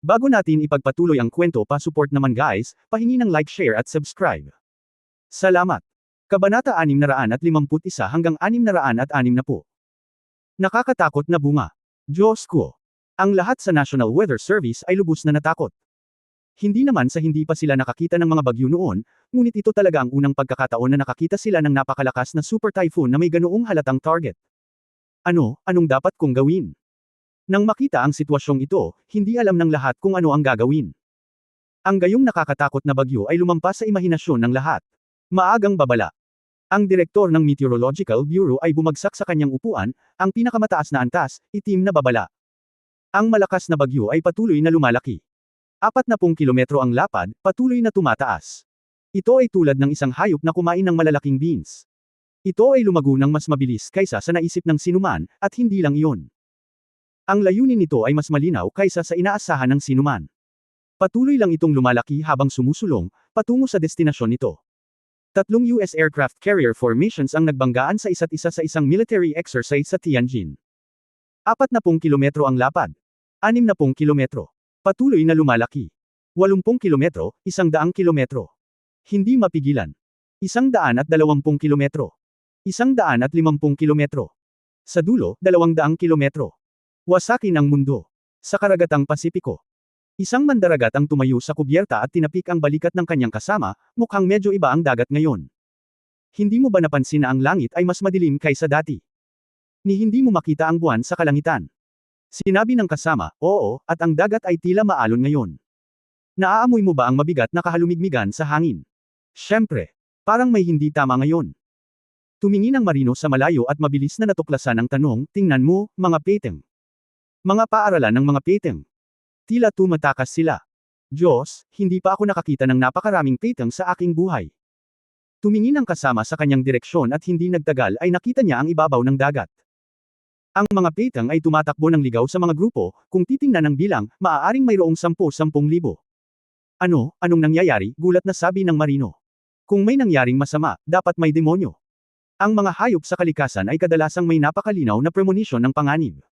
Bago natin ipagpatuloy ang kwento pa-support naman guys, pahingi ng like, share at subscribe. Salamat. Kabanata 651 hanggang 660. Nakakatakot na bunga. Diyos ko. Ang lahat sa National Weather Service ay lubos na natakot. Hindi naman sa hindi pa sila nakakita ng mga bagyo noon, ngunit ito talaga ang unang pagkakataon na nakakita sila ng napakalakas na super typhoon na may ganoong halatang target. Anong dapat kong gawin? Nang makita ang sitwasyong ito, hindi alam ng lahat kung ano ang gagawin. Ang gayong nakakatakot na bagyo ay lumampas sa imahinasyon ng lahat. Maagang babala. Ang direktor ng Meteorological Bureau ay bumagsak sa kanyang upuan, ang pinakamataas na antas, itim na babala. Ang malakas na bagyo ay patuloy na lumalaki. 40 kilometro ang lapad, patuloy na tumataas. Ito ay tulad ng isang hayop na kumain ng malalaking beans. Ito ay lumago ng mas mabilis kaysa sa naisip ng sinuman, at hindi lang iyon. Ang layunin nito ay mas malinaw kaysa sa inaasahan ng sinuman. Patuloy lang itong lumalaki habang sumusulong, patungo sa destinasyon nito. 3 US aircraft carrier formations ang nagbanggaan sa isa't isa sa isang military exercise sa Tianjin. 40 kilometro ang lapad. 60 kilometro. Patuloy na lumalaki. 80 kilometro, 100 kilometro. Hindi mapigilan. 120 kilometro. 150 kilometro. Sa dulo, 200 kilometro. Wasakin ang mundo. Sa karagatang Pasipiko. Isang mandaragat ang tumayo sa kubyerta at tinapik ang balikat ng kanyang kasama, mukhang medyo iba ang dagat ngayon. Hindi mo ba napansin na ang langit ay mas madilim kaysa dati? Ni hindi mo makita ang buwan sa kalangitan. Sinabi ng kasama, oo, at ang dagat ay tila maalon ngayon. Naaamoy mo ba ang mabigat na kahalumigmigan sa hangin? Siyempre. Parang may hindi tama ngayon. Tumingin ang marino sa malayo at mabilis na natuklasan ang tanong, tingnan mo, mga peteng. Mga paaralan ng mga peteng. Tila tumatakas sila. Diyos, hindi pa ako nakakita ng napakaraming peteng sa aking buhay. Tumingin ang kasama sa kanyang direksyon at hindi nagtagal ay nakita niya ang ibabaw ng dagat. Ang mga peteng ay tumatakbo ng ligaw sa mga grupo, kung titingnan ang bilang, maaaring mayroong 10,000. Anong nangyayari? Gulat na sabi ng marino. Kung may nangyaring masama, dapat may demonyo. Ang mga hayop sa kalikasan ay kadalasang may napakalinaw na premonition ng panganib.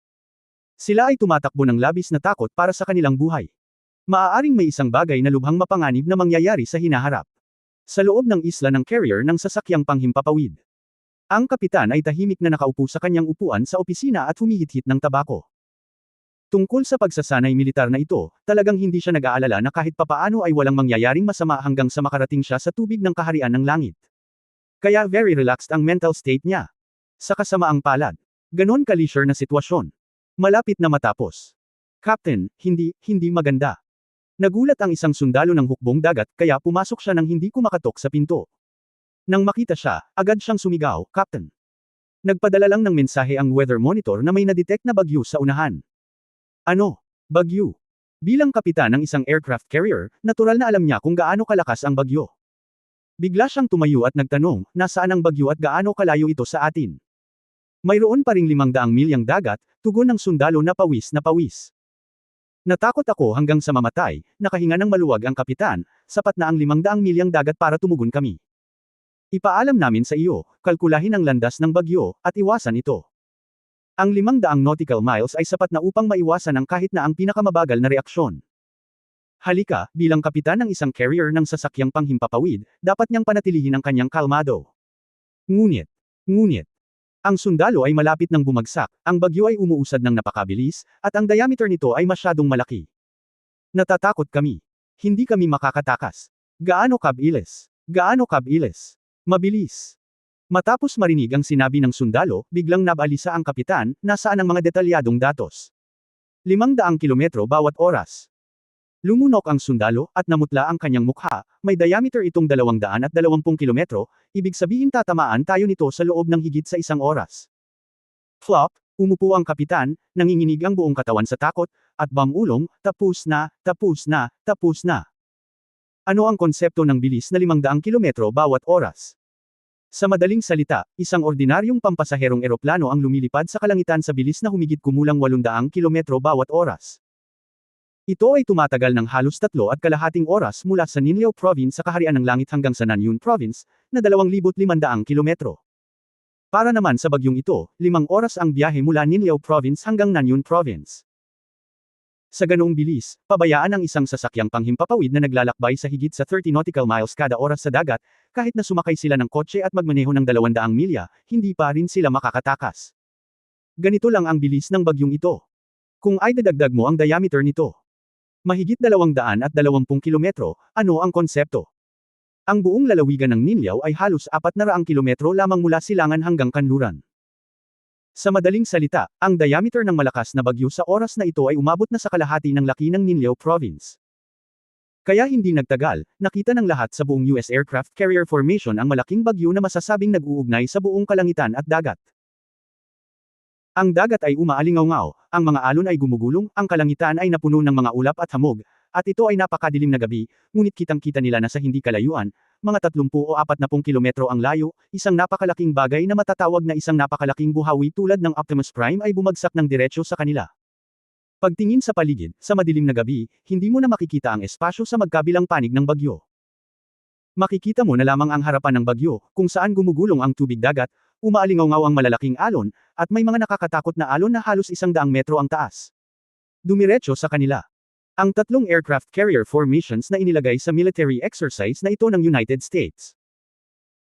Sila ay tumatakbo ng labis na takot para sa kanilang buhay. Maaaring may isang bagay na lubhang mapanganib na mangyayari sa hinaharap. Sa loob ng isla ng carrier ng sasakyang panghimpapawid. Ang kapitan ay tahimik na nakaupo sa kanyang upuan sa opisina at humihit-hit ng tabako. Tungkol sa pagsasanay militar na ito, talagang hindi siya nag-aalala na kahit papaano ay walang mangyayaring masama hanggang sa makarating siya sa tubig ng kaharian ng langit. Kaya very relaxed ang mental state niya. Sa kasamaang palad. Ganon ka-leisure na sitwasyon. Malapit na matapos. Captain, hindi maganda. Nagulat ang isang sundalo ng hukbong dagat kaya pumasok siya nang hindi kumakatok sa pinto. Nang makita siya, agad siyang sumigaw, Captain. Nagpadala lang ng mensahe ang weather monitor na may nadetect na bagyo sa unahan. Ano? Bagyo? Bilang kapitan ng isang aircraft carrier, natural na alam niya kung gaano kalakas ang bagyo. Bigla siyang tumayo at nagtanong, nasaan ang bagyo at gaano kalayo ito sa atin? Mayroon pa ring 500 milyang dagat, tugon ng sundalo na pawis na pawis. Natakot ako hanggang sa mamatay, nakahinga ng maluwag ang kapitan, sapat na ang 500 milyang dagat para tumugon kami. Ipaalam namin sa iyo, kalkulahin ang landas ng bagyo, at iwasan ito. Ang 500 nautical miles ay sapat na upang maiwasan ang kahit na ang pinakamabagal na reaksyon. Halika, bilang kapitan ng isang carrier ng sasakyang panghimpapawid, dapat niyang panatilihin ang kanyang kalmado. Ngunit, ang sundalo ay malapit nang bumagsak, ang bagyo ay umuusad ng napakabilis, at ang diameter nito ay masyadong malaki. Natatakot kami. Hindi kami makakatakas. Gaano kabilis? Mabilis. Matapos marinig ang sinabi ng sundalo, biglang nabalisa ang kapitan, nasaan ang mga detalyadong datos. 500 kilometro bawat oras. Lumunok ang sundalo, at namutla ang kanyang mukha, may diameter itong 220 kilometro, ibig sabihin tatamaan tayo nito sa loob ng higit sa 1 oras. Flop, umupo ang kapitan, nanginginig ang buong katawan sa takot, at bamulong, tapos na. Ano ang konsepto ng bilis na 500 kilometro bawat oras? Sa madaling salita, isang ordinaryong pampasaherong eroplano ang lumilipad sa kalangitan sa bilis na humigit kumulang 800 kilometro bawat oras. Ito ay tumatagal ng halos 3.5 oras mula sa Ninlao Province sa kaharian ng langit hanggang sa Nanyuan Province, na 2,500 kilometro. Para naman sa bagyong ito, 5 oras ang biyahe mula Ninlao Province hanggang Nanyuan Province. Sa ganoong bilis, pabayaan ang isang sasakyang panghimpapawid na naglalakbay sa higit sa 30 nautical miles kada oras sa dagat, kahit na sumakay sila ng kotse at magmaneho ng 200 milya, hindi pa rin sila makakatakas. Ganito lang ang bilis ng bagyong ito. Kung ay dadagdag mo ang diameter nito, mahigit 220 kilometro, ano ang konsepto? Ang buong lalawigan ng Ninlao ay halos 400 kilometro lamang mula silangan hanggang kanluran. Sa madaling salita, ang diameter ng malakas na bagyo sa oras na ito ay umabot na sa kalahati ng laki ng Ninlao Province. Kaya hindi nagtagal, nakita ng lahat sa buong US Aircraft Carrier Formation ang malaking bagyo na masasabing nag-uugnay sa buong kalangitan at dagat. Ang dagat ay umaalingaw-ngaw, ang mga alon ay gumugulong, ang kalangitan ay napuno ng mga ulap at hamog, at ito ay napakadilim na gabi, ngunit kitang-kita nila na sa hindi kalayuan, mga 30 o 40 kilometro ang layo, isang napakalaking bagay na matatawag na isang napakalaking buhawi tulad ng Optimus Prime ay bumagsak ng diretso sa kanila. Pagtingin sa paligid, sa madilim na gabi, hindi mo na makikita ang espasyo sa magkabilang panig ng bagyo. Makikita mo na lamang ang harapan ng bagyo, kung saan gumugulong ang tubig dagat, umaalingaw-ngaw ang malalaking alon, at may mga nakakatakot na alon na halos 100 metro ang taas. Dumiretso sa kanila. Ang tatlong aircraft carrier formations na inilagay sa military exercise na ito ng United States.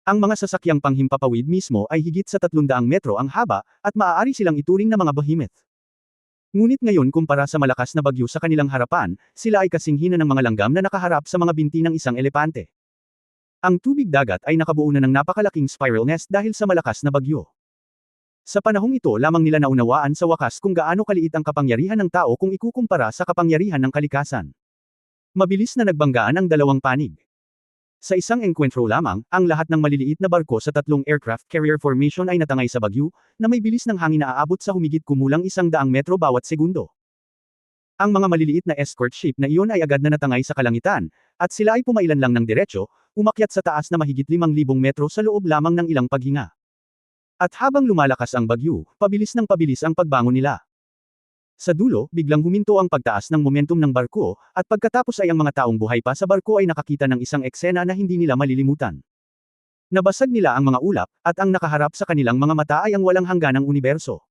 Ang mga sasakyang panghimpapawid mismo ay higit sa 300 metro ang haba, at maaari silang ituring na mga behemoth. Ngunit ngayon kumpara sa malakas na bagyo sa kanilang harapan, sila ay kasing hina ng mga langgam na nakaharap sa mga binti ng isang elepante. Ang tubig dagat ay nakabuo na ng napakalaking spiral nest dahil sa malakas na bagyo. Sa panahong ito lamang nila naunawaan sa wakas kung gaano kaliit ang kapangyarihan ng tao kung ikukumpara sa kapangyarihan ng kalikasan. Mabilis na nagbanggaan ang dalawang panig. Sa isang enkwentro lamang, ang lahat ng maliliit na barko sa tatlong aircraft carrier formation ay natangay sa bagyo, na may bilis ng hangin na aabot sa humigit kumulang 100 metro bawat segundo. Ang mga maliliit na escort ship na iyon ay agad na natangay sa kalangitan, at sila ay pumailan lang ng diretso, umakyat sa taas na mahigit 5,000 metro sa loob lamang ng ilang paghinga. At habang lumalakas ang bagyo, pabilis ng pabilis ang pagbangon nila. Sa dulo, biglang huminto ang pagtaas ng momentum ng barko, at pagkatapos ay ang mga taong buhay pa sa barko ay nakakita ng isang eksena na hindi nila malilimutan. Nabasag nila ang mga ulap, at ang nakaharap sa kanilang mga mata ay ang walang hangganang universo.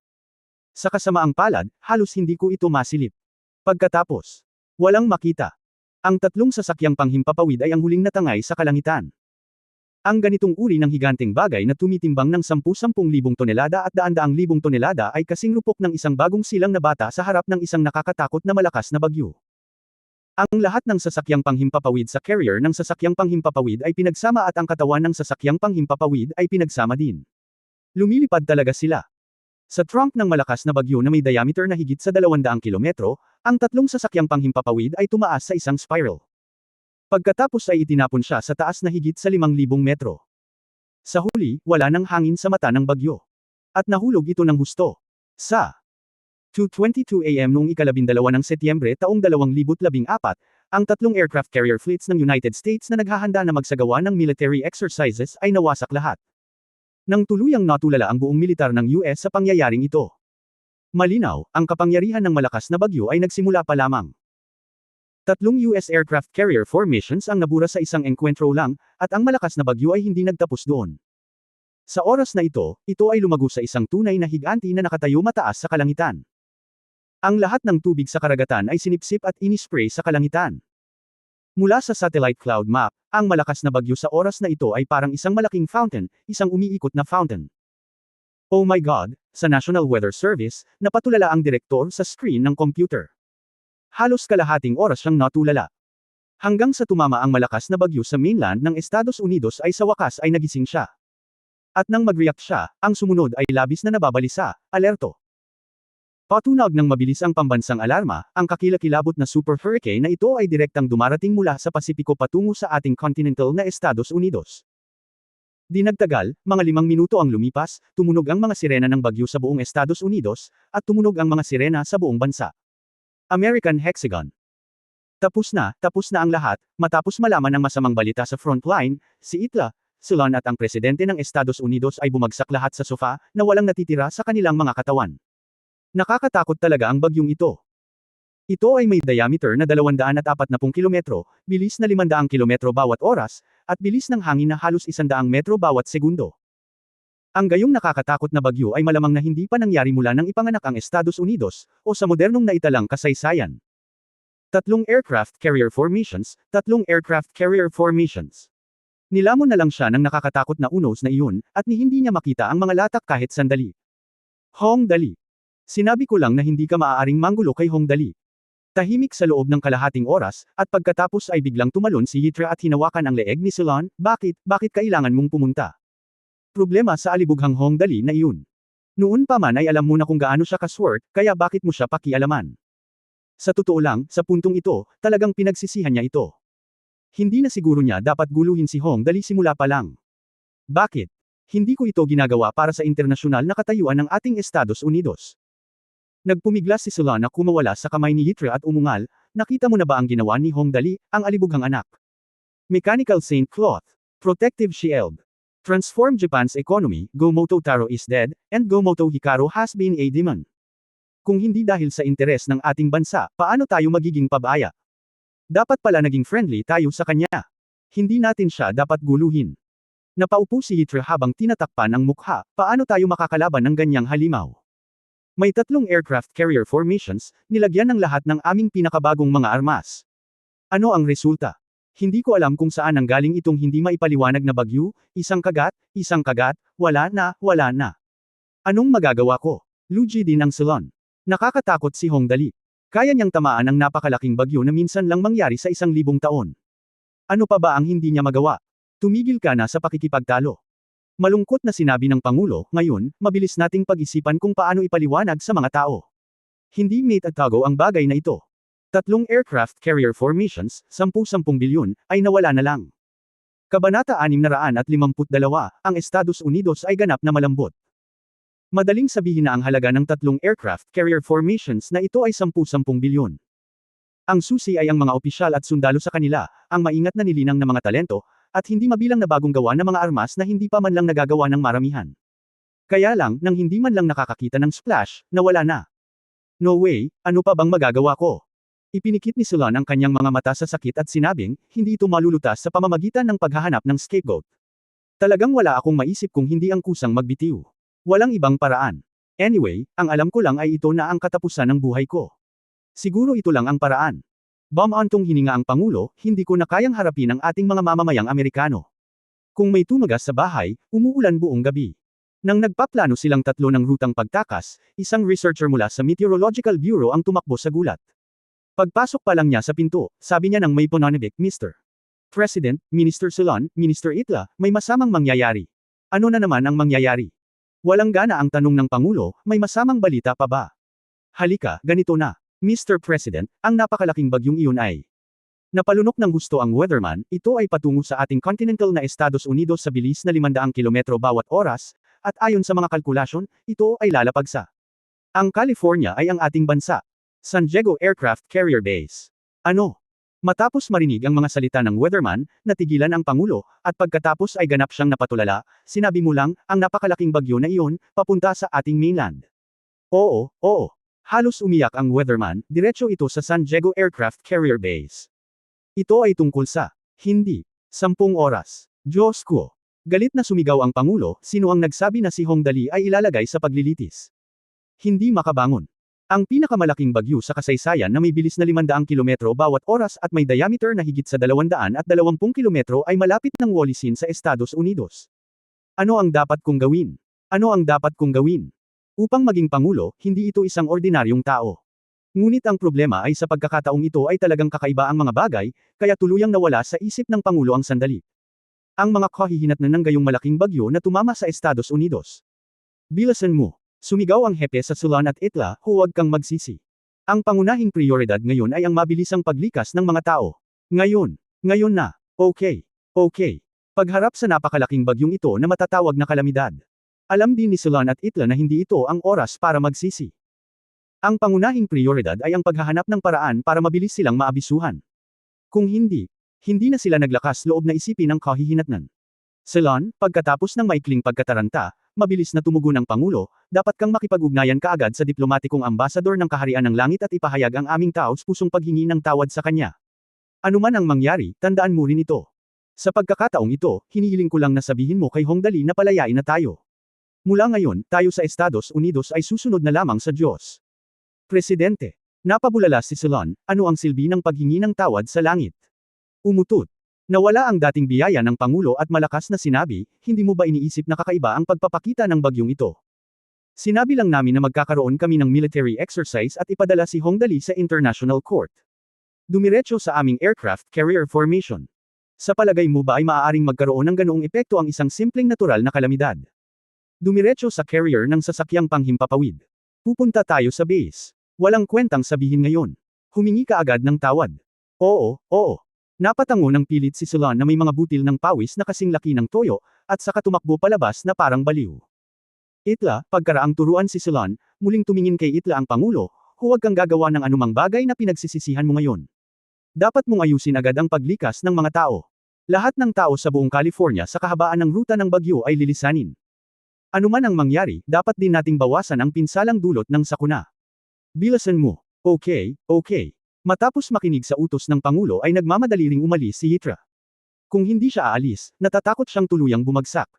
Sa kasamaang palad, halos hindi ko ito masilip. Pagkatapos, walang makita. Ang tatlong sasakyang panghimpapawid ay ang huling natangay sa kalangitan. Ang ganitong uri ng higanteng bagay na tumitimbang ng 10,000 tonelada at 100,000 tonelada ay kasing rupok ng isang bagong silang na bata sa harap ng isang nakakatakot na malakas na bagyo. Ang lahat ng sasakyang panghimpapawid sa carrier ng sasakyang panghimpapawid ay pinagsama at ang katawan ng sasakyang panghimpapawid ay pinagsama din. Lumilipad talaga sila. Sa trunk ng malakas na bagyo na may diameter na higit sa 200 kilometro, ang tatlong sasakyang panghimpapawid ay tumaas sa isang spiral. Pagkatapos ay itinapon siya sa taas na higit sa 5,000 metro. Sa huli, wala nang hangin sa mata ng bagyo. At nahulog ito ng husto. Sa 2:22 AM noong ika-12 ng Setyembre taong 2014, ang tatlong aircraft carrier fleets ng United States na naghahanda na magsagawa ng military exercises ay nawasak lahat. Nang tuluyang natulala ang buong militar ng US sa pangyayaring ito. Malinaw, ang kapangyarihan ng malakas na bagyo ay nagsimula pa lamang. Tatlong US aircraft carrier formations ang nabura sa isang enkwentro lang, at ang malakas na bagyo ay hindi nagtapos doon. Sa oras na ito ay lumago sa isang tunay na higanti na nakatayo mataas sa kalangitan. Ang lahat ng tubig sa karagatan ay sinipsip at inispray sa kalangitan. Mula sa satellite cloud map, ang malakas na bagyo sa oras na ito ay parang isang malaking fountain, isang umiikot na fountain. Oh my God, sa National Weather Service, napatulala ang direktor sa screen ng computer. Halos kalahating oras siyang natulala. Hanggang sa tumama ang malakas na bagyo sa mainland ng Estados Unidos ay sa wakas ay nagising siya. At nang mag-react siya, ang sumunod ay labis na nababalisa, alerto. Patunawag ng mabilis ang pambansang alarma, ang kakilakilabot na super hurricane na ito ay direktang dumarating mula sa Pasipiko patungo sa ating continental na Estados Unidos. Di nagtagal, mga 5 minuto ang lumipas, tumunog ang mga sirena ng bagyo sa buong Estados Unidos, at tumunog ang mga sirena sa buong bansa. American Hexagon. Tapos na ang lahat, matapos malaman ang masamang balita sa frontline, si Itla, Solon at ang presidente ng Estados Unidos ay bumagsak lahat sa sofa, na walang natitira sa kanilang mga katawan. Nakakatakot talaga ang bagyong ito. Ito ay may diameter na 240 kilometro, bilis na 500 kilometro bawat oras, at bilis ng hangin na halos 100 metro bawat segundo. Ang gayong nakakatakot na bagyo ay malamang na hindi pa nangyari mula nang ipanganak ang Estados Unidos, o sa modernong naitalang kasaysayan. Tatlong aircraft carrier formations, tatlong aircraft carrier formations. Nilamon na lang siya ng nakakatakot na unos na iyon, at ni hindi niya makita ang mga latak kahit sandali. Hong Dali. Sinabi ko lang na hindi ka maaaring manggulo kay Hong Dali. Tahimik sa loob ng kalahating oras, at pagkatapos ay biglang tumalon si Yitra at hinawakan ang leeg ni Solon. Bakit kailangan mong pumunta? Problema sa alibughang Hong Dali na iyon. Noon pa man ay alam mo na kung gaano siya kaswert, kaya bakit mo siya pakialaman? Sa totoo lang, sa puntong ito, talagang pinagsisihan niya ito. Hindi na siguro niya dapat guluhin si Hong Dali simula pa lang. Bakit? Hindi ko ito ginagawa para sa internasyonal na katayuan ng ating Estados Unidos. Nagpumiglas si Solon na kumawala sa kamay ni Yitra at umungal. Nakita mo na ba ang ginawa ni Hong Dali, ang alibughang anak? Mechanical Saint Cloth. Protective Shield. Transform Japan's economy. Gomoto Taro is dead, and Gomoto Hikaru has been a demon. Kung hindi dahil sa interes ng ating bansa, paano tayo magiging pabaya? Dapat pala naging friendly tayo sa kanya. Hindi natin siya dapat guluhin. Napaupo si Yitra habang tinatakpan ang mukha. Paano tayo makakalaban ng ganyang halimaw? May tatlong aircraft carrier formations, nilagyan ng lahat ng aming pinakabagong mga armas. Ano ang resulta? Hindi ko alam kung saan nanggaling itong hindi maipaliwanag na bagyo, isang kagat, wala na. Anong magagawa ko? Lugi din ang Solon. Nakakatakot si Hong Dali. Kaya niyang tamaan ang napakalaking bagyo na minsan lang mangyari sa 1,000 taon. Ano pa ba ang hindi niya magawa? Tumigil ka na sa pakikipagtalo. Malungkot na sinabi ng Pangulo. Ngayon, mabilis nating pag-isipan kung paano ipaliwanag sa mga tao. Hindi mate at tago ang bagay na ito. Tatlong aircraft carrier formations, 10-10 bilyon, ay nawala na lang. Kabanata 652, ang Estados Unidos ay ganap na malambot. Madaling sabihin na ang halaga ng tatlong aircraft carrier formations na ito ay 10-10 bilyon. Ang susi ay ang mga opisyal at sundalo sa kanila, ang maingat na nilinang na mga talento, at hindi mabilang na bagong gawa ng mga armas na hindi pa man lang nagagawa ng maramihan. Kaya lang, nang hindi man lang nakakakita ng splash, nawala na. No way, ano pa bang magagawa ko? Ipinikit ni Solon ang kanyang mga mata sa sakit at sinabing, hindi ito malulutas sa pamamagitan ng paghahanap ng scapegoat. Talagang wala akong maisip kung hindi ang kusang magbitiw. Walang ibang paraan. Anyway, ang alam ko lang ay ito na ang katapusan ng buhay ko. Siguro ito lang ang paraan. Bumantong hininga ang Pangulo, hindi ko na kayang harapin ang ating mga mamamayang Amerikano. Kung may tumagas sa bahay, umuulan buong gabi. Nang nagpaplano silang tatlo ng rutang pagtakas, isang researcher mula sa Meteorological Bureau ang tumakbo sa gulat. Pagpasok pa lang niya sa pinto, sabi niya ng may pononibik, Mr. President, Minister Solon, Minister Itla, may masamang mangyayari. Ano na naman ang mangyayari? Walang gana ang tanong ng Pangulo, may masamang balita pa ba? Halika, ganito na. Mr. President, ang napakalaking bagyong iyon ay napalunok ng gusto ang weatherman. Ito ay patungo sa ating continental na Estados Unidos sa bilis na 500 kilometro bawat oras, at ayon sa mga kalkulasyon, ito ay lalapag sa ang California ay ang ating bansa. San Diego Aircraft Carrier Base. Ano? Matapos marinig ang mga salita ng weatherman, natigilan ang Pangulo, at pagkatapos ay ganap siyang napatulala. Sinabi mo lang, ang napakalaking bagyo na iyon, papunta sa ating mainland. Oo. Halos umiyak ang weatherman, diretso ito sa San Diego Aircraft Carrier Base. Ito ay tungkol sa, hindi, 10 oras. Diyos ko. Galit na sumigaw ang Pangulo, sino ang nagsabi na si Hong Dali ay ilalagay sa paglilitis? Hindi makabangon. Ang pinakamalaking bagyo sa kasaysayan na may bilis na 500 kilometro bawat oras at may diameter na higit sa 220 kilometro ay malapit ng Walisin sa Estados Unidos. Ano ang dapat kong gawin? Upang maging Pangulo, hindi ito isang ordinaryong tao. Ngunit ang problema ay sa pagkakataong ito ay talagang kakaiba ang mga bagay, kaya tuluyang nawala sa isip ng Pangulo ang sandali. Ang mga kahihinatnan ng gayong malaking bagyo na tumama sa Estados Unidos. Bilasan mo. Sumigaw ang hepe sa Solon at Itla, huwag kang magsisi. Ang pangunahing prioridad ngayon ay ang mabilisang paglikas ng mga tao. Ngayon na. Okay. Pagharap sa napakalaking bagyong ito na matatawag na kalamidad. Alam din ni Solon at Itla na hindi ito ang oras para magsisi. Ang pangunahing prioridad ay ang paghahanap ng paraan para mabilis silang maabisuhan. Kung hindi na sila naglakas loob na isipin ang kahihinatnan. Solon, pagkatapos ng maikling pagkataranta, mabilis na tumugon ang Pangulo, dapat kang makipag-ugnayan kaagad sa diplomatikong ambasador ng Kaharian ng Langit at ipahayag ang aming taos-pusong paghingi ng tawad sa kanya. Ano man ang mangyari, tandaan mo rin ito. Sa pagkakataong ito, hinihiling ko lang na sabihin mo kay Hong Dali na palayain na tayo. Mula ngayon, tayo sa Estados Unidos ay susunod na lamang sa Diyos. Presidente. Napabulala si Salon, ano ang silbi ng paghingi ng tawad sa langit? Umutot. Nawala ang dating biyaya ng Pangulo at malakas na sinabi, hindi mo ba iniisip na kakaiba ang pagpapakita ng bagyong ito? Sinabi lang namin na magkakaroon kami ng military exercise at ipadala si Hong Dali sa International Court. Dumiretso sa aming aircraft carrier formation. Sa palagay mo ba ay maaaring magkaroon ng ganoong epekto ang isang simpleng natural na kalamidad? Dumiretso sa carrier ng sasakyang panghimpapawid. Pupunta tayo sa base. Walang kwentang sabihin ngayon. Humingi ka agad ng tawad. Oo, oo. Napatango ng pilit si Salon na may mga butil ng pawis na kasing laki ng toyo, at saka tumakbo palabas na parang baliw. Itla, pagkaraang turuan si Salon, muling tumingin kay Itla ang Pangulo, huwag kang gagawa ng anumang bagay na pinagsisisihan mo ngayon. Dapat mong ayusin agad ang paglikas ng mga tao. Lahat ng tao sa buong California sa kahabaan ng ruta ng bagyo ay lilisanin. Ano man ang mangyari, dapat din nating bawasan ang pinsalang dulot ng sakuna. Bilasan mo. Okay, okay. Matapos makinig sa utos ng Pangulo ay nagmamadali ring umalis si Yitra. Kung hindi siya aalis, natatakot siyang tuluyang bumagsak.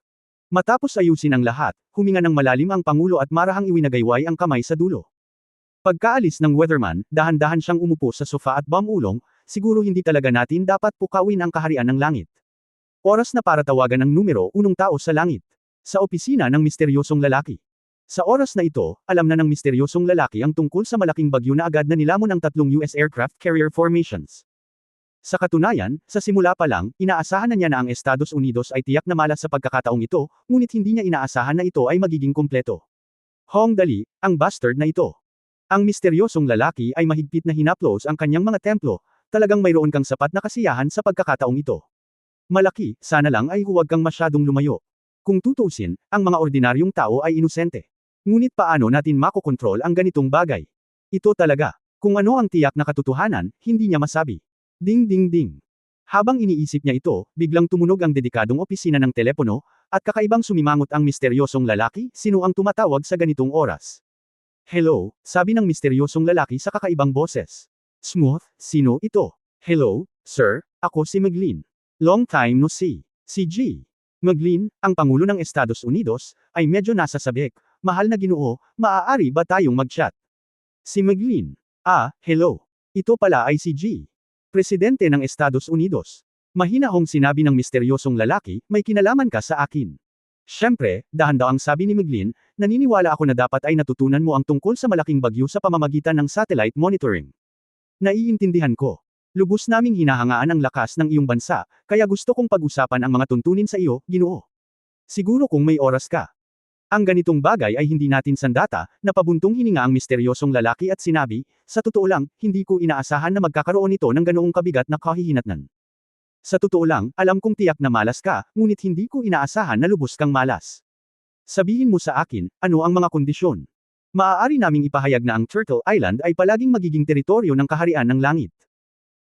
Matapos ayusin ang lahat, huminga ng malalim ang Pangulo at marahang iwinagayway ang kamay sa dulo. Pagkaalis ng weatherman, dahan-dahan siyang umupo sa sofa at bumulong, siguro hindi talaga natin dapat pukawin ang kaharian ng langit. Oras na para tawagan ang numero 1 tao sa langit. Sa opisina ng misteryosong lalaki. Sa oras na ito, alam na ng misteryosong lalaki ang tungkol sa malaking bagyo na agad na nilamon ang 3 US aircraft carrier formations. Sa katunayan, sa simula pa lang, inaasahan na niya na ang Estados Unidos ay tiyak na malas sa pagkakataong ito, ngunit hindi niya inaasahan na ito ay magiging kumpleto. Hong Dali, ang bastard na ito. Ang misteryosong lalaki ay mahigpit na hinaplos ang kanyang mga templo, talagang mayroon kang sapat na kasiyahan sa pagkakataong ito. Malaki, sana lang ay huwag kang masyadong lumayo. Kung tutuusin, ang mga ordinaryong tao ay inosente. Ngunit paano natin makokontrol ang ganitong bagay? Ito talaga. Kung ano ang tiyak na katotohanan, hindi niya masabi. Ding ding ding. Habang iniisip niya ito, biglang tumunog ang dedikadong opisina ng telepono, at kakaibang sumimangot ang misteryosong lalaki, sino ang tumatawag sa ganitong oras? Hello, sabi ng misteryosong lalaki sa kakaibang boses. Smooth, sino ito? Hello, sir, ako si Maglin. Long time no see. Si G. Maglin, ang Pangulo ng Estados Unidos, ay medyo nasa sabik. Mahal na Ginoo, maaari ba tayong mag-chat? Si Maglin. Hello. Ito pala ay si G. Presidente ng Estados Unidos. Mahinahong sinabi ng misteryosong lalaki, may kinalaman ka sa akin. Siyempre, dahan-daang sabi ni Maglin, naniniwala ako na dapat ay natutunan mo ang tungkol sa malaking bagyo sa pamamagitan ng satellite monitoring. Naiintindihan ko. Lubos naming hinahangaan ang lakas ng iyong bansa, kaya gusto kong pag-usapan ang mga tuntunin sa iyo, Ginoo. Siguro kung may oras ka. Ang ganitong bagay ay hindi natin sandata, napabuntong hininga ang misteryosong lalaki at sinabi, sa totoo lang, hindi ko inaasahan na magkakaroon ito ng ganoong kabigat na kahihinatnan. Sa totoo lang, alam kong tiyak na malas ka, ngunit hindi ko inaasahan na lubos kang malas. Sabihin mo sa akin, ano ang mga kondisyon? Maaari naming ipahayag na ang Turtle Island ay palaging magiging teritoryo ng kaharian ng langit.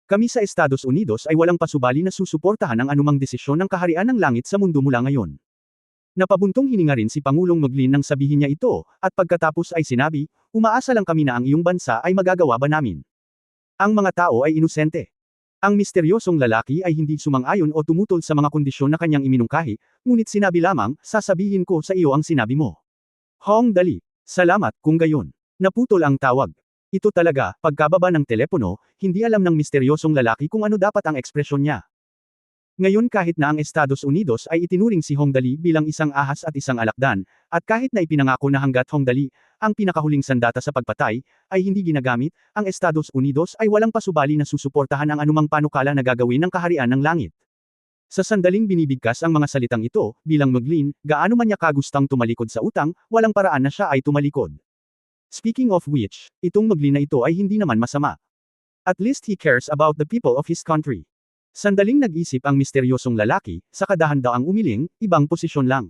Kami sa Estados Unidos ay walang pasubali na susuportahan ang anumang desisyon ng kaharian ng langit sa mundo mula ngayon. Napabuntong hininga rin si Pangulong Maglin nang sabihin niya ito, at pagkatapos ay sinabi, umaasa lang kami na ang iyong bansa ay magagawa ba namin. Ang mga tao ay inosente. Ang misteryosong lalaki ay hindi sumang-ayon o tumutol sa mga kondisyon na kanyang iminungkahi, ngunit sinabi lamang, sasabihin ko sa iyo ang sinabi mo. Hong Dali. Salamat, kung gayon. Naputol ang tawag. Ito talaga, pagkababa ng telepono, hindi alam ng misteryosong lalaki kung ano dapat ang ekspresyon niya. Ngayon kahit na ang Estados Unidos ay itinuring si Hong Dali bilang isang ahas at isang alakdan, at kahit na ipinangako na hanggat Hong Dali, ang pinakahuling sandata sa pagpatay, ay hindi ginagamit, ang Estados Unidos ay walang pasubali na susuportahan ang anumang panukala na gagawin ng kaharian ng langit. Sa sandaling binibigkas ang mga salitang ito, bilang Maglin, gaano man niya kagustang tumalikod sa utang, walang paraan na siya ay tumalikod. Speaking of which, itong Maglin na ito ay hindi naman masama. At least he cares about the people of his country. Sandaling nag-isip ang misteryosong lalaki, sa kadahan-daang umiling, ibang posisyon lang.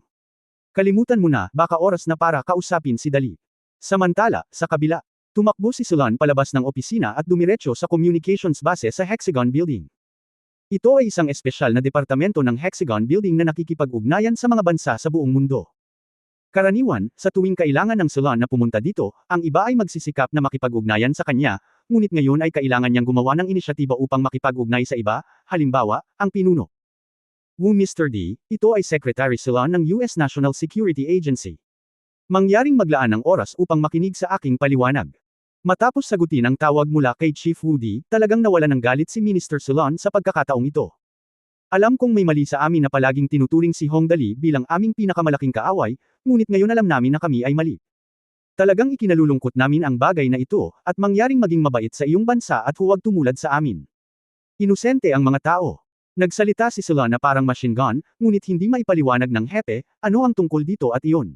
Kalimutan mo na, baka oras na para kausapin si Dali. Samantala, sa kabila, tumakbo si Salon palabas ng opisina at dumiretso sa communications base sa Hexagon Building. Ito ay isang espesyal na departamento ng Hexagon Building na nakikipag-ugnayan sa mga bansa sa buong mundo. Karaniwan, sa tuwing kailangan ng Salon na pumunta dito, ang iba ay magsisikap na makipag-ugnayan sa kanya, ngunit ngayon ay kailangan niyang gumawa ng inisyatiba upang makipag-ugnay sa iba, halimbawa, ang pinuno. Mr. D, ito ay Secretary Salon ng US National Security Agency. Mangyaring maglaan ng oras upang makinig sa aking paliwanag. Matapos sagutin ang tawag mula kay Chief Woody, talagang nawala ng galit si Minister Solon sa pagkakataong ito. Alam kong may mali sa amin na palaging tinuturing si Hong Dali bilang aming pinakamalaking kaaway, ngunit ngayon alam namin na kami ay mali. Talagang ikinalulungkot namin ang bagay na ito, at mangyaring maging mabait sa iyong bansa at huwag tumulad sa amin. Inosente ang mga tao. Nagsalita si Solon na parang machine gun, ngunit hindi maipaliwanag ng hepe, ano ang tungkol dito at iyon.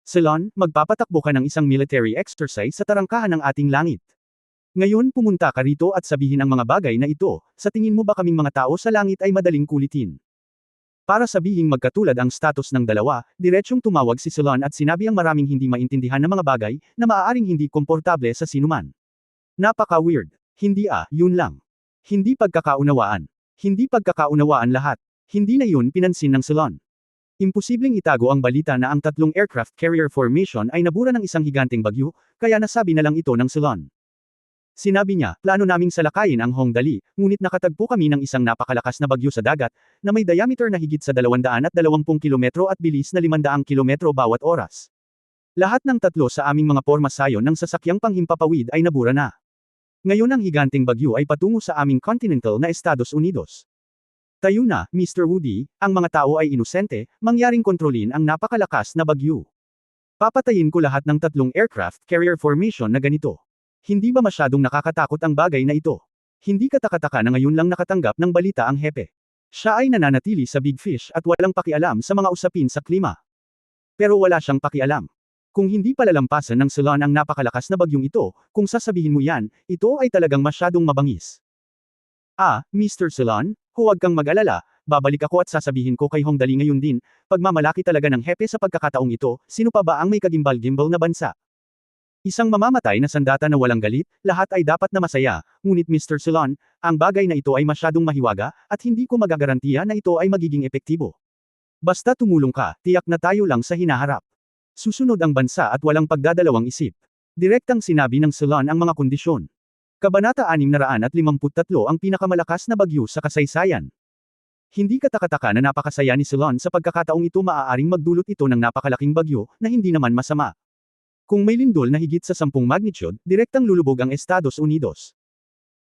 Solon, magpapatakbo ka ng isang military exercise sa tarangkahan ng ating langit. Ngayon pumunta ka rito at sabihin ang mga bagay na ito, sa tingin mo ba kaming mga tao sa langit ay madaling kulitin? Para sabihing magkatulad ang status ng dalawa, diretsyong tumawag si Solon at sinabi ang maraming hindi maintindihan na mga bagay, na maaaring hindi komportable sa sinuman. Napaka-weird. Hindi yun lang. Hindi pagkakaunawaan. Hindi pagkakaunawaan lahat. Hindi na yun pinansin ng Solon. Imposibleng itago ang balita na ang tatlong aircraft carrier formation ay nabura ng isang higanteng bagyo, kaya nasabi na lang ito ng Solon. Sinabi niya, plano naming salakayin ang Hong Dali, ngunit nakatagpo kami ng isang napakalakas na bagyo sa dagat, na may diameter na higit sa 220 kilometro at bilis na 500 kilometro bawat oras. Lahat ng tatlo sa aming mga pormasayon ng sasakyang panghimpapawid ay nabura na. Ngayon ang higanteng bagyo ay patungo sa aming continental na Estados Unidos. Tayo na, Mr. Woody, ang mga tao ay inosente, mangyaring kontrolin ang napakalakas na bagyo. Papatayin ko lahat ng tatlong aircraft carrier formation na ganito. Hindi ba masyadong nakakatakot ang bagay na ito? Hindi katakataka na ngayon lang nakatanggap ng balita ang hepe. Siya ay nananatili sa Big Fish at walang pakialam sa mga usapin sa klima. Pero wala siyang pakialam. Kung hindi palalampasan ng Solon ang napakalakas na bagyong ito, kung sasabihin mo yan, ito ay talagang masyadong mabangis. Mr. Solon, huwag kang mag-alala, babalik ako at sasabihin ko kay Hong Dali ngayon din, pagmamalaki talaga ng hepe sa pagkakataong ito, sino pa ba ang may kagimbal-gimbal na bansa? Isang mamamatay na sandata na walang galit, lahat ay dapat na masaya, ngunit Mr. Solon, ang bagay na ito ay masyadong mahiwaga, at hindi ko magagarantiya na ito ay magiging epektibo. Basta tumulong ka, tiyak na tayo lang sa hinaharap. Susunod ang bansa at walang pagdadalawang isip. Direktang sinabi ng Solon ang mga kondisyon. Kabanata 653 ang pinakamalakas na bagyo sa kasaysayan. Hindi katakataka na napakasaya ni Solon sa pagkakataong ito maaaring magdulot ito ng napakalaking bagyo, na hindi naman masama. Kung may lindol na higit sa 10 magnitude, direktang lulubog ang Estados Unidos.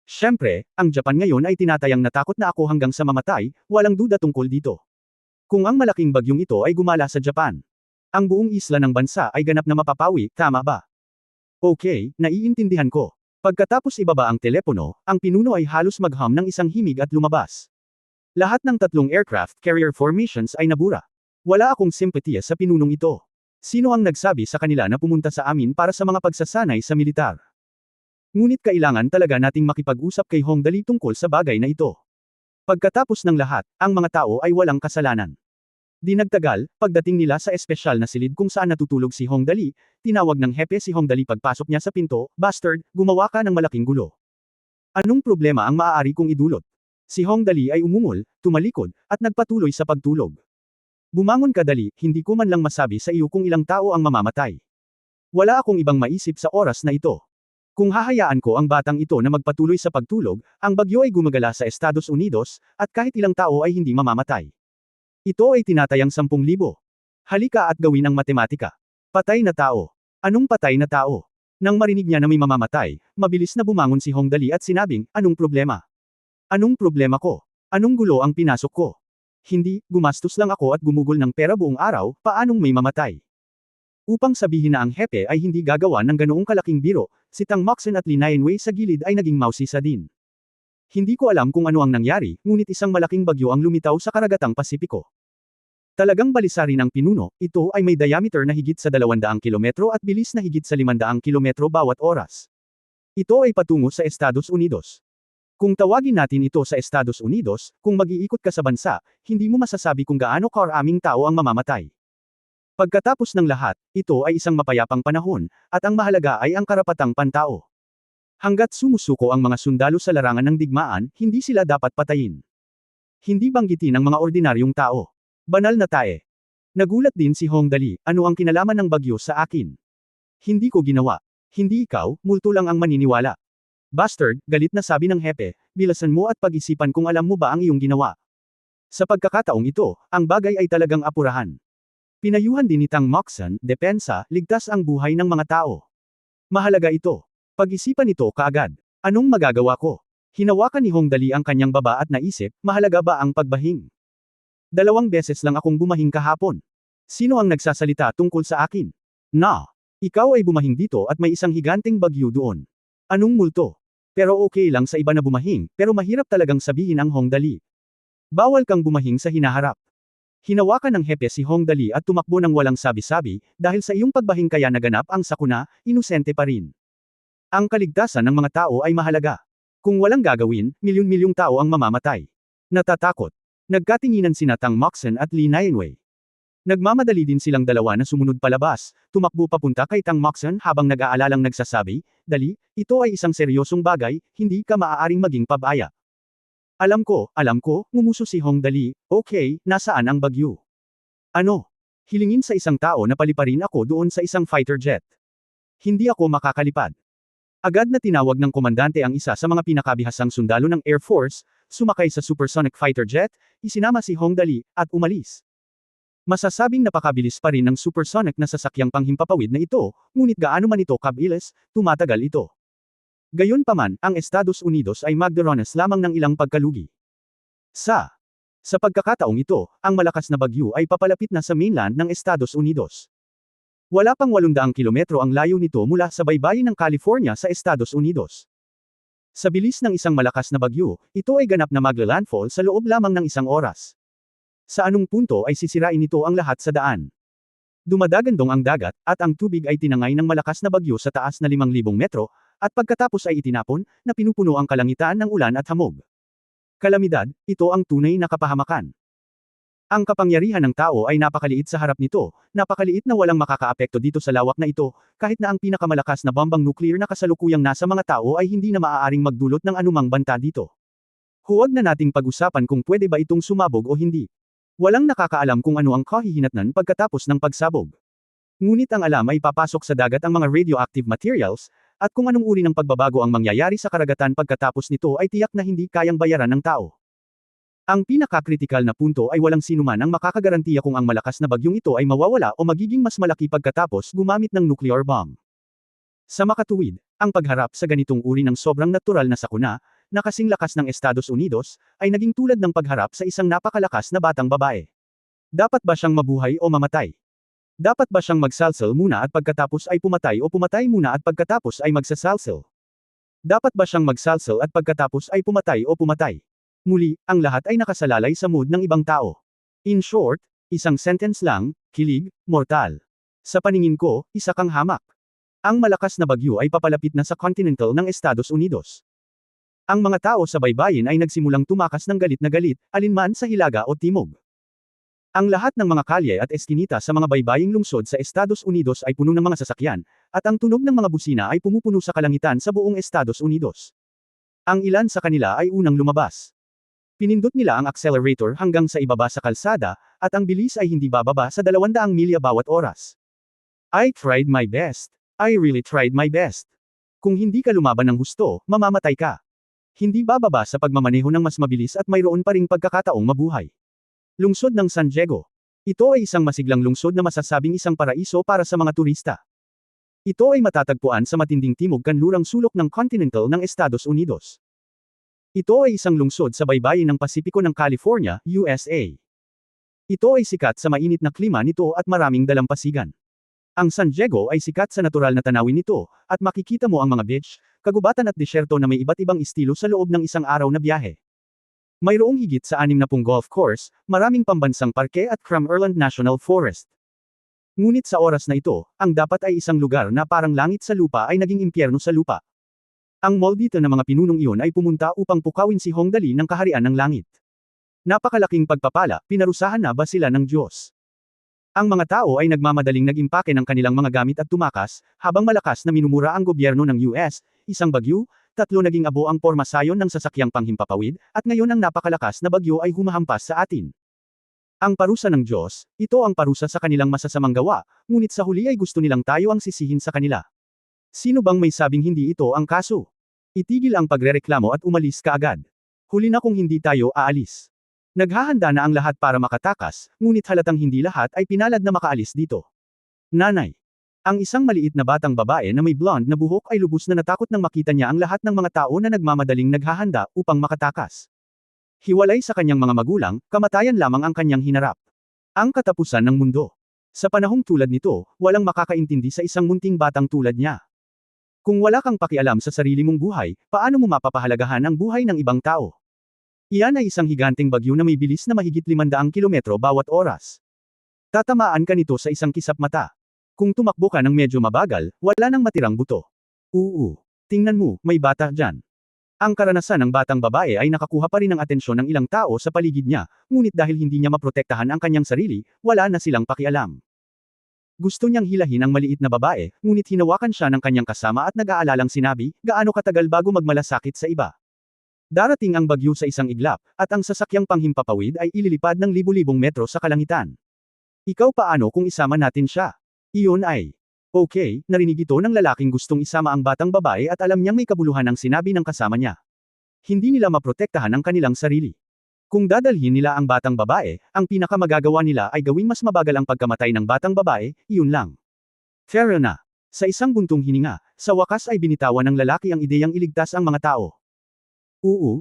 Siyempre, ang Japan ngayon ay tinatayang natakot na ako hanggang sa mamatay, walang duda tungkol dito. Kung ang malaking bagyong ito ay gumala sa Japan, ang buong isla ng bansa ay ganap na mapapawi, tama ba? Okay, naiintindihan ko. Pagkatapos ibaba ang telepono, ang pinuno ay halos magham ng isang himig at lumabas. Lahat ng tatlong aircraft carrier formations ay nabura. Wala akong simpatiya sa pinunong ito. Sino ang nagsabi sa kanila na pumunta sa amin para sa mga pagsasanay sa militar? Ngunit kailangan talaga nating makipag-usap kay Hong Dali tungkol sa bagay na ito. Pagkatapos ng lahat, ang mga tao ay walang kasalanan. Di nagtagal, pagdating nila sa espesyal na silid kung saan natutulog si Hong Dali, tinawag ng hepe si Hong Dali pagpasok niya sa pinto, "Bastard, gumawa ka ng malaking gulo. Anong problema ang maaari kong idulot?" Si Hong Dali ay umungol, tumalikod, at nagpatuloy sa pagtulog. Bumangon ka Dali, hindi ko man lang masabi sa iyo kung ilang tao ang mamamatay. Wala akong ibang maisip sa oras na ito. Kung hahayaan ko ang batang ito na magpatuloy sa pagtulog, ang bagyo ay gumagala sa Estados Unidos, at kahit ilang tao ay hindi mamamatay. Ito ay tinatayang 10,000. Halika at gawin ang matematika. Patay na tao. Anong patay na tao? Nang marinig niya na may mamamatay, mabilis na bumangon si Hong Dali at sinabing, anong problema? Anong problema ko? Anong gulo ang pinasok ko? Hindi, gumastos lang ako at gumugol ng pera buong araw, paanong may mamatay? Upang sabihin na ang hepe ay hindi gagawa ng ganoong kalaking biro, si Tang Moxen at Lin Wei sa gilid ay naging mausisa din. Hindi ko alam kung ano ang nangyari, ngunit isang malaking bagyo ang lumitaw sa karagatang Pasipiko. Talagang balisa rin ang pinuno, ito ay may diameter na higit sa 200 kilometro at bilis na higit sa 500 kilometro bawat oras. Ito ay patungo sa Estados Unidos. Kung tawagin natin ito sa Estados Unidos, kung mag-iikot ka sa bansa, hindi mo masasabi kung gaano karaming tao ang mamamatay. Pagkatapos ng lahat, ito ay isang mapayapang panahon, at ang mahalaga ay ang karapatang pantao. Hanggat sumusuko ang mga sundalo sa larangan ng digmaan, hindi sila dapat patayin. Hindi banggitin ang mga ordinaryong tao. Banal na tae. Nagulat din si Hong Dali, ano ang kinalaman ng bagyo sa akin? Hindi ko ginawa. Hindi ikaw, multo lang ang maniniwala. Bastard, galit na sabi ng hepe, bilasan mo at pag-isipan kung alam mo ba ang iyong ginawa. Sa pagkakataong ito, ang bagay ay talagang apurahan. Pinayuhan din ni Tang Moxen, depensa, ligtas ang buhay ng mga tao. Mahalaga ito. Pag-isipan ito kaagad. Anong magagawa ko? Hinawakan ni Hong Dali ang kanyang baba at naisip, mahalaga ba ang pagbahing? 2 beses lang akong bumahing kahapon. Sino ang nagsasalita tungkol sa akin? Na, ikaw ay bumahing dito at may isang higanteng bagyo doon. Anong multo? Pero okay lang sa iba na bumahing, pero mahirap talagang sabihin ang Hong Dali. Bawal kang bumahing sa hinaharap. Hinawakan ng hepe si Hong Dali at tumakbo ng walang sabi-sabi, dahil sa iyong pagbahing kaya naganap ang sakuna, inosente pa rin. Ang kaligtasan ng mga tao ay mahalaga. Kung walang gagawin, milyon-milyong tao ang mamamatay. Natatakot. Nagkatinginan sina Tang Moxon at Li Nianwei. Nagmamadali din silang dalawa na sumunod palabas, tumakbo papunta kay Tang Moxon habang nag-aalalang nagsasabi, Dali, ito ay isang seryosong bagay, hindi ka maaaring maging pabaya. Alam ko, ngumuso si Hong Dali, okay, nasaan ang bagyo? Ano? Hilingin sa isang tao na paliparin ako doon sa isang fighter jet. Hindi ako makakalipad. Agad na tinawag ng komandante ang isa sa mga pinakabihasang sundalo ng Air Force, sumakay sa supersonic fighter jet, isinama si Hong Dali, at umalis. Masasabing napakabilis pa rin ng supersonic na sasakyang panghimpapawid na ito, ngunit gaano man ito kabilis, tumatagal ito. Gayunpaman, ang Estados Unidos ay magdaranas lamang ng ilang pagkalugi. Sa pagkakataong ito, ang malakas na bagyo ay papalapit na sa mainland ng Estados Unidos. Wala pang 800 kilometro ang layo nito mula sa baybayin ng California sa Estados Unidos. Sa bilis ng isang malakas na bagyo, ito ay ganap na magla-landfall sa loob lamang ng 1 oras. Sa anong punto ay sisirain nito ang lahat sa daan? Dumadagandong ang dagat, at ang tubig ay tinangay ng malakas na bagyo sa taas na 5,000 metro, at pagkatapos ay itinapon, na pinupuno ang kalangitan ng ulan at hamog. Kalamidad, ito ang tunay na kapahamakan. Ang kapangyarihan ng tao ay napakaliit sa harap nito, napakaliit na walang makakaapekto dito sa lawak na ito, kahit na ang pinakamalakas na bombang nuclear na kasalukuyang nasa mga tao ay hindi na maaaring magdulot ng anumang banta dito. Huwag na nating pag-usapan kung pwede ba itong sumabog o hindi. Walang nakakaalam kung ano ang kahihinatnan pagkatapos ng pagsabog. Ngunit ang alam ay papasok sa dagat ang mga radioactive materials, at kung anong uri ng pagbabago ang mangyayari sa karagatan pagkatapos nito ay tiyak na hindi kayang bayaran ng tao. Ang pinakakritikal na punto ay walang sinuman ang makakagarantiya kung ang malakas na bagyong ito ay mawawala o magiging mas malaki pagkatapos gumamit ng nuclear bomb. Sa makatuwid, ang pagharap sa ganitong uri ng sobrang natural na sakuna, na kasing lakas ng Estados Unidos, ay naging tulad ng pagharap sa isang napakalakas na batang babae. Dapat ba siyang mabuhay o mamatay? Dapat ba siyang magsalsal muna at pagkatapos ay pumatay o pumatay muna at pagkatapos ay magsasalsal? Dapat ba siyang magsalsal at pagkatapos ay pumatay o pumatay? Muli, ang lahat ay nakasalalay sa mood ng ibang tao. In short, isang sentence lang, kilig, mortal. Sa paningin ko, isa kang hamak. Ang malakas na bagyo ay papalapit na sa continental ng Estados Unidos. Ang mga tao sa baybayin ay nagsimulang tumakas ng galit na galit, alinman sa hilaga o timog. Ang lahat ng mga kalye at eskinita sa mga baybaying lungsod sa Estados Unidos ay puno ng mga sasakyan, at ang tunog ng mga busina ay pumupuno sa kalangitan sa buong Estados Unidos. Ang ilan sa kanila ay unang lumabas. Pinindot nila ang accelerator hanggang sa ibaba sa kalsada, at ang bilis ay hindi bababa sa 200 milya bawat oras. I tried my best. I really tried my best. Kung hindi ka lumaban ng husto, mamamatay ka. Hindi bababa sa pagmamaneho ng mas mabilis at mayroon pa ring pagkakataong mabuhay. Lungsod ng San Diego. Ito ay isang masiglang lungsod na masasabing isang paraiso para sa mga turista. Ito ay matatagpuan sa matinding timog-kanlurang sulok ng continental ng Estados Unidos. Ito ay isang lungsod sa baybayin ng Pasipiko ng California, USA. Ito ay sikat sa mainit na klima nito at maraming dalampasigan. Ang San Diego ay sikat sa natural na tanawin nito, at makikita mo ang mga beach, kagubatan at disyerto na may iba't ibang estilo sa loob ng isang araw na biyahe. Mayroong higit sa 60 golf course, maraming pambansang parke at Crum-Erland National Forest. Ngunit sa oras na ito, ang dapat ay isang lugar na parang langit sa lupa ay naging impyerno sa lupa. Ang maldita na mga pinunong iyon ay pumunta upang pukawin si Hong Dali ng kaharian ng langit. Napakalaking pagpapala, pinarusahan na ba sila ng Diyos? Ang mga tao ay nagmamadaling nag-impake ng kanilang mga gamit at tumakas, habang malakas na minumura ang gobyerno ng US, isang bagyo, 3 naging abo ang pormasayon ng sasakyang panghimpapawid, at ngayon ang napakalakas na bagyo ay humahampas sa atin. Ang parusa ng Diyos, ito ang parusa sa kanilang masasamang gawa, ngunit sa huli ay gusto nilang tayo ang sisihin sa kanila. Sino bang may sabing hindi ito ang kaso? Itigil ang pagrereklamo at umalis ka agad. Huli na kung hindi tayo aalis. Naghahanda na ang lahat para makatakas, ngunit halatang hindi lahat ay pinalad na makaalis dito. Nanay. Ang isang maliit na batang babae na may blonde na buhok ay lubos na natakot nang makita niya ang lahat ng mga tao na nagmamadaling naghahanda upang makatakas. Hiwalay sa kanyang mga magulang, kamatayan lamang ang kanyang hinarap. Ang katapusan ng mundo. Sa panahong tulad nito, walang makakaintindi sa isang munting batang tulad niya. Kung wala kang pakialam sa sarili mong buhay, paano mo mapapahalagahan ang buhay ng ibang tao? Iyan ay isang higanteng bagyo na may bilis na mahigit 500 kilometro bawat oras. Tatamaan ka nito sa isang kisap mata. Kung tumakbo ka ng medyo mabagal, wala nang matirang buto. Tingnan mo, may bata dyan. Ang karanasan ng batang babae ay nakakuha pa rin ng atensyon ng ilang tao sa paligid niya, ngunit dahil hindi niya maprotektahan ang kanyang sarili, wala na silang pakialam. Gusto niyang hilahin ang maliit na babae, ngunit hinawakan siya ng kanyang kasama at nag-aalalang sinabi, gaano katagal bago magmalasakit sa iba. Darating ang bagyo sa isang iglap, at ang sasakyang panghimpapawid ay ililipad ng libu-libong metro sa kalangitan. Ikaw paano kung isama natin siya? Iyon ay. Okay, narinig ito ng lalaking gustong isama ang batang babae at alam niyang may kabuluhan ang sinabi ng kasama niya. Hindi nila maprotektahan ang kanilang sarili. Kung dadalhin nila ang batang babae, ang pinakamagagawa nila ay gawing mas mabagal ang pagkamatay ng batang babae, iyon lang. Fair na. Sa isang buntong hininga, sa wakas ay binitawan ng lalaki ang ideyang iligtas ang mga tao.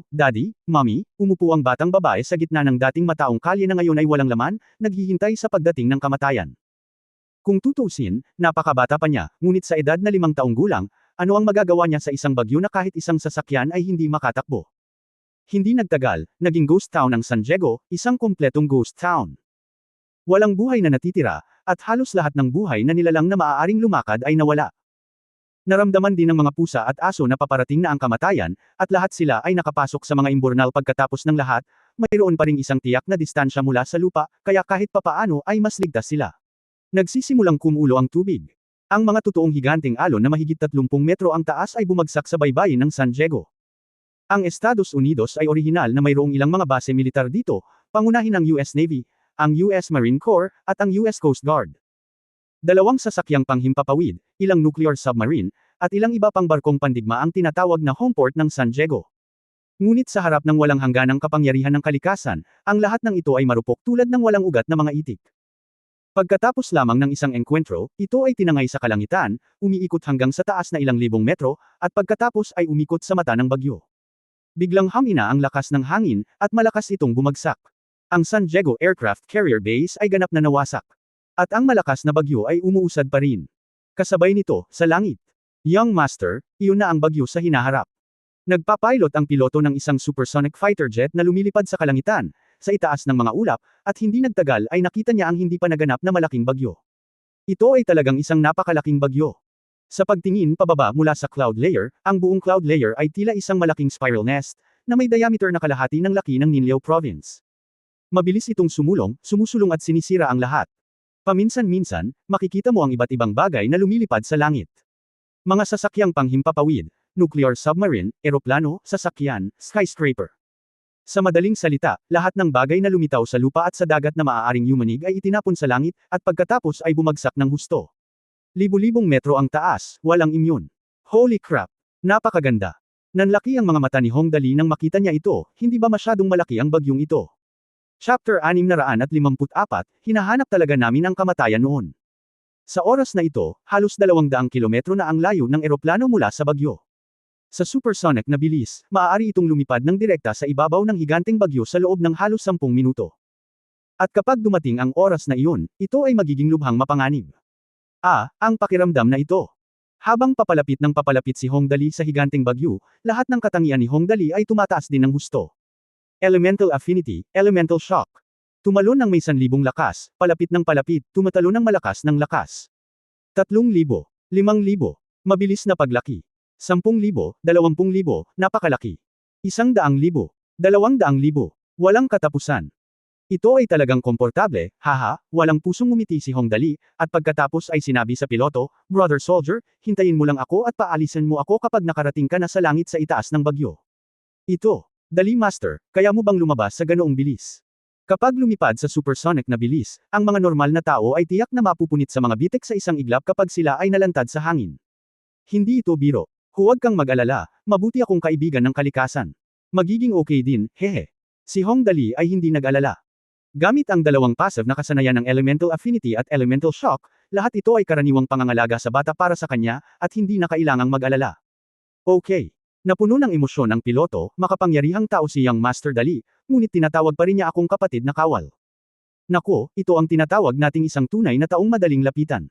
Daddy, Mommy, umupo ang batang babae sa gitna ng dating mataong kalye na ngayon ay walang laman, naghihintay sa pagdating ng kamatayan. Kung tutuusin, napakabata pa niya, ngunit sa edad na 5 taong gulang, ano ang magagawa niya sa isang bagyo na kahit isang sasakyan ay hindi makatakbo? Hindi nagtagal, naging ghost town ang San Diego, isang kumpletong ghost town. Walang buhay na natitira, at halos lahat ng buhay na nilalang na maaaring lumakad ay nawala. Naramdaman din ng mga pusa at aso na paparating na ang kamatayan, at lahat sila ay nakapasok sa mga imburnal pagkatapos ng lahat, mayroon pa ring isang tiyak na distansya mula sa lupa, kaya kahit papaano ay mas ligtas sila. Nagsisimulang kumulo ang tubig. Ang mga totoong higanteng alon na mahigit 30 metro ang taas ay bumagsak sa baybayin ng San Diego. Ang Estados Unidos ay orihinal na mayroong ilang mga base militar dito, pangunahin ang US Navy, ang US Marine Corps, at ang US Coast Guard. Dalawang sasakyang panghimpapawid, ilang nuclear submarine, at ilang iba pang barkong pandigma ang tinatawag na homeport ng San Diego. Ngunit sa harap ng walang hangganang kapangyarihan ng kalikasan, ang lahat ng ito ay marupok tulad ng walang ugat na mga itik. Pagkatapos lamang ng isang engkwentro, ito ay tinangay sa kalangitan, umiikot hanggang sa taas na ilang libong metro, at pagkatapos ay umikot sa mata ng bagyo. Biglang hamina ang lakas ng hangin, at malakas itong bumagsak. Ang San Diego Aircraft Carrier Base ay ganap na nawasak. At ang malakas na bagyo ay umuusad pa rin. Kasabay nito, sa langit. Young Master, iyon na ang bagyo sa hinaharap. Nagpapilot ang piloto ng isang supersonic fighter jet na lumilipad sa kalangitan, sa itaas ng mga ulap, at hindi nagtagal ay nakita niya ang hindi pa naganap na malaking bagyo. Ito ay talagang isang napakalaking bagyo. Sa pagtingin pababa mula sa cloud layer, ang buong cloud layer ay tila isang malaking spiral nest, na may diameter na kalahati ng laki ng Ninlao Province. Mabilis itong sumusulong at sinisira ang lahat. Paminsan-minsan, makikita mo ang iba't ibang bagay na lumilipad sa langit. Mga sasakyang panghimpapawid, nuclear submarine, eroplano, sasakyan, skyscraper. Sa madaling salita, lahat ng bagay na lumitaw sa lupa at sa dagat na maaaring yumanig ay itinapon sa langit, at pagkatapos ay bumagsak ng husto. Libu-libong metro ang taas, walang imyon. Holy crap! Napakaganda! Nanlaki ang mga mata ni Hong Dali nang makita niya ito, hindi ba masyadong malaki ang bagyong ito? Chapter 654, hinahanap talaga namin ang kamatayan noon. Sa oras na ito, halos 200 kilometro na ang layo ng eroplano mula sa bagyo. Sa supersonic na bilis, maaari itong lumipad ng direkta sa ibabaw ng higanteng bagyo sa loob ng halos 10 minuto. At kapag dumating ang oras na iyon, ito ay magiging lubhang mapanganib. Ang pakiramdam na ito. Habang papalapit si Hong Dali sa higanteng bagyo, lahat ng katangian ni Hong Dali ay tumataas din ng husto. Elemental affinity, elemental shock. Tumalon ng may 1,000 lakas, palapit ng palapit, tumatalo ng malakas ng lakas. 3,000, 5,000, mabilis na paglaki. 10,000, 20,000, napakalaki. 100,000, 200,000, walang katapusan. Ito ay talagang komportable, haha, walang pusong ngumiti si Hong Dali, at pagkatapos ay sinabi sa piloto, Brother Soldier, hintayin mo lang ako at paalisin mo ako kapag nakarating ka na sa langit sa itaas ng bagyo. Ito, Dali Master, kaya mo bang lumabas sa ganoong bilis? Kapag lumipad sa supersonic na bilis, ang mga normal na tao ay tiyak na mapupunit sa mga bitek sa isang iglap kapag sila ay nalantad sa hangin. Hindi ito biro. Huwag kang mag-alala, mabuti akong kaibigan ng kalikasan. Magiging okay din, hehe. Si Hong Dali ay hindi nag-alala. Gamit ang dalawang passive na kasanayan ng Elemental Affinity at Elemental Shock, lahat ito ay karaniwang pangangalaga sa bata para sa kanya, at hindi na kailangang mag-alala. Okay. Napuno ng emosyon ang piloto, makapangyarihang tao siyang Master Dali, ngunit tinatawag pa rin niya akong kapatid na kawal. Nako, ito ang tinatawag nating isang tunay na taong madaling lapitan.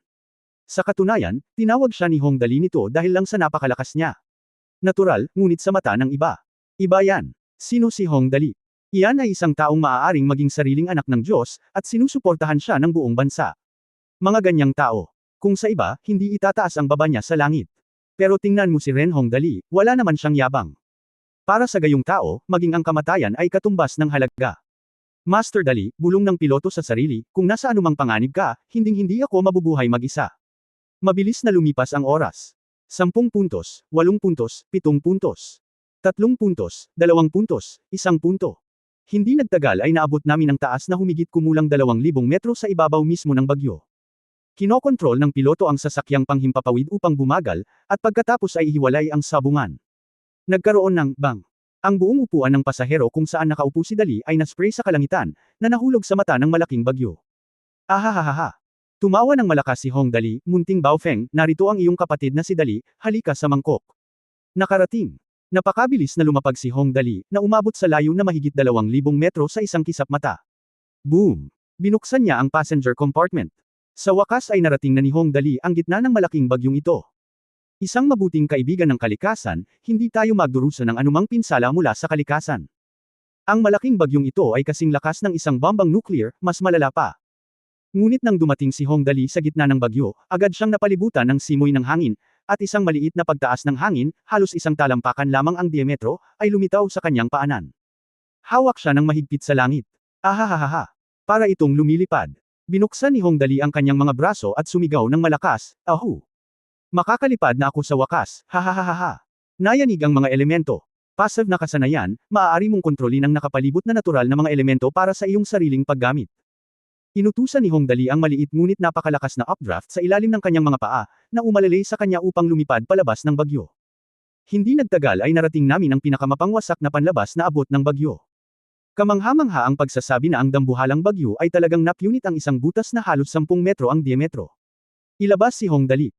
Sa katunayan, tinawag siya ni Hong Dali nito dahil lang sa napakalakas niya. Natural, ngunit sa mata ng iba. Iba yan. Sino si Hong Dali? Iyan ay isang taong maaaring maging sariling anak ng Diyos, at sinusuportahan siya ng buong bansa. Mga ganyang tao. Kung sa iba, hindi itataas ang baba niya sa langit. Pero tingnan mo si Ren Hong Dali, wala naman siyang yabang. Para sa gayong tao, maging ang kamatayan ay katumbas ng halaga. Master Dali, bulong ng piloto sa sarili, kung nasa anumang panganib ka, hinding-hindi ako mabubuhay mag-isa. Mabilis na lumipas ang oras. 10 puntos, 8 puntos, 7 puntos. 3 puntos, 2 puntos, 1 punto. Hindi nagtagal ay naabot namin ang taas na humigit kumulang 2,000 metro sa ibabaw mismo ng bagyo. Kinokontrol ng piloto ang sasakyang panghimpapawid upang bumagal, at pagkatapos ay ihiwalay ang sabungan. Nagkaroon ng bang. Ang buong upuan ng pasahero kung saan nakaupo si Dali ay naspray sa kalangitan, na nahulog sa mata ng malaking bagyo. Ahahaha. Tumawa ng malakas si Hong Dali, munting Baofeng, narito ang iyong kapatid na si Dali, halika sa mangkok. Nakarating. Napakabilis na lumapag si Hong Dali, na umabot sa layo na mahigit 2,000 metro sa isang kisap mata. Boom! Binuksan niya ang passenger compartment. Sa wakas ay narating na ni Hong Dali ang gitna ng malaking bagyong ito. Isang mabuting kaibigan ng kalikasan, hindi tayo magdurusa ng anumang pinsala mula sa kalikasan. Ang malaking bagyong ito ay kasing lakas ng isang bombang nuclear, mas malala pa. Ngunit nang dumating si Hong Dali sa gitna ng bagyo, agad siyang napalibutan ng simoy ng hangin, at isang maliit na pagtaas ng hangin, halos isang talampakan lamang ang diametro, ay lumitaw sa kanyang paanan. Hawak siya ng mahigpit sa langit. Ahahaha. Para itong lumilipad. Binuksan ni Hong Dali ang kanyang mga braso at sumigaw ng malakas, ahu. Makakalipad na ako sa wakas, hahahaha. Nayanig ang mga elemento. Passive na kasanayan, maaari mong kontrolin ang nakapalibot na natural na mga elemento para sa iyong sariling paggamit. Inutusan ni Hong Dali ang maliit ngunit napakalakas na updraft sa ilalim ng kanyang mga paa, na umalalay sa kanya upang lumipad palabas ng bagyo. Hindi nagtagal ay narating namin ang pinakamapangwasak na panlabas na abot ng bagyo. Kamangha-mangha ang pagsasabi na ang dambuhalang bagyo ay talagang napunit ang isang butas na halos 10 metro ang diametro. Ilabas si Hong Dali.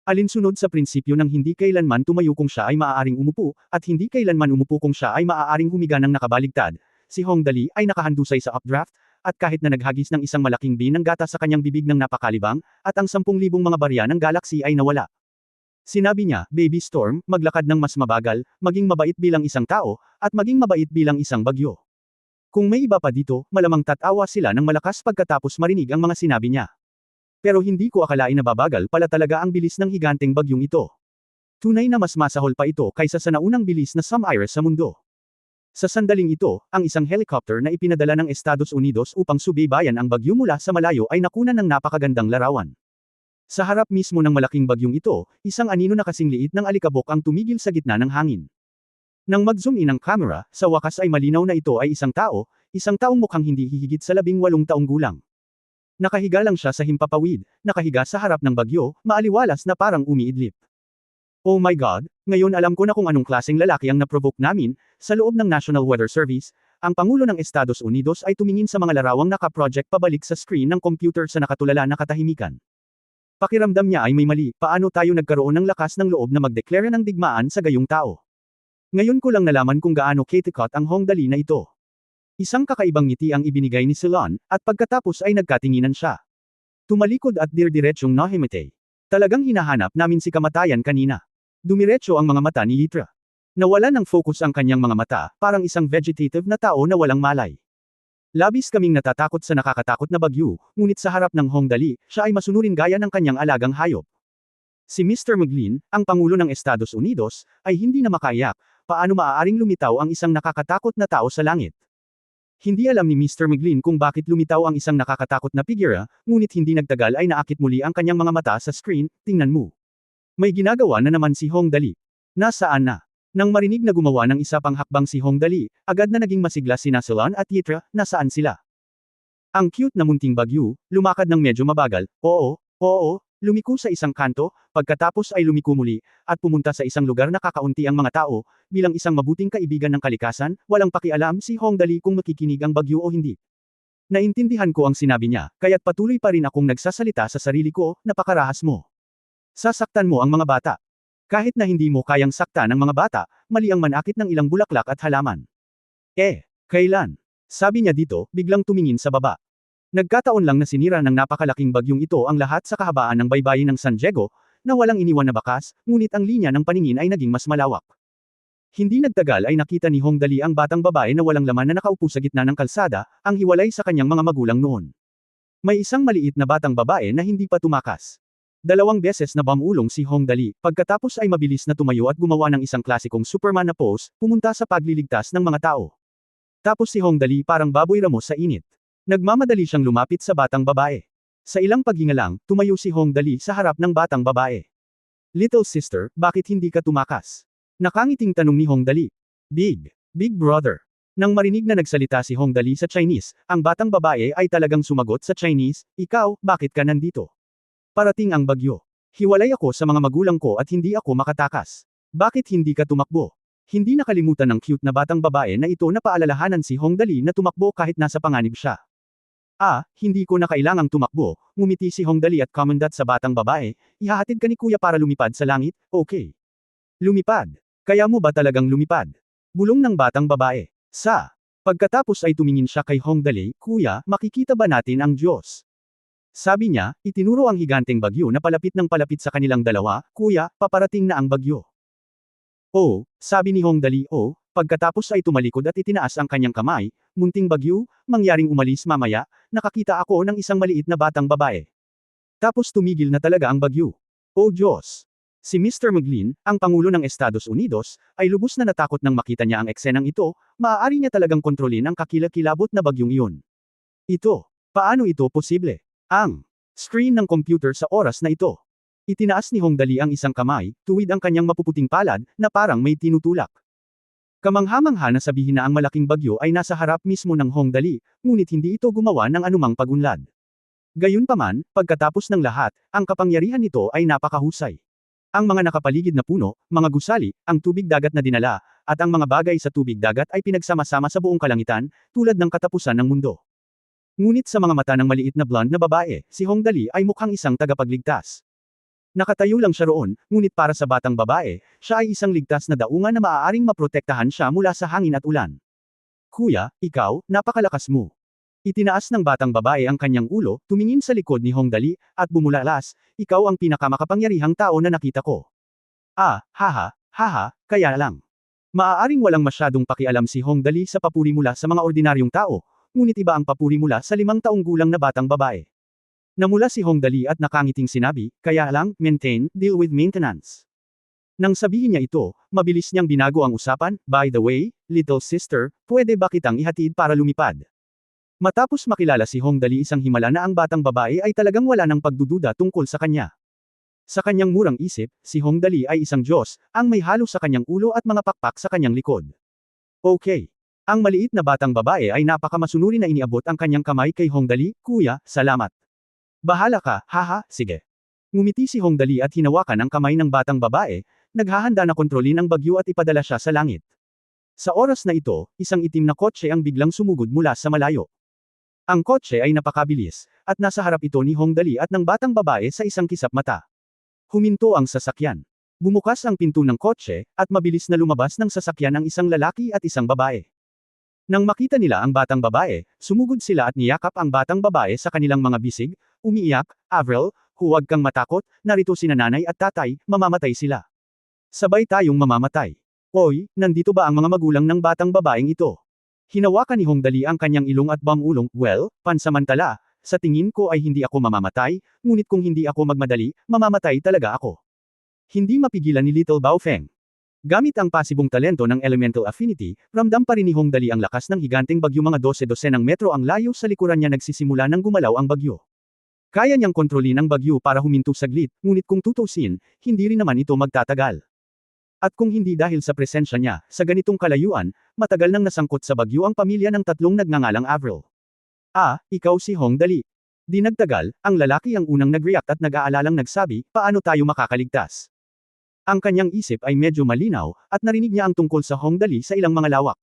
Alinsunod sa prinsipyo ng hindi kailanman tumayo kung siya ay maaaring umupo, at hindi kailanman umupo kung siya ay maaaring humiga ng nakabaligtad, si Hong Dali ay nakahandusay sa updraft, at kahit na naghagis ng isang malaking bin ng gata sa kanyang bibig ng napakalibang, at ang 10,000 mga barya ng galaxy ay nawala. Sinabi niya, Baby Storm, maglakad ng mas mabagal, maging mabait bilang isang tao, at maging mabait bilang isang bagyo. Kung may iba pa dito, malamang tatawa sila ng malakas pagkatapos marinig ang mga sinabi niya. Pero hindi ko akalain na babagal pala talaga ang bilis ng higanteng bagyong ito. Tunay na mas masahol pa ito kaysa sa naunang bilis na Sumire sa mundo. Sa sandaling ito, ang isang helicopter na ipinadala ng Estados Unidos upang subaybayan ang bagyo mula sa malayo ay nakunan ng napakagandang larawan. Sa harap mismo ng malaking bagyong ito, isang anino na kasing liit ng alikabok ang tumigil sa gitna ng hangin. Nang mag-zoom in ang camera, sa wakas ay malinaw na ito ay isang taong mukhang hindi hihigit sa 18 taong gulang. Nakahiga lang siya sa himpapawid, nakahiga sa harap ng bagyo, maaliwalas na parang umiidlip. Oh my God, ngayon alam ko na kung anong klaseng lalaki ang naprovoke namin. Sa loob ng National Weather Service, ang Pangulo ng Estados Unidos ay tumingin sa mga larawang naka-project pabalik sa screen ng computer sa nakatulala na katahimikan. Pakiramdam niya ay may mali, paano tayo nagkaroon ng lakas ng loob na magdeklara ng digmaan sa gayong tao. Ngayon ko lang nalaman kung gaano katikot ang Hong Dali na ito. Isang kakaibang ngiti ang ibinigay ni Silon, at pagkatapos ay nagkatinginan siya. Tumalikod at dirdiretsong nahimete. Talagang hinahanap namin si kamatayan kanina. Dumiretso ang mga mata ni Yitra. Nawala ng focus ang kanyang mga mata, parang isang vegetative na tao na walang malay. Labis kaming natatakot sa nakakatakot na bagyo, ngunit sa harap ng Hong Dali, siya ay masunurin gaya ng kanyang alagang hayop. Si Mr. McLean, ang Pangulo ng Estados Unidos, ay hindi na makaiyak, paano maaaring lumitaw ang isang nakakatakot na tao sa langit. Hindi alam ni Mr. McLean kung bakit lumitaw ang isang nakakatakot na figura, ngunit hindi nagtagal ay naakit muli ang kanyang mga mata sa screen, tingnan mo. May ginagawa na naman si Hong Dali. Nasaan na? Nang marinig na gumawa ng isa pang hakbang si Hong Dali, agad na naging masigla sina Silon at Yitra, nasaan sila? Ang cute na munting bagyo, lumakad ng medyo mabagal, oo, lumiko sa isang kanto, pagkatapos ay lumiko muli, at pumunta sa isang lugar na kakaunti ang mga tao, bilang isang mabuting kaibigan ng kalikasan, walang pakialam si Hong Dali kung makikinig ang bagyo o hindi. Naintindihan ko ang sinabi niya, kaya't patuloy pa rin akong nagsasalita sa sarili ko, napakarahas mo. Sasaktan mo ang mga bata. Kahit na hindi mo kayang saktan ng mga bata, mali ang manakit ng ilang bulaklak at halaman. Kailan? Sabi niya dito, biglang tumingin sa baba. Nagkataon lang na sinira ng napakalaking bagyong ito ang lahat sa kahabaan ng baybayin ng San Diego, na walang iniwan na bakas, ngunit ang linya ng paningin ay naging mas malawak. Hindi nagtagal ay nakita ni Hong Dali ang batang babae na walang laman na nakaupo sa gitna ng kalsada, ang hiwalay sa kanyang mga magulang noon. May isang maliit na batang babae na hindi pa tumakas. 2 beses na bamulong si Hong Dali, pagkatapos ay mabilis na tumayo at gumawa ng isang klasikong Superman na pose, pumunta sa pagliligtas ng mga tao. Tapos si Hong Dali parang baboy ramos sa init. Nagmamadali siyang lumapit sa batang babae. Sa ilang paghinga lang, tumayo si Hong Dali sa harap ng batang babae. Little sister, bakit hindi ka tumakas? Nakangiting tanong ni Hong Dali. Big brother. Nang marinig na nagsalita si Hong Dali sa Chinese, ang batang babae ay talagang sumagot sa Chinese, ikaw, bakit ka nandito? Parating ang bagyo. Hiwalay ako sa mga magulang ko at hindi ako makatakas. Bakit hindi ka tumakbo? Hindi nakalimutan ng cute na batang babae na ito na paalalahanan si Hong Dali na tumakbo kahit nasa panganib siya. Hindi ko na kailangang tumakbo, ngumiti si Hong Dali at commendat sa batang babae, ihahatid ka ni kuya para lumipad sa langit, okay. Lumipad. Kaya mo ba talagang lumipad? Bulong ng batang babae. Pagkatapos ay tumingin siya kay Hong Dali, kuya, makikita ba natin ang Diyos? Sabi niya, itinuro ang higanteng bagyo na palapit ng palapit sa kanilang dalawa, kuya, paparating na ang bagyo. Sabi ni Hong Dali, pagkatapos ay tumalikod at itinaas ang kanyang kamay, munting bagyo, mangyaring umalis mamaya, nakakita ako ng isang maliit na batang babae. Tapos tumigil na talaga ang bagyo. Oh Diyos! Si Mr. McGlynn, ang Pangulo ng Estados Unidos, ay lubos na natakot nang makita niya ang eksenang ito, maaari niya talagang kontrolin ang kakilakilabot na bagyong iyon. Paano ito posible? Ang screen ng computer sa oras na ito. Itinaas ni Hong Dali ang isang kamay, tuwid ang kanyang mapuputing palad, na parang may tinutulak. Kamangha-mangha na sabihin na ang malaking bagyo ay nasa harap mismo ng Hong Dali, ngunit hindi ito gumawa ng anumang pagunlad. Gayunpaman, pagkatapos ng lahat, ang kapangyarihan nito ay napakahusay. Ang mga nakapaligid na puno, mga gusali, ang tubig dagat na dinala, at ang mga bagay sa tubig dagat ay pinagsama-sama sa buong kalangitan, tulad ng katapusan ng mundo. Ngunit sa mga mata ng maliit na blonde na babae, si Hong Dali ay mukhang isang tagapagligtas. Nakatayo lang siya roon, ngunit para sa batang babae, siya ay isang ligtas na daungan na maaaring maprotektahan siya mula sa hangin at ulan. Kuya, ikaw, napakalakas mo. Itinaas ng batang babae ang kanyang ulo, tumingin sa likod ni Hong Dali, at bumulalas, ikaw ang pinakamakapangyarihang tao na nakita ko. Kaya lang. Maaaring walang masyadong pakialam si Hong Dali sa papuri mula sa mga ordinaryong tao, ngunit iba ang papuri mula sa 5 taong gulang na batang babae. Namula si Hong Dali at nakangiting sinabi, kaya lang, deal with maintenance. Nang sabihin niya ito, mabilis niyang binago ang usapan, by the way, little sister, pwede ba kitang ihatid para lumipad? Matapos makilala si Hong Dali isang himala na ang batang babae ay talagang wala ng pagdududa tungkol sa kanya. Sa kanyang murang isip, si Hong Dali ay isang Diyos, ang may halo sa kanyang ulo at mga pakpak sa kanyang likod. Okay. Ang maliit na batang babae ay napakamasunuri na iniabot ang kanyang kamay kay Hong Dali, kuya, salamat. Bahala ka, sige. Ngumiti si Hong Dali at hinawakan ang kamay ng batang babae, naghahanda na kontrolin ang bagyo at ipadala siya sa langit. Sa oras na ito, isang itim na kotse ang biglang sumugod mula sa malayo. Ang kotse ay napakabilis, at nasa harap ito ni Hong Dali at ng batang babae sa isang kisap mata. Huminto ang sasakyan. Bumukas ang pinto ng kotse, at mabilis na lumabas ng sasakyan ang isang lalaki at isang babae. Nang makita nila ang batang babae, sumugod sila at niyakap ang batang babae sa kanilang mga bisig, umiiyak, Avril, huwag kang matakot, narito sina nanay at tatay, mamamatay sila. Sabay tayong mamamatay. Oy, nandito ba ang mga magulang ng batang babaeng ito? Hinawakan ni Hong Dali ang kanyang ilong at bamulong, well, pansamantala, sa tingin ko ay hindi ako mamamatay, ngunit kung hindi ako magmadali, mamamatay talaga ako. Hindi mapigilan ni Little Baofeng. Gamit ang pasibong talento ng Elemental Affinity, ramdam pa rin ni Hong Dali ang lakas ng higanteng bagyo mga 12 ng metro ang layo sa likuran niya nagsisimula nang gumalaw ang bagyo. Kaya niyang kontrolin ang bagyo para huminto saglit, ngunit kung tutusin, hindi rin naman ito magtatagal. At kung hindi dahil sa presensya niya, sa ganitong kalayuan, matagal nang nasangkot sa bagyo ang pamilya ng 3 nagngangalang Avril. Ikaw si Hong Dali. Di nagtagal, ang lalaki ang unang nag-react at nag-aalalang nagsabi, paano tayo makakaligtas? Ang kanyang isip ay medyo malinaw, at narinig niya ang tungkol sa Hong Dali sa ilang mga lawak.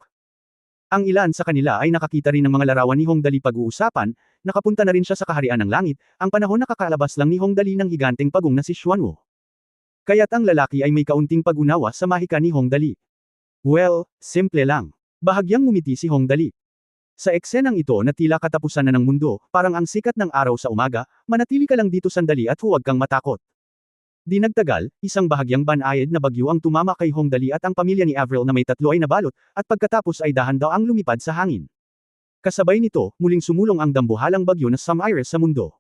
Ang ilan sa kanila ay nakakita rin ng mga larawan ni Hong Dali pag-uusapan, nakapunta na rin siya sa kaharian ng langit, ang panahon nakakalabas lang ni Hong Dali ng higanteng pagong na si Xuanwu. Kaya't ang lalaki ay may kaunting pag-unawa sa mahika ni Hong Dali. Well, simple lang. Bahagyang ngumiti si Hong Dali. Sa eksenang ito na tila katapusan na ng mundo, parang ang sikat ng araw sa umaga, manatili ka lang dito sandali at huwag kang matakot. Di nagtagal, isang bahagyang banayad na bagyo ang tumama kay Hong Dali at ang pamilya ni Avril na may 3 ay nabalot, at pagkatapos ay dahan-daang lumipad sa hangin. Kasabay nito, muling sumulong ang dambuhalang bagyo na Samaire sa mundo.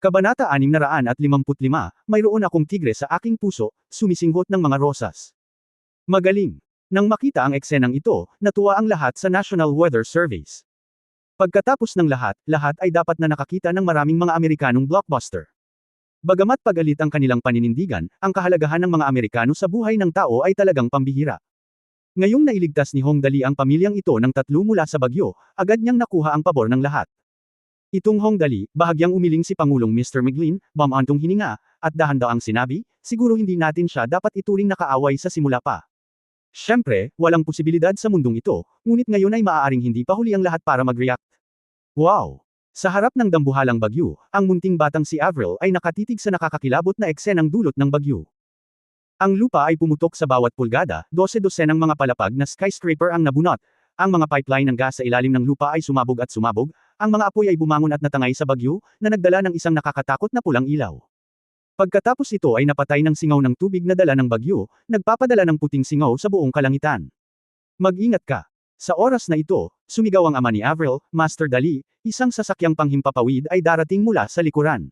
Kabanata 655, mayroon akong tigre sa aking puso, sumisinghot ng mga rosas. Magaling. Nang makita ang eksenang ito, natuwa ang lahat sa National Weather Service. Pagkatapos ng lahat ay dapat na nakakita ng maraming mga Amerikanong blockbuster. Bagamat pagalit ang kanilang paninindigan, ang kahalagahan ng mga Amerikano sa buhay ng tao ay talagang pambihira. Ngayong nailigtas ni Hong Dali ang pamilyang ito ng 3 mula sa bagyo, agad niyang nakuha ang pabor ng lahat. Itong Hong Dali, bahagyang umiling si Pangulong Mr. McGlynn, bumantong hininga, at dahan-daang sinabi, siguro hindi natin siya dapat ituring nakaaway sa simula pa. Siyempre, walang posibilidad sa mundong ito, ngunit ngayon ay maaaring hindi pa huli ang lahat para mag-react. Wow! Sa harap ng dambuhalang bagyo, ang munting batang si Avril ay nakatitig sa nakakakilabot na eksenang dulot ng bagyo. Ang lupa ay pumutok sa bawat pulgada, 12-dosenang mga palapag na skyscraper ang nabunot, ang mga pipeline ng gas sa ilalim ng lupa ay sumabog at sumabog, ang mga apoy ay bumangon at natangay sa bagyo, na nagdala ng isang nakakatakot na pulang ilaw. Pagkatapos ito ay napatay ng singaw ng tubig na dala ng bagyo, nagpapadala ng puting singaw sa buong kalangitan. Mag-ingat ka. Sa oras na ito, sumigaw ang ama ni Avril, Master Dali, isang sasakyang panghimpapawid ay darating mula sa likuran.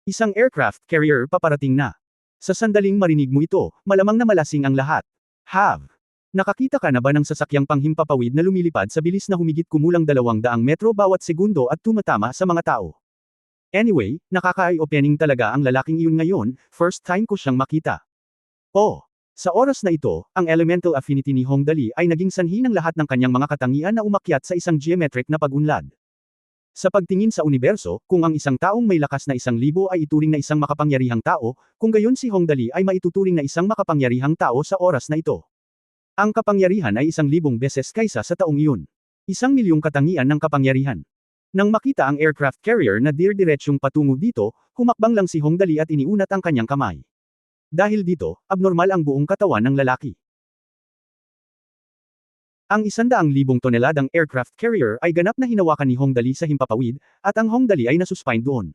Isang aircraft carrier paparating na. Sa sandaling marinig mo ito, malamang na malasing ang lahat. Have. Nakakita ka na ba ng sasakyang panghimpapawid na lumilipad sa bilis na humigit kumulang 200 metro bawat segundo at tumatama sa mga tao? Anyway, nakaka-eye-opening talaga ang lalaking iyon ngayon, first time ko siyang makita. Oh! Sa oras na ito, ang elemental affinity ni Hong Dali ay naging sanhi ng lahat ng kanyang mga katangian na umakyat sa isang geometric na pag-unlad. Sa pagtingin sa universo, kung ang isang taong may lakas na 1,000 ay ituring na isang makapangyarihang tao, kung gayon si Hong Dali ay maituturing na isang makapangyarihang tao sa oras na ito. Ang kapangyarihan ay 1,000 beses kaysa sa taong iyon. 1,000,000 katangian ng kapangyarihan. Nang makita ang aircraft carrier na dir-diretsyong patungo dito, humakbang lang si Hong Dali at iniunat ang kanyang kamay. Dahil dito, abnormal ang buong katawan ng lalaki. Ang 100,000 toneladang aircraft carrier ay ganap na hinawakan ni Hong Dali sa himpapawid, at ang Hong Dali ay nasuspine doon.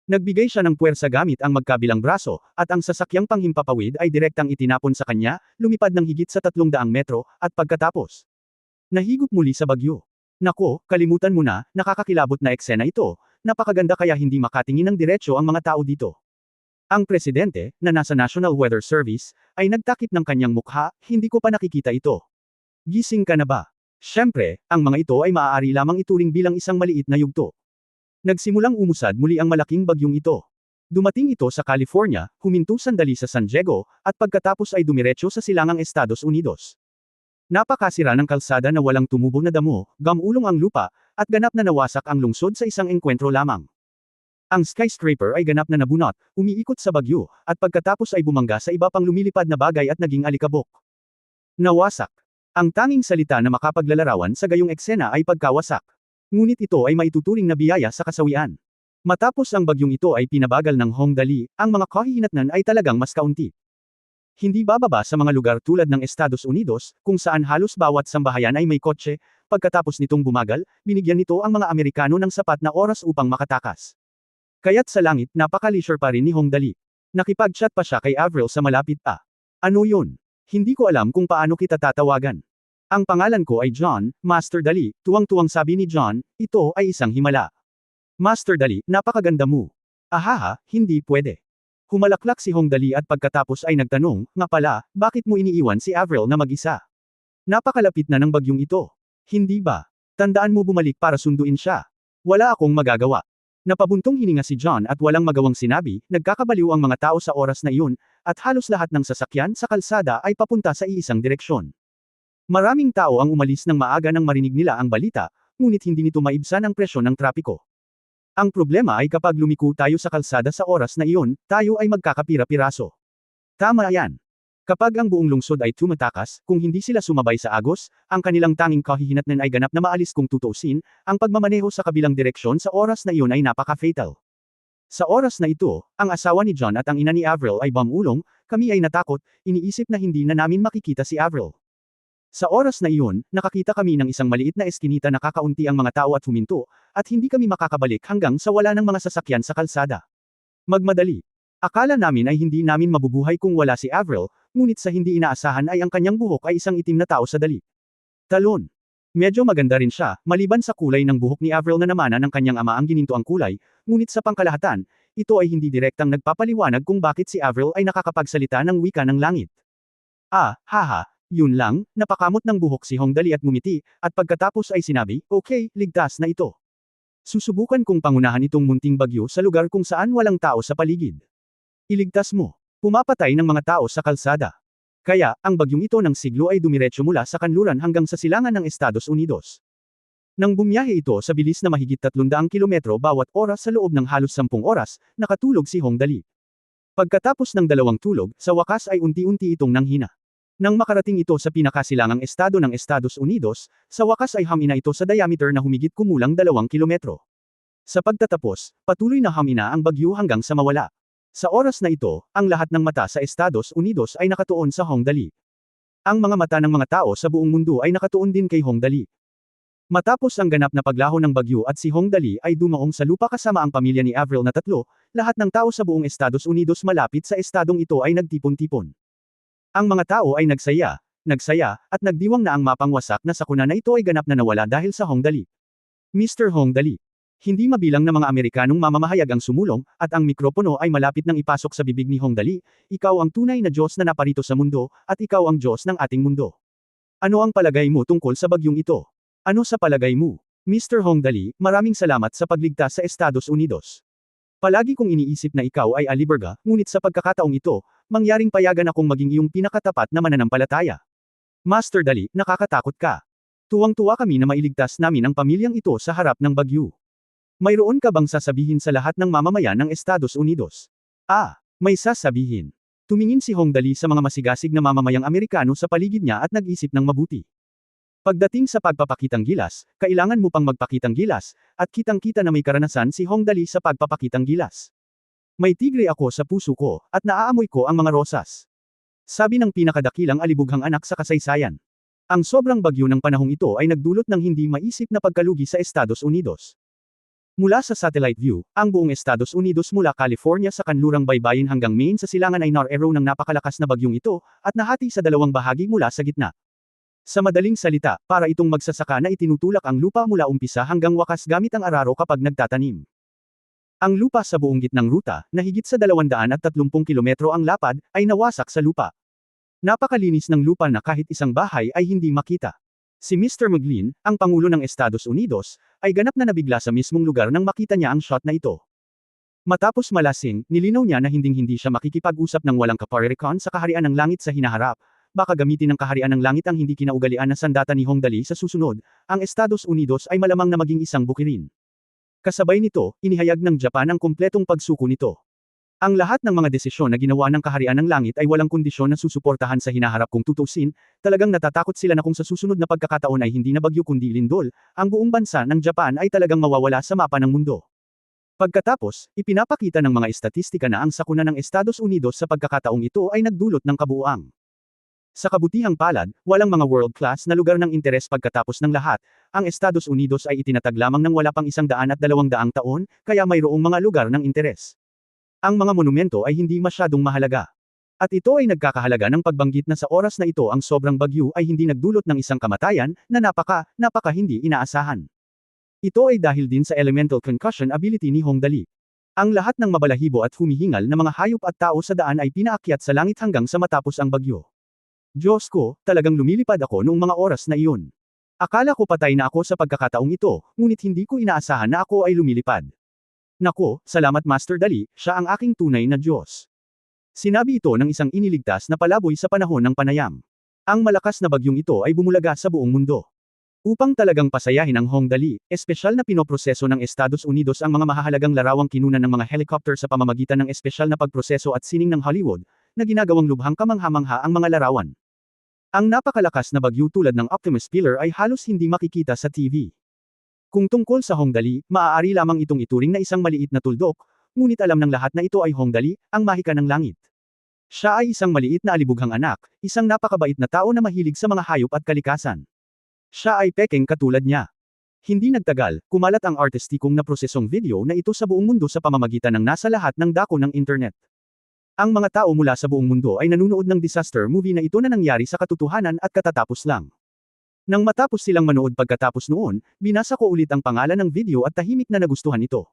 Nagbigay siya ng puwersa gamit ang magkabilang braso, at ang sasakyang panghimpapawid ay direktang itinapon sa kanya, lumipad ng higit sa 300 metro, at pagkatapos, nahigop muli sa bagyo. Nako, kalimutan mo na, nakakakilabot na eksena ito, napakaganda kaya hindi makatingin ng diretsyo ang mga tao dito. Ang presidente, na nasa National Weather Service, ay nagtakip ng kanyang mukha, hindi ko pa nakikita ito. Gising ka na ba? Siyempre, ang mga ito ay maaari lamang ituring bilang isang maliit na yugto. Nagsimulang umusad muli ang malaking bagyong ito. Dumating ito sa California, huminto sandali sa San Diego, at pagkatapos ay dumiretso sa silangang Estados Unidos. Napakasira ng kalsada na walang tumubo na damo, gamulong ang lupa, at ganap na nawasak ang lungsod sa isang engkwentro lamang. Ang skyscraper ay ganap na nabunot, umiikot sa bagyo, at pagkatapos ay bumangga sa iba pang lumilipad na bagay at naging alikabok. Nawasak. Ang tanging salita na makapaglalarawan sa gayong eksena ay pagkawasak. Ngunit ito ay maituturing na biyaya sa kasawian. Matapos ang bagyong ito ay pinabagal ng Hong Dali, ang mga kahihinatnan ay talagang mas kaunti. Hindi bababa sa mga lugar tulad ng Estados Unidos, kung saan halos bawat sambahayan ay may kotse, pagkatapos nitong bumagal, binigyan nito ang mga Amerikano ng sapat na oras upang makatakas. Kaya't sa langit, napaka-leisure pa rin ni Hong Dali. Nakipag-chat pa siya kay Avril sa malapit pa. Ano yun? Hindi ko alam kung paano kita tatawagan. Ang pangalan ko ay John, Master Dali, tuwang-tuwang sabi ni John, ito ay isang himala. Master Dali, napakaganda mo. Ahaha, hindi pwede. Humalaklak si Hong Dali at pagkatapos ay nagtanong, nga pala, bakit mo iniiwan si Avril na mag-isa? Napakalapit na ng bagyong ito. Hindi ba? Tandaan mo bumalik para sunduin siya. Wala akong magagawa. Napabuntong hininga si John at walang magawang sinabi, nagkakabaliw ang mga tao sa oras na iyon, at halos lahat ng sasakyan sa kalsada ay papunta sa iisang direksyon. Maraming tao ang umalis ng maaga nang marinig nila ang balita, ngunit hindi nito maibsan ang presyon ng trapiko. Ang problema ay kapag lumiko tayo sa kalsada sa oras na iyon, tayo ay magkakapira-piraso. Tama yan. Kapag ang buong lungsod ay tumatakas, kung hindi sila sumabay sa agos, ang kanilang tanging kahihinatnan ay ganap na maalis kung tutuusin, ang pagmamaneho sa kabilang direksyon sa oras na iyon ay napaka-fatal. Sa oras na ito, ang asawa ni John at ang ina ni Avril ay bumulong, kami ay natakot, iniisip na hindi na namin makikita si Avril. Sa oras na iyon, nakakita kami ng isang maliit na eskinita na kakaunti ang mga tao at huminto, at hindi kami makakabalik hanggang sa wala ng mga sasakyan sa kalsada. Magmadali. Akala namin ay hindi namin mabubuhay kung wala si Avril, ngunit sa hindi inaasahan ay ang kanyang buhok ay isang itim na tao sa dali. Talon. Medyo maganda rin siya, maliban sa kulay ng buhok ni Avril na namana ng kanyang ama ang gininto ang kulay, ngunit sa pangkalahatan, ito ay hindi direktang nagpapaliwanag kung bakit si Avril ay nakakapagsalita ng wika ng langit. Haha, yun lang, napakamot ng buhok si Hongdali at ngumiti, at pagkatapos ay sinabi, okay, ligtas na ito. Susubukan kong pangunahan itong munting bagyo sa lugar kung saan walang tao sa paligid. Iligtas mo. Pumapatay ng mga tao sa kalsada. Kaya, ang bagyong ito ng siglo ay dumiretso mula sa kanluran hanggang sa silangan ng Estados Unidos. Nang bumiyahe ito sa bilis na mahigit 300 kilometro bawat oras sa loob ng halos 10 oras, nakatulog si Hongdali. Pagkatapos ng dalawang tulog, sa wakas ay unti-unti itong nanghina. Nang makarating ito sa pinakasilangang estado ng Estados Unidos, sa wakas ay hamina ito sa diameter na humigit kumulang 2 kilometro. Sa pagtatapos, patuloy na hamina ang bagyo hanggang sa mawala. Sa oras na ito, ang lahat ng mata sa Estados Unidos ay nakatuon sa Hongdali. Ang mga mata ng mga tao sa buong mundo ay nakatuon din kay Hongdali. Matapos ang ganap na paglaho ng bagyo at si Hongdali ay dumaong sa lupa kasama ang pamilya ni Avril na 3, lahat ng tao sa buong Estados Unidos malapit sa estadong ito ay nagtipon-tipon. Ang mga tao ay nagsaya, at nagdiwang na ang mapangwasak na sakuna na ito ay ganap na nawala dahil sa Hongdali. Mr. Hongdali. Hindi mabilang na mga Amerikanong mamamahayag ang sumulong, at ang mikropono ay malapit nang ipasok sa bibig ni Hongdali, ikaw ang tunay na Diyos na naparito sa mundo, at ikaw ang Diyos ng ating mundo. Ano ang palagay mo tungkol sa bagyong ito? Ano sa palagay mo? Mr. Hongdali, maraming salamat sa pagligtas sa Estados Unidos. Palagi kong iniisip na ikaw ay aliberga, ngunit sa pagkakataong ito, mangyaring payagan akong maging iyong pinakatapat na mananampalataya. Master Dali, nakakatakot ka. Tuwang-tuwa kami na mailigtas namin ang pamilyang ito sa harap ng bagyo. Mayroon ka bang sasabihin sa lahat ng mamamayan ng Estados Unidos? May sasabihin. Tumingin si Hongdali sa mga masigasig na mamamayang Amerikano sa paligid niya at nag-isip ng mabuti. Pagdating sa pagpapakitang gilas, kailangan mo pang magpakitang gilas, at kitang-kita na may karanasan si Hongdali sa pagpapakitang gilas. May tigre ako sa puso ko, at naaamoy ko ang mga rosas. Sabi ng pinakadakilang alibughang anak sa kasaysayan. Ang sobrang bagyo ng panahong ito ay nagdulot ng hindi maisip na pagkalugi sa Estados Unidos. Mula sa satellite view, ang buong Estados Unidos mula California sa kanlurang baybayin hanggang Maine sa silangan ay narrow ng napakalakas na bagyong ito, at nahati sa dalawang bahagi mula sa gitna. Sa madaling salita, para itong magsasaka na itinutulak ang lupa mula umpisa hanggang wakas gamit ang araro kapag nagtatanim. Ang lupa sa buong gitnang ruta, na higit sa 230 kilometro ang lapad, ay nawasak sa lupa. Napakalinis ng lupa na kahit isang bahay ay hindi makita. Si Mr. McLean, ang Pangulo ng Estados Unidos, ay ganap na nabigla sa mismong lugar nang makita niya ang shot na ito. Matapos malasing, nilinaw niya na hinding-hindi siya makikipag-usap ng walang kaparerekon sa kaharian ng langit sa hinaharap. Baka gamitin ng kaharian ng langit ang hindi kinaugalian na sandata ni Hongdali sa susunod, ang Estados Unidos ay malamang na maging isang bukirin. Kasabay nito, inihayag ng Japan ang kumpletong pagsuko nito. Ang lahat ng mga desisyon na ginawa ng kaharian ng langit ay walang kondisyon na susuportahan sa hinaharap kung tutusin, talagang natatakot sila na kung sa susunod na pagkakataon ay hindi na bagyo kundi lindol, ang buong bansa ng Japan ay talagang mawawala sa mapa ng mundo. Pagkatapos, ipinapakita ng mga estatistika na ang sakuna ng Estados Unidos sa pagkakataong ito ay nagdulot ng kabuuang. Sa kabutihang palad, walang mga world-class na lugar ng interes pagkatapos ng lahat, ang Estados Unidos ay itinatag lamang ng wala pang 100 at 200 taon, kaya mayroong mga lugar ng interes. Ang mga monumento ay hindi masyadong mahalaga. At ito ay nagkakahalaga ng pagbanggit na sa oras na ito ang sobrang bagyo ay hindi nagdulot ng isang kamatayan, na napaka hindi inaasahan. Ito ay dahil din sa elemental concussion ability ni Hongdali. Ang lahat ng mabalahibo at humihingal na mga hayop at tao sa daan ay pinaakyat sa langit hanggang sa matapos ang bagyo. Diyos ko, talagang lumilipad ako noong mga oras na iyon. Akala ko patay na ako sa pagkakataong ito, ngunit hindi ko inaasahan na ako ay lumilipad. Nako, salamat Master Dali, siya ang aking tunay na Diyos. Sinabi ito ng isang iniligtas na palaboy sa panahon ng panayam. Ang malakas na bagyong ito ay bumulaga sa buong mundo. Upang talagang pasayahin ang Hongdali, espesyal na pinoproseso ng Estados Unidos ang mga mahahalagang larawang kinunan ng mga helicopter sa pamamagitan ng espesyal na pagproseso at sining ng Hollywood, na ginagawang lubhang kamangha-mangha ang mga larawan. Ang napakalakas na bagyo tulad ng Optimus Pillar ay halos hindi makikita sa TV. Kung tungkol sa Hongdali, maaari lamang itong ituring na isang maliit na tuldok, ngunit alam ng lahat na ito ay Hongdali, ang mahika ng langit. Siya ay isang maliit na alibughang anak, isang napakabait na tao na mahilig sa mga hayop at kalikasan. Siya ay pekeng katulad niya. Hindi nagtagal, kumalat ang artistikong na prosesong video na ito sa buong mundo sa pamamagitan ng nasa lahat ng dako ng internet. Ang mga tao mula sa buong mundo ay nanunood ng disaster movie na ito na nangyari sa katotohanan at katatapos lang. Nang matapos silang manood pagkatapos noon, binasa ko ulit ang pangalan ng video at tahimik na nagustuhan ito.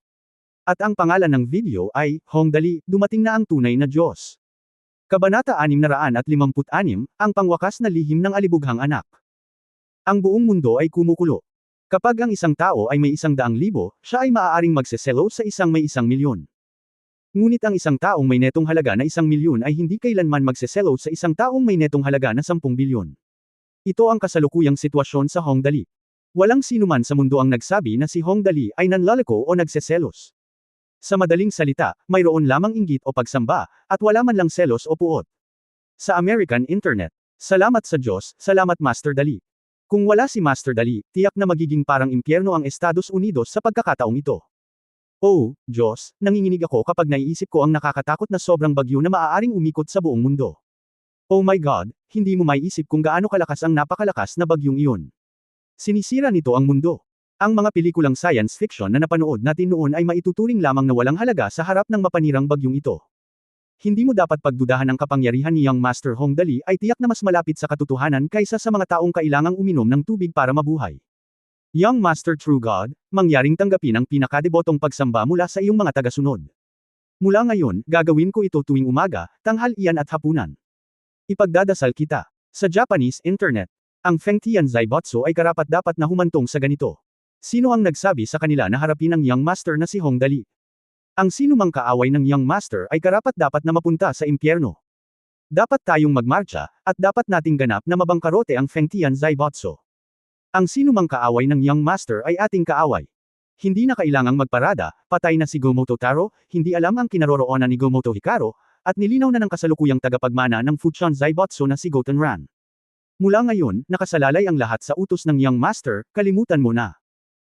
At ang pangalan ng video ay, Hongdali, dumating na ang tunay na Diyos. Kabanata 656, ang pangwakas na lihim ng alibughang anak. Ang buong mundo ay kumukulo. Kapag ang isang tao ay may 100,000, siya ay maaaring magseselo sa isang may 1,000,000. Ngunit ang isang taong may netong halaga na 1,000,000 ay hindi kailanman magseselo sa isang taong may netong halaga na 10 bilyon. Ito ang kasalukuyang sitwasyon sa Hongdali. Walang sinuman sa mundo ang nagsabi na si Hongdali ay nanlaloko o nagseselos. Sa madaling salita, mayroon lamang inggit o pagsamba, at wala man lang selos o puot. Sa American Internet. Salamat sa Diyos, salamat Master Dali. Kung wala si Master Dali, tiyak na magiging parang impyerno ang Estados Unidos sa pagkakataong ito. Oh, Diyos, nanginginig ako kapag naiisip ko ang nakakatakot na sobrang bagyo na maaaring umikot sa buong mundo. Oh my God, hindi mo maiisip kung gaano kalakas ang napakalakas na bagyong iyon. Sinisira nito ang mundo. Ang mga pelikulang science fiction na napanood natin noon ay maituturing lamang na walang halaga sa harap ng mapanirang bagyong ito. Hindi mo dapat pagdudahan ang kapangyarihan ni Young Master Hongdali ay tiyak na mas malapit sa katotohanan kaysa sa mga taong kailangang uminom ng tubig para mabuhay. Young Master True God, mangyaring tanggapin ang pinakadebotong pagsamba mula sa iyong mga tagasunod. Mula ngayon, gagawin ko ito tuwing umaga, tanghalian at hapunan. Ipagdadasal kita. Sa Japanese Internet, ang Fengtian Zaibutsu ay karapat-dapat na humantong sa ganito. Sino ang nagsabi sa kanila na harapin ang Young Master na si Hongdali? Ang sinumang kaaway ng Young Master ay karapat-dapat na mapunta sa impyerno. Dapat tayong magmarcha, at dapat nating ganap na mabangkarote ang Fengtian Zaibutsu. Ang sinumang kaaway ng Young Master ay ating kaaway. Hindi na kailangang magparada, patay na si Gomoto Taro, hindi alam ang kinaroroonan ni Gomoto Hikaru, at nilinaw na ng kasalukuyang tagapagmana ng Fuchan Zaibutsu na si Goten Ran. Mula ngayon, nakasalalay ang lahat sa utos ng Young Master, kalimutan mo na.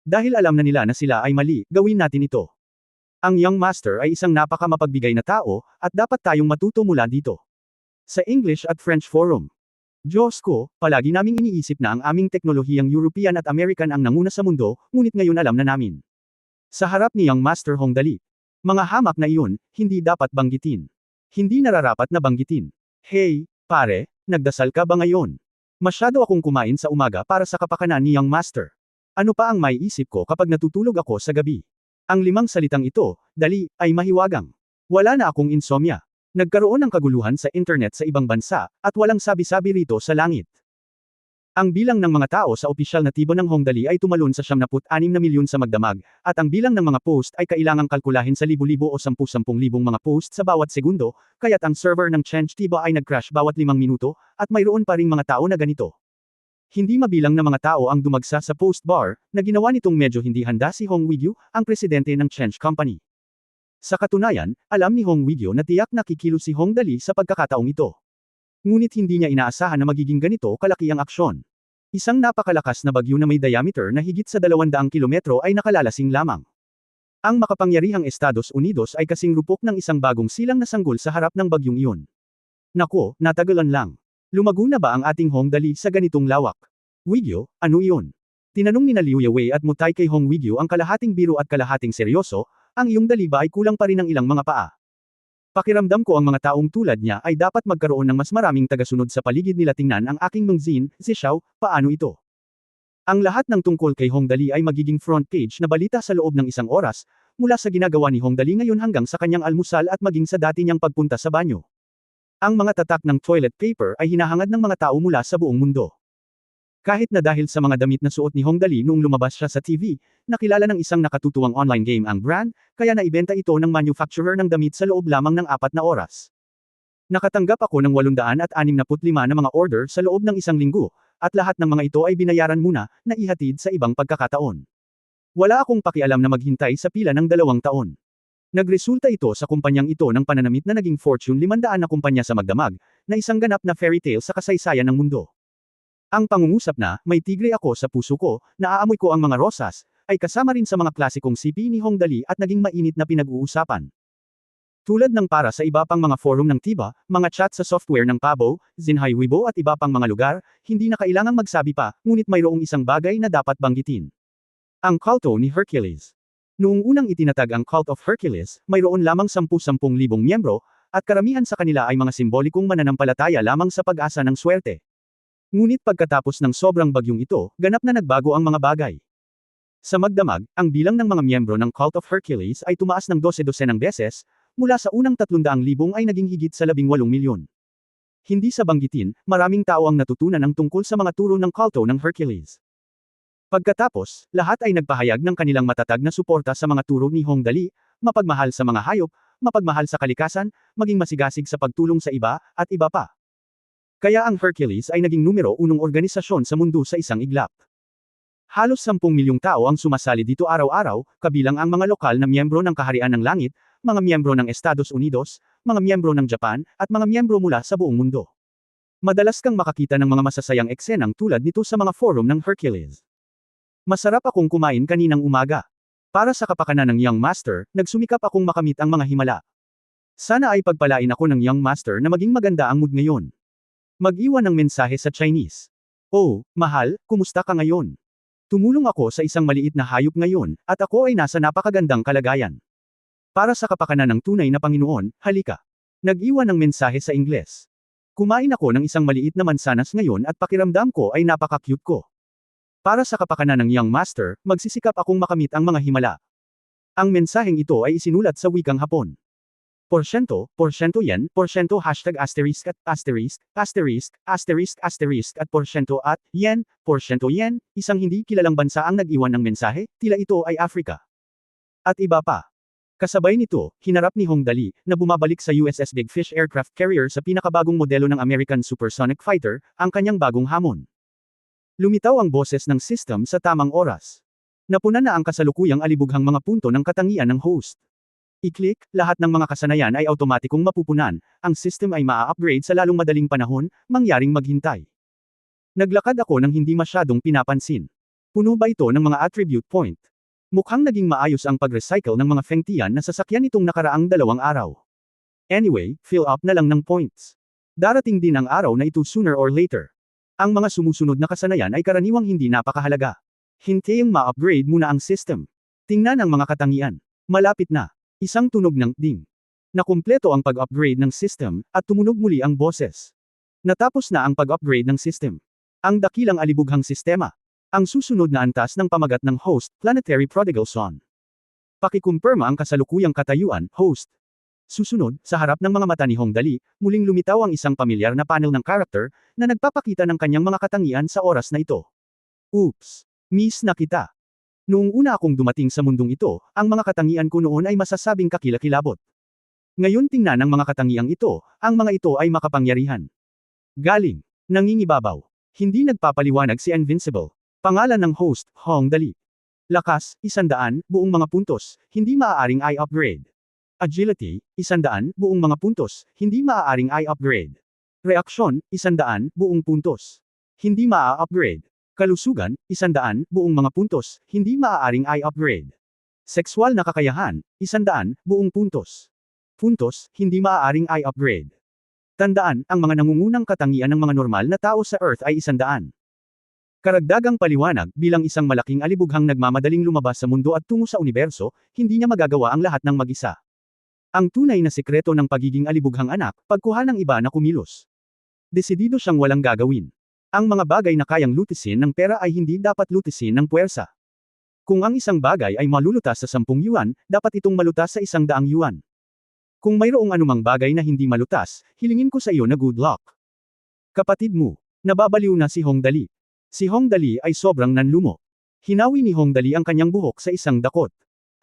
Dahil alam na nila na sila ay mali, gawin natin ito. Ang Young Master ay isang napakamapagbigay na tao, at dapat tayong matuto mula dito. Sa English at French Forum. Diyos ko, palagi naming iniisip na ang aming teknolohiyang European at American ang nanguna sa mundo, ngunit ngayon alam na namin. Sa harap ni Young Master Hongdali. Mga hamak na iyon, hindi dapat banggitin. Hindi nararapat na banggitin. Hey, pare, nagdasal ka ba ngayon? Masyado akong kumain sa umaga para sa kapakanan ni Young Master. Ano pa ang maiisip ko kapag natutulog ako sa gabi? Ang 5 salitang ito, dali, ay mahiwagang. Wala na akong insomnia. Nagkaroon ng kaguluhan sa internet sa ibang bansa, at walang sabi-sabi rito sa langit. Ang bilang ng mga tao sa opisyal na tibo ng Hongdali ay tumalon sa 76 na milyon sa magdamag, at ang bilang ng mga post ay kailangang kalkulahin sa libo-libo o 10,000 mga post sa bawat segundo, kaya't ang server ng Change Tiba ay nag-crash bawat 5 minuto, at mayroon pa ring mga tao na ganito. Hindi mabilang na mga tao ang dumagsa sa post bar, na ginawa nitong medyo hindi handa si Hong Wigyu, ang presidente ng Change Company. Sa katunayan, alam ni Hong Wigyu na tiyak na kikilos si Hongdali sa pagkakataong ito. Ngunit hindi niya inaasahan na magiging ganito kalaki ang aksyon. Isang napakalakas na bagyo na may diameter na higit sa 200 kilometro ay nakalalasing lamang. Ang makapangyarihang Estados Unidos ay kasing rupok ng isang bagong silang na sanggol sa harap ng bagyong iyon. Nako, natagalan lang. Lumago na ba ang ating Hongdali sa ganitong lawak? Wigyu, ano iyon? Tinanong ni Liu Yewei at Mutai kay Hong Wigyu ang kalahating biro at kalahating seryoso, ang iyong dali ba ay kulang pa rin ng ilang mga paa? Pakiramdam ko ang mga taong tulad niya ay dapat magkaroon ng mas maraming tagasunod sa paligid nila. Tingnan ang aking Mengzin, Zishao, paano ito? Ang lahat ng tungkol kay Hongdali ay magiging front page na balita sa loob ng 1 oras, mula sa ginagawa ni Hongdali ngayon hanggang sa kanyang almusal at maging sa dati niyang pagpunta sa banyo. Ang mga tatak ng toilet paper ay hinahangad ng mga tao mula sa buong mundo. Kahit na dahil sa mga damit na suot ni Hongdali noong lumabas siya sa TV, nakilala ng isang nakatutuwang online game ang brand, kaya naibenta ito ng manufacturer ng damit sa loob lamang ng 4 na oras. Nakatanggap ako ng 865 na mga order sa loob ng 1 linggo, at lahat ng mga ito ay binayaran muna, na ihatid sa ibang pagkakataon. Wala akong pakialam na maghintay sa pila ng 2 taon. Nagresulta ito sa kumpanyang ito ng pananamit na naging Fortune 500 na kumpanya sa magdamag, na isang ganap na fairy tale sa kasaysayan ng mundo. Ang pangungusap na, may tigre ako sa puso ko, naaamoy ko ang mga rosas, ay kasama rin sa mga klasikong sipi ni Hong Dali at naging mainit na pinag-uusapan. Tulad ng para sa iba pang mga forum ng TIBA, mga chat sa software ng Pabo, Xinhai Weibo at iba pang mga lugar, hindi na kailangang magsabi pa, ngunit mayroong isang bagay na dapat banggitin. Ang kulto ni Hercules. Noong unang itinatag ang Cult of Hercules, mayroon lamang 10,000 miyembro, at karamihan sa kanila ay mga simbolikong mananampalataya lamang sa pag-asa ng swerte. Ngunit pagkatapos ng sobrang bagyong ito, ganap na nagbago ang mga bagay. Sa magdamag, ang bilang ng mga miyembro ng Cult of Hercules ay tumaas ng 12 beses, mula sa unang 300,000 ay naging higit sa 18 milyon. Hindi sa banggitin, maraming tao ang natutunan ang tungkol sa mga turo ng kulto ng Hercules. Pagkatapos, lahat ay nagpahayag ng kanilang matatag na suporta sa mga turo ni Hong Dali, mapagmahal sa mga hayop, mapagmahal sa kalikasan, maging masigasig sa pagtulong sa iba, at iba pa. Kaya ang Hercules ay naging numero 1 organisasyon sa mundo sa isang iglap. Halos 10 milyong tao ang sumasali dito araw-araw, kabilang ang mga lokal na miyembro ng Kaharian ng Langit, mga miyembro ng Estados Unidos, mga miyembro ng Japan, at mga miyembro mula sa buong mundo. Madalas kang makakita ng mga masasayang eksenang tulad nito sa mga forum ng Hercules. Masarap akong kumain kaninang umaga. Para sa kapakanan ng Young Master, nagsumikap akong makamit ang mga himala. Sana ay pagpalain ako ng Young Master na maging maganda ang mood ngayon. Mag-iwan ng mensahe sa Chinese. Oh, mahal, kumusta ka ngayon? Tumulong ako sa isang maliit na hayop ngayon, at ako ay nasa napakagandang kalagayan. Para sa kapakanan ng tunay na Panginoon, halika. Nag-iwan ng mensahe sa Ingles. Kumain ako ng isang maliit na mansanas ngayon at pakiramdam ko ay napaka-cute ko. Para sa kapakanan ng Young Master, magsisikap akong makamit ang mga himala. Ang mensaheng ito ay isinulat sa wikang Hapon. Porsyento yen, porsyento hashtag asterisk at porsyento at yen, porsyento yen, isang hindi kilalang bansa ang nag-iwan ng mensahe, tila ito ay Africa. At iba pa. Kasabay nito, hinarap ni Hong Dali, na bumabalik sa USS Big Fish aircraft carrier sa pinakabagong modelo ng American Supersonic Fighter, ang kanyang bagong hamon. Lumitaw ang boses ng system sa tamang oras. Napuna na ang kasalukuyang alibughang mga punto ng katangian ng host. I-click, lahat ng mga kasanayan ay automatikong mapupunan, ang system ay maa-upgrade sa lalong madaling panahon, mangyaring maghintay. Naglakad ako nang hindi masyadong pinapansin. Puno ba ito ng mga attribute point? Mukhang naging maayos ang pag-recycle ng mga Fengtian na sasakyan nitong nakaraang 2 araw. Anyway, fill up na lang ng points. Darating din ang araw na ito sooner or later. Ang mga sumusunod na kasanayan ay karaniwang hindi napakahalaga. Hintayang ma-upgrade muna ang system. Tingnan ang mga katangian. Malapit na. Isang tunog ng ding. Nakumpleto ang pag-upgrade ng system, at tumunog muli ang boses. Natapos na ang pag-upgrade ng system. Ang dakilang alibughang sistema. Ang susunod na antas ng pamagat ng host, Planetary Prodigal Son. Pakikumpirma ang kasalukuyang katayuan, host. Susunod, sa harap ng mga mata ni Hong Dali, muling lumitaw ang isang pamilyar na panel ng character, na nagpapakita ng kanyang mga katangian sa oras na ito. Oops! Miss na kita. Noong una akong dumating sa mundong ito, ang mga katangian ko noon ay masasabing kakilakilabot. Ngayon tingnan ang mga katangiang ito, ang mga ito ay makapangyarihan. Galing. Nangingibabaw. Hindi nagpapaliwanag si Invincible. Pangalan ng host, Hong Dali. Lakas, 100, buong mga puntos, hindi maaaring i-upgrade. Agility, 100, buong mga puntos, hindi maaaring i-upgrade. Reaksyon, 100, buong puntos. Hindi maa-upgrade. Kalusugan, 100, buong mga puntos, hindi maaaring i-upgrade. Sexual na kakayahan, 100, buong puntos. Puntos, hindi maaaring i-upgrade. Tandaan, ang mga nangungunang katangian ng mga normal na tao sa Earth ay 100. Karagdagang paliwanag, bilang isang malaking alibughang nagmamadaling lumabas sa mundo at tungo sa universo, hindi niya magagawa ang lahat ng mag-isa. Ang tunay na sikreto ng pagiging alibughang anak, pagkuha ng iba na kumilos. Desidido siyang walang gagawin. Ang mga bagay na kayang lutisin ng pera ay hindi dapat lutisin ng puwersa. Kung ang isang bagay ay malulutas sa 10 yuan, dapat itong malutas sa 100 yuan. Kung mayroong anumang bagay na hindi malutas, hilingin ko sa iyo na good luck. Kapatid mo, nababaliw na si Hong Dali. Si Hong Dali ay sobrang nanlumo. Hinawi ni Hong Dali ang kanyang buhok sa isang dakot.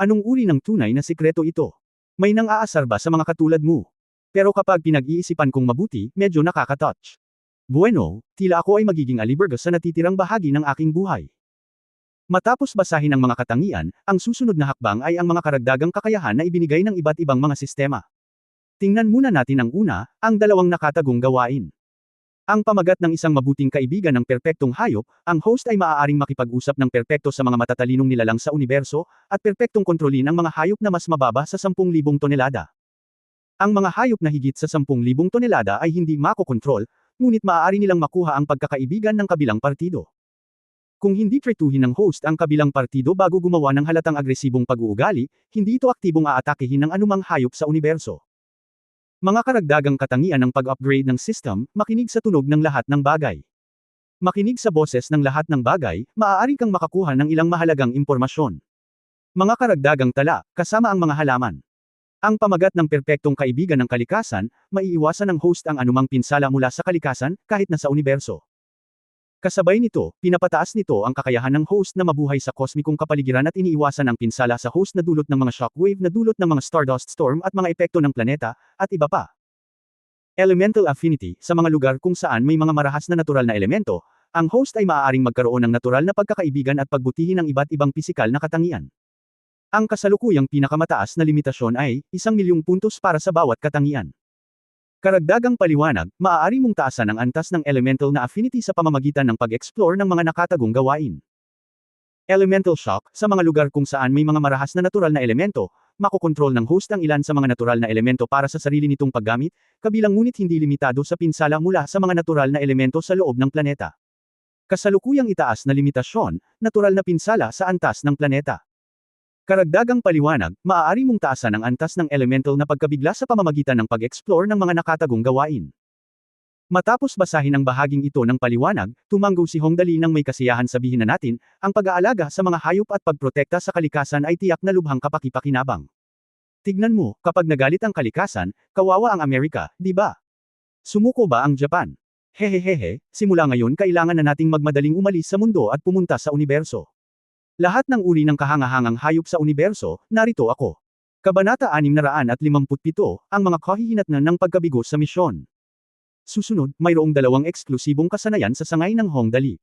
Anong uri ng tunay na sikreto ito? May nang-aasar ba sa mga katulad mo? Pero kapag pinag-iisipan kong mabuti, medyo nakaka-touch. Bueno, tila ako ay magiging aliberga sa natitirang bahagi ng aking buhay. Matapos basahin ang mga katangian, ang susunod na hakbang ay ang mga karagdagang kakayahan na ibinigay ng iba't ibang mga sistema. Tingnan muna natin ang una, ang dalawang nakatagong gawain. Ang pamagat ng isang mabuting kaibigan ng perpektong hayop, ang host ay maaaring makipag-usap ng perpekto sa mga matatalinong nilalang sa universo, at perpektong kontrolin ang mga hayop na mas mababa sa 10,000 tonelada. Ang mga hayop na higit sa 10,000 tonelada ay hindi makokontrol, ngunit maaari nilang makuha ang pagkakaibigan ng kabilang partido. Kung hindi tretuhin ng host ang kabilang partido bago gumawa ng halatang agresibong pag-uugali, hindi ito aktibong aatakehin ng anumang hayop sa universo. Mga karagdagang katangian ng pag-upgrade ng system, makinig sa tunog ng lahat ng bagay. Makinig sa boses ng lahat ng bagay, maaari kang makakuha ng ilang mahalagang impormasyon. Mga karagdagang tala, kasama ang mga halaman. Ang pamagat ng perpektong kaibigan ng kalikasan, maiiwasan ng host ang anumang pinsala mula sa kalikasan, kahit na sa universo. Kasabay nito, pinapataas nito ang kakayahan ng host na mabuhay sa kosmikong kapaligiran at iniiwasan ang pinsala sa host na dulot ng mga shockwave na dulot ng mga stardust storm at mga epekto ng planeta, at iba pa. Elemental affinity, sa mga lugar kung saan may mga marahas na natural na elemento, ang host ay maaaring magkaroon ng natural na pagkakaibigan at pagbutihin ng iba't ibang pisikal na katangian. Ang kasalukuyang pinakamataas na limitasyon ay, 1,000,000 puntos para sa bawat katangian. Karagdagang paliwanag, maaari mong taasan ang antas ng elemental na affinity sa pamamagitan ng pag-explore ng mga nakatagong gawain. Elemental shock, sa mga lugar kung saan may mga marahas na natural na elemento, makokontrol ng host ang ilan sa mga natural na elemento para sa sarili nitong paggamit, kabilang ngunit hindi limitado sa pinsala mula sa mga natural na elemento sa loob ng planeta. Kasalukuyang itaas na limitasyon, natural na pinsala sa antas ng planeta. Karagdagang paliwanag, maaari mong taasan ang antas ng elemental na pagkabigla sa pamamagitan ng pag-explore ng mga nakatagong gawain. Matapos basahin ang bahaging ito ng paliwanag, tumanggo si Hong Dali nang may kasiyahan sabihin na natin, ang pag-aalaga sa mga hayop at pagprotekta sa kalikasan ay tiyak na lubhang kapaki-pakinabang. Tignan mo, kapag nagalit ang kalikasan, kawawa ang Amerika, di ba? Sumuko ba ang Japan? Hehehehe, simula ngayon kailangan na nating magmadaling umalis sa mundo at pumunta sa universo. Lahat ng uri ng kahangahangang hayop sa universo, narito ako. Kabanata 657, ang mga kahihinatnan ng pagkabigo sa misyon. Susunod, mayroong dalawang eksklusibong kasanayan sa sangay ng Hong Dali.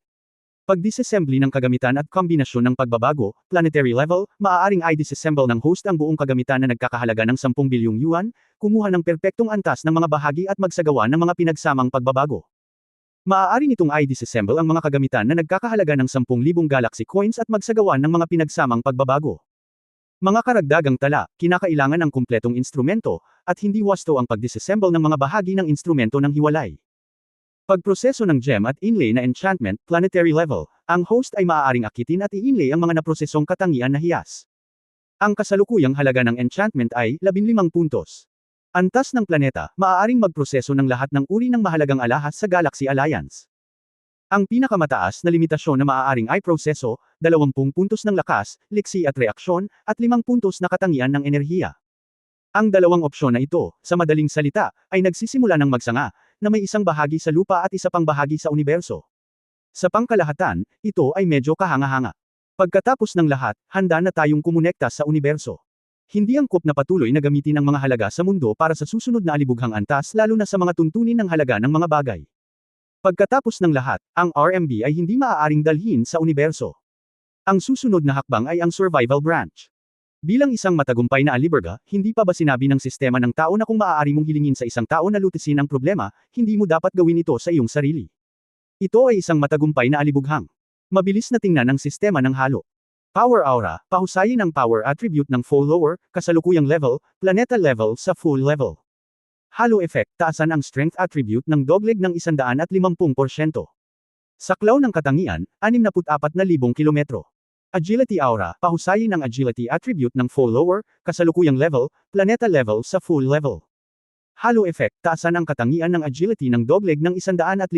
Pag-disassembly ng kagamitan at kombinasyon ng pagbabago, planetary level, maaaring i-disassemble ng host ang buong kagamitan na nagkakahalaga ng 10 bilyong yuan, kumuha ng perpektong antas ng mga bahagi at magsagawa ng mga pinagsamang pagbabago. Maaari nitong i-disassemble ang mga kagamitan na nagkakahalaga ng 10,000 galaxy coins at magsagawa ng mga pinagsamang pagbabago. Mga karagdagang tala, kinakailangan ng kumpletong instrumento, at hindi wasto ang pag-disassemble ng mga bahagi ng instrumento ng hiwalay. Pagproseso ng gem at inlay na enchantment, planetary level, ang host ay maaaring akitin at i-inlay ang mga naprosesong katangian na hiyas. Ang kasalukuyang halaga ng enchantment ay 15 puntos. Antas ng planeta, maaaring magproseso ng lahat ng uri ng mahalagang alahas sa Galaxy Alliance. Ang pinakamataas na limitasyon na maaaring ay proseso, 20 puntos ng lakas, liksi at reaksyon, at 5 puntos na katangian ng enerhiya. Ang dalawang opsyon na ito, sa madaling salita, ay nagsisimula ng magsanga, na may isang bahagi sa lupa at isa pang bahagi sa universo. Sa pangkalahatan, ito ay medyo kahanga-hanga. Pagkatapos ng lahat, handa na tayong kumonekta sa universo. Hindi angkop na patuloy na gamitin ang mga halaga sa mundo para sa susunod na alibughang antas lalo na sa mga tuntunin ng halaga ng mga bagay. Pagkatapos ng lahat, ang RMB ay hindi maaaring dalhin sa universo. Ang susunod na hakbang ay ang survival branch. Bilang isang matagumpay na aliberga, hindi pa ba sinabi ng sistema ng tao na kung maaari mong hilingin sa isang tao na lutisin ang problema, hindi mo dapat gawin ito sa iyong sarili. Ito ay isang matagumpay na alibughang. Mabilis na tingnan ang sistema ng halo. Power aura, pahusayin ang power attribute ng full lower, kasalukuyang level, planeta level sa full level. Halo effect, taasan ang strength attribute ng dogleg ng 150%. Saklaw ng katangian, 64,000 kilometro. Agility aura, pahusayin ang agility attribute ng full lower, kasalukuyang level, planeta level sa full level. Halo effect, taasan ang katangian ng agility ng dogleg ng 150%.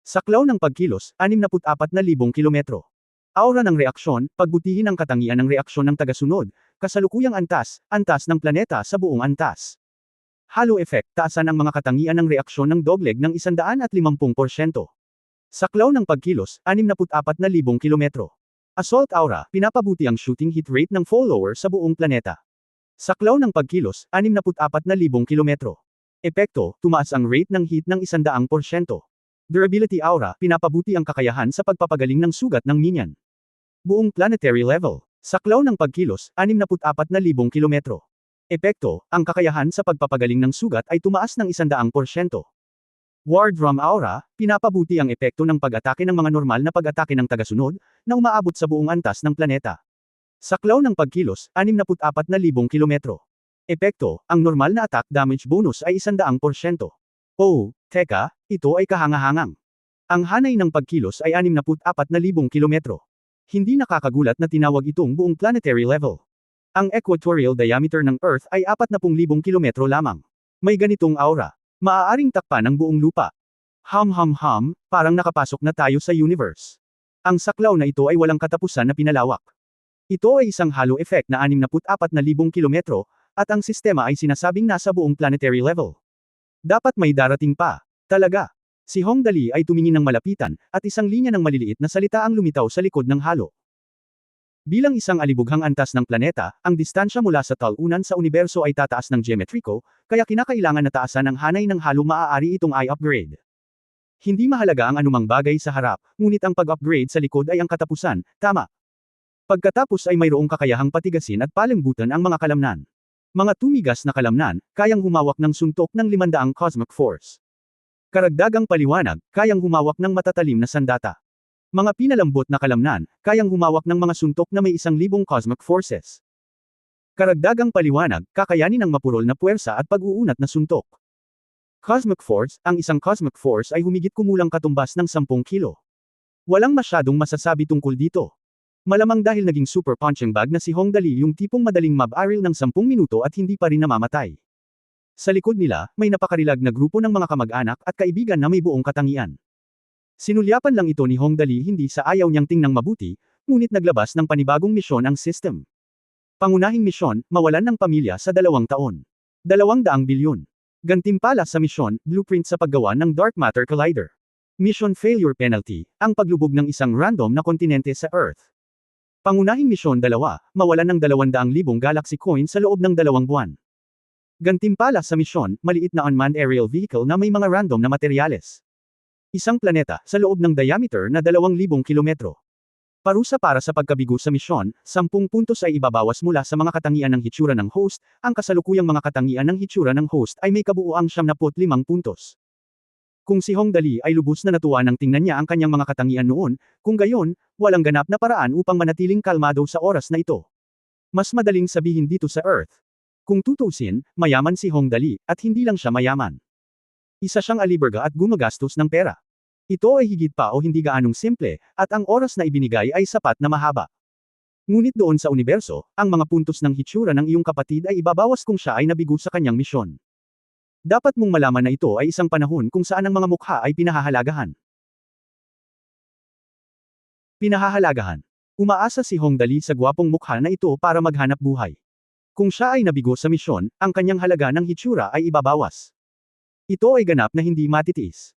Saklaw ng pagkilos, 64,000 kilometro. Aura ng reaksyon, pagbutihin ang katangian ng reaksyon ng tagasunod, kasalukuyang antas, antas ng planeta sa buong antas. Halo effect, taasan ang mga katangian ng reaksyon ng dogleg ng 150%. Saklaw ng pagkilos, 64,000 kilometro. Assault aura, pinapabuti ang shooting hit rate ng follower sa buong planeta. Saklaw ng pagkilos, 64,000 kilometro. Epekto, tumaas ang rate ng hit ng 100%. Durability aura, pinapabuti ang kakayahan sa pagpapagaling ng sugat ng minion. Buong planetary level. Saklaw ng pagkilos, 64,000 kilometro. Epekto, ang kakayahan sa pagpapagaling ng sugat ay tumaas ng 100%. War Drum Aura, pinapabuti ang epekto ng pag-atake ng mga normal na pag-atake ng tagasunod, na umaabot sa buong antas ng planeta. Saklaw ng pagkilos, 64,000 kilometro. Epekto, ang normal na attack damage bonus ay 100%. Oh, teka, ito ay kahangahangang. Ang hanay ng pagkilos ay 64,000 kilometro. Hindi nakakagulat na tinawag itong buong planetary level. Ang equatorial diameter ng Earth ay 40,000 kilometro lamang. May ganitong aura. Maaaring takpan ang buong lupa. Parang nakapasok na tayo sa universe. Ang saklaw na ito ay walang katapusan na pinalawak. Ito ay isang halo effect na 64,000 kilometro, at ang sistema ay sinasabing nasa buong planetary level. Dapat may darating pa. Talaga. Si Hong Dali ay tumingin ng malapitan, at isang linya ng maliliit na salita ang lumitaw sa likod ng halo. Bilang isang alibughang antas ng planeta, ang distansya mula sa talunan sa universo ay tataas ng geometriko, kaya kinakailangan na taasan ang hanay ng halo maaari itong i-upgrade. Hindi mahalaga ang anumang bagay sa harap, ngunit ang pag-upgrade sa likod ay ang katapusan, tama. Pagkatapos ay mayroong kakayahang patigasin at palembutan ang mga kalamnan. Mga tumigas na kalamnan, kayang humawak ng suntok ng 500 cosmic force. Karagdagang paliwanag, kayang humawak ng matatalim na sandata. Mga pinalambot na kalamnan, kayang humawak ng mga suntok na may 1,000 cosmic forces. Karagdagang paliwanag, kakayanin ang mapurol na puwersa at pag-uunat na suntok. Cosmic force, ang isang cosmic force ay humigit kumulang katumbas ng 10 kilo. Walang masyadong masasabi tungkol dito. Malamang dahil naging super punching bag na si Hong Dali yung tipong madaling mabaril ng 10 minuto at hindi pa rin namamatay. Sa likod nila, may napakarilag na grupo ng mga kamag-anak at kaibigan na may buong katangian. Sinulyapan lang ito ni Hong Dali hindi sa ayaw niyang tingnang mabuti, ngunit naglabas ng panibagong misyon ang system. Pangunahing misyon, mawalan ng pamilya sa 2 taon. 200 bilyon. Gantimpala sa misyon, blueprint sa paggawa ng Dark Matter Collider. Mission Failure Penalty, ang paglubog ng isang random na kontinente sa Earth. Pangunahing misyon 2, mawalan ng 200,000 galaxy coin sa loob ng 2 buwan. Gantimpala sa misyon, maliit na unmanned aerial vehicle na may mga random na materyales. Isang planeta, sa loob ng diameter na 2,000 kilometro. Parusa para sa pagkabigo sa misyon, 10 puntos ay ibabawas mula sa mga katangian ng hitsura ng host, ang kasalukuyang mga katangian ng hitsura ng host ay may kabuuang 75 puntos. Kung si Hong Dali ay lubos na natuwa nang tingnan niya ang kanyang mga katangian noon, kung gayon, walang ganap na paraan upang manatiling kalmado sa oras na ito. Mas madaling sabihin dito sa Earth. Kung tutuusin, mayaman si Hong Dali, at hindi lang siya mayaman. Isa siyang aliberga at gumagastos ng pera. Ito ay higit pa o hindi gaanong simple, at ang oras na ibinigay ay sapat na mahaba. Ngunit doon sa universo, ang mga puntos ng hitsura ng iyong kapatid ay ibabawas kung siya ay nabigo sa kanyang misyon. Dapat mong malaman na ito ay isang panahon kung saan ang mga mukha ay pinahahalagahan. Pinahahalagahan. Umaasa si Hong Dali sa gwapong mukha na ito para maghanap buhay. Kung siya ay nabigo sa misyon, ang kanyang halaga ng hitsura ay ibabawas. Ito ay ganap na hindi matitiis.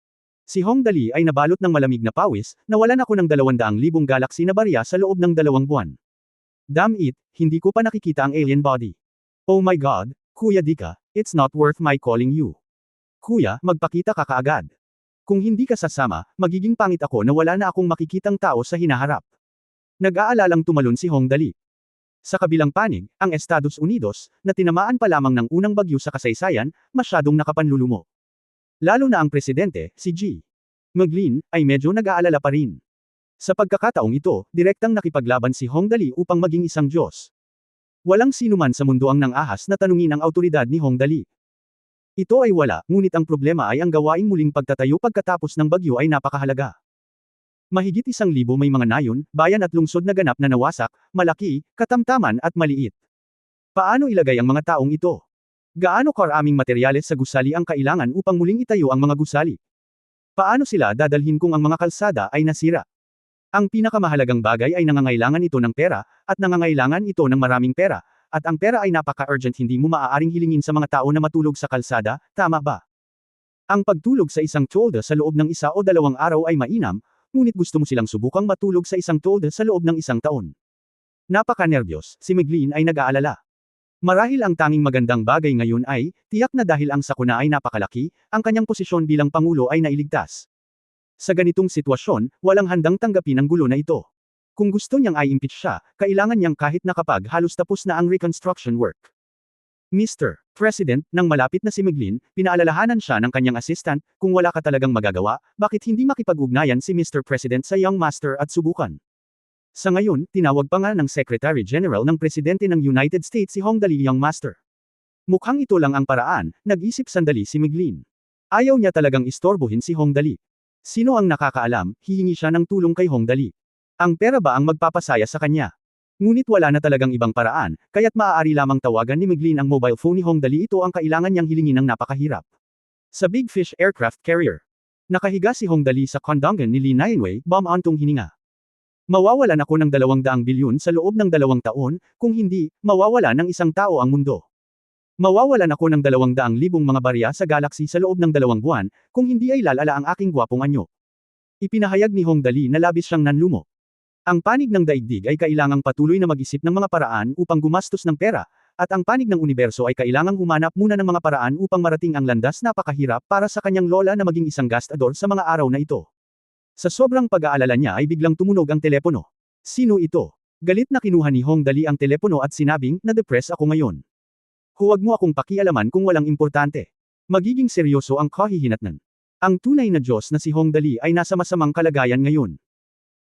Si Hong Dali ay nabalot ng malamig na pawis, nawalan ako ng 200,000 galaxy na barya sa loob ng 2 buwan. Damn it, hindi ko pa nakikita ang alien body. Oh my God, Kuya Dika, it's not worth my calling you. Kuya, magpakita ka kaagad. Kung hindi ka sasama, magiging pangit ako na wala na akong makikitang tao sa hinaharap. Nag-aalalang tumalon si Hong Dali. Sa kabilang panig, ang Estados Unidos, na tinamaan pa lamang ng unang bagyo sa kasaysayan, masyadong nakapanlulumo. Lalo na ang presidente, si G. McLean, ay medyo nag-aalala pa rin. Sa pagkakataong ito, direktang nakipaglaban si Hong Dali upang maging isang Diyos. Walang sinuman sa mundo ang nang-ahas na tanungin ang awtoridad ni Hong Dali. Ito ay wala, ngunit ang problema ay ang gawaing muling pagtatayo pagkatapos ng bagyo ay napakahalaga. Mahigit 1,000 may mga nayon, bayan at lungsod na ganap na nawasak, malaki, katamtaman at maliit. Paano ilagay ang mga taong ito? Gaano karaming materyales sa gusali ang kailangan upang muling itayo ang mga gusali? Paano sila dadalhin kung ang mga kalsada ay nasira? Ang pinakamahalagang bagay ay nangangailangan ito ng pera, at nangangailangan ito ng maraming pera, at ang pera ay napaka-urgent hindi mo maaaring hilingin sa mga tao na matulog sa kalsada, tama ba? Ang pagtulog sa isang tolda sa loob ng 1 o 2 araw ay mainam, ngunit gusto mo silang subukang matulog sa isang tolda sa loob ng 1 taon. Napaka-nerbiyos, si McLean ay nag-aalala. Marahil ang tanging magandang bagay ngayon ay, tiyak na dahil ang sakuna ay napakalaki, ang kanyang posisyon bilang pangulo ay nailigtas. Sa ganitong sitwasyon, walang handang tanggapin ang gulo na ito. Kung gusto niyang i-impeach siya, kailangan niyang kahit na kapag halos tapos na ang reconstruction work. Mr. President, nang malapit na si Meglin, pinaalalahanan siya ng kanyang assistant, kung wala ka talagang magagawa, bakit hindi makipag-ugnayan si Mr. President sa Young Master at subukan? Sa ngayon, tinawag pa nga ng Secretary General ng Presidente ng United States si Hong Dali Young Master. Mukhang ito lang ang paraan, nag-isip sandali si Meglin. Ayaw niya talagang istorbohin si Hong Dali. Sino ang nakakaalam, hihingi siya ng tulong kay Hong Dali. Ang pera ba ang magpapasaya sa kanya? Ngunit wala na talagang ibang paraan, kaya't maaari lamang tawagan ni Meglin ang mobile phone ni Hong Dali. Ito ang kailangan niyang hilingin ng napakahirap. Sa Big Fish Aircraft Carrier. Nakahiga si Hong Dali sa kondongan ni Lee Nianwei, bam-antong hininga. Mawawalan ako ng 200 bilyon sa loob ng 2 taon, kung hindi, mawawala ng isang tao ang mundo. Mawawalan ako ng 200,000 mga barya sa galaxy sa loob ng 2 buwan, kung hindi ay lalala ang aking gwapong anyo. Ipinahayag ni Hong Dali na labis siyang nanlumo. Ang panig ng daigdig ay kailangang patuloy na mag-isip ng mga paraan upang gumastos ng pera, at ang panig ng universo ay kailangang humanap muna ng mga paraan upang marating ang landas napakahirap para sa kanyang lola na maging isang gastador sa mga araw na ito. Sa sobrang pag-aalala niya ay biglang tumunog ang telepono. Sino ito? Galit na kinuha ni Hong Dali ang telepono at sinabing, na-depress ako ngayon. Huwag mo akong pakialaman kung walang importante. Magiging seryoso ang kahihinatnan. Ang tunay na Diyos na si Hong Dali ay nasa masamang kalagayan ngayon.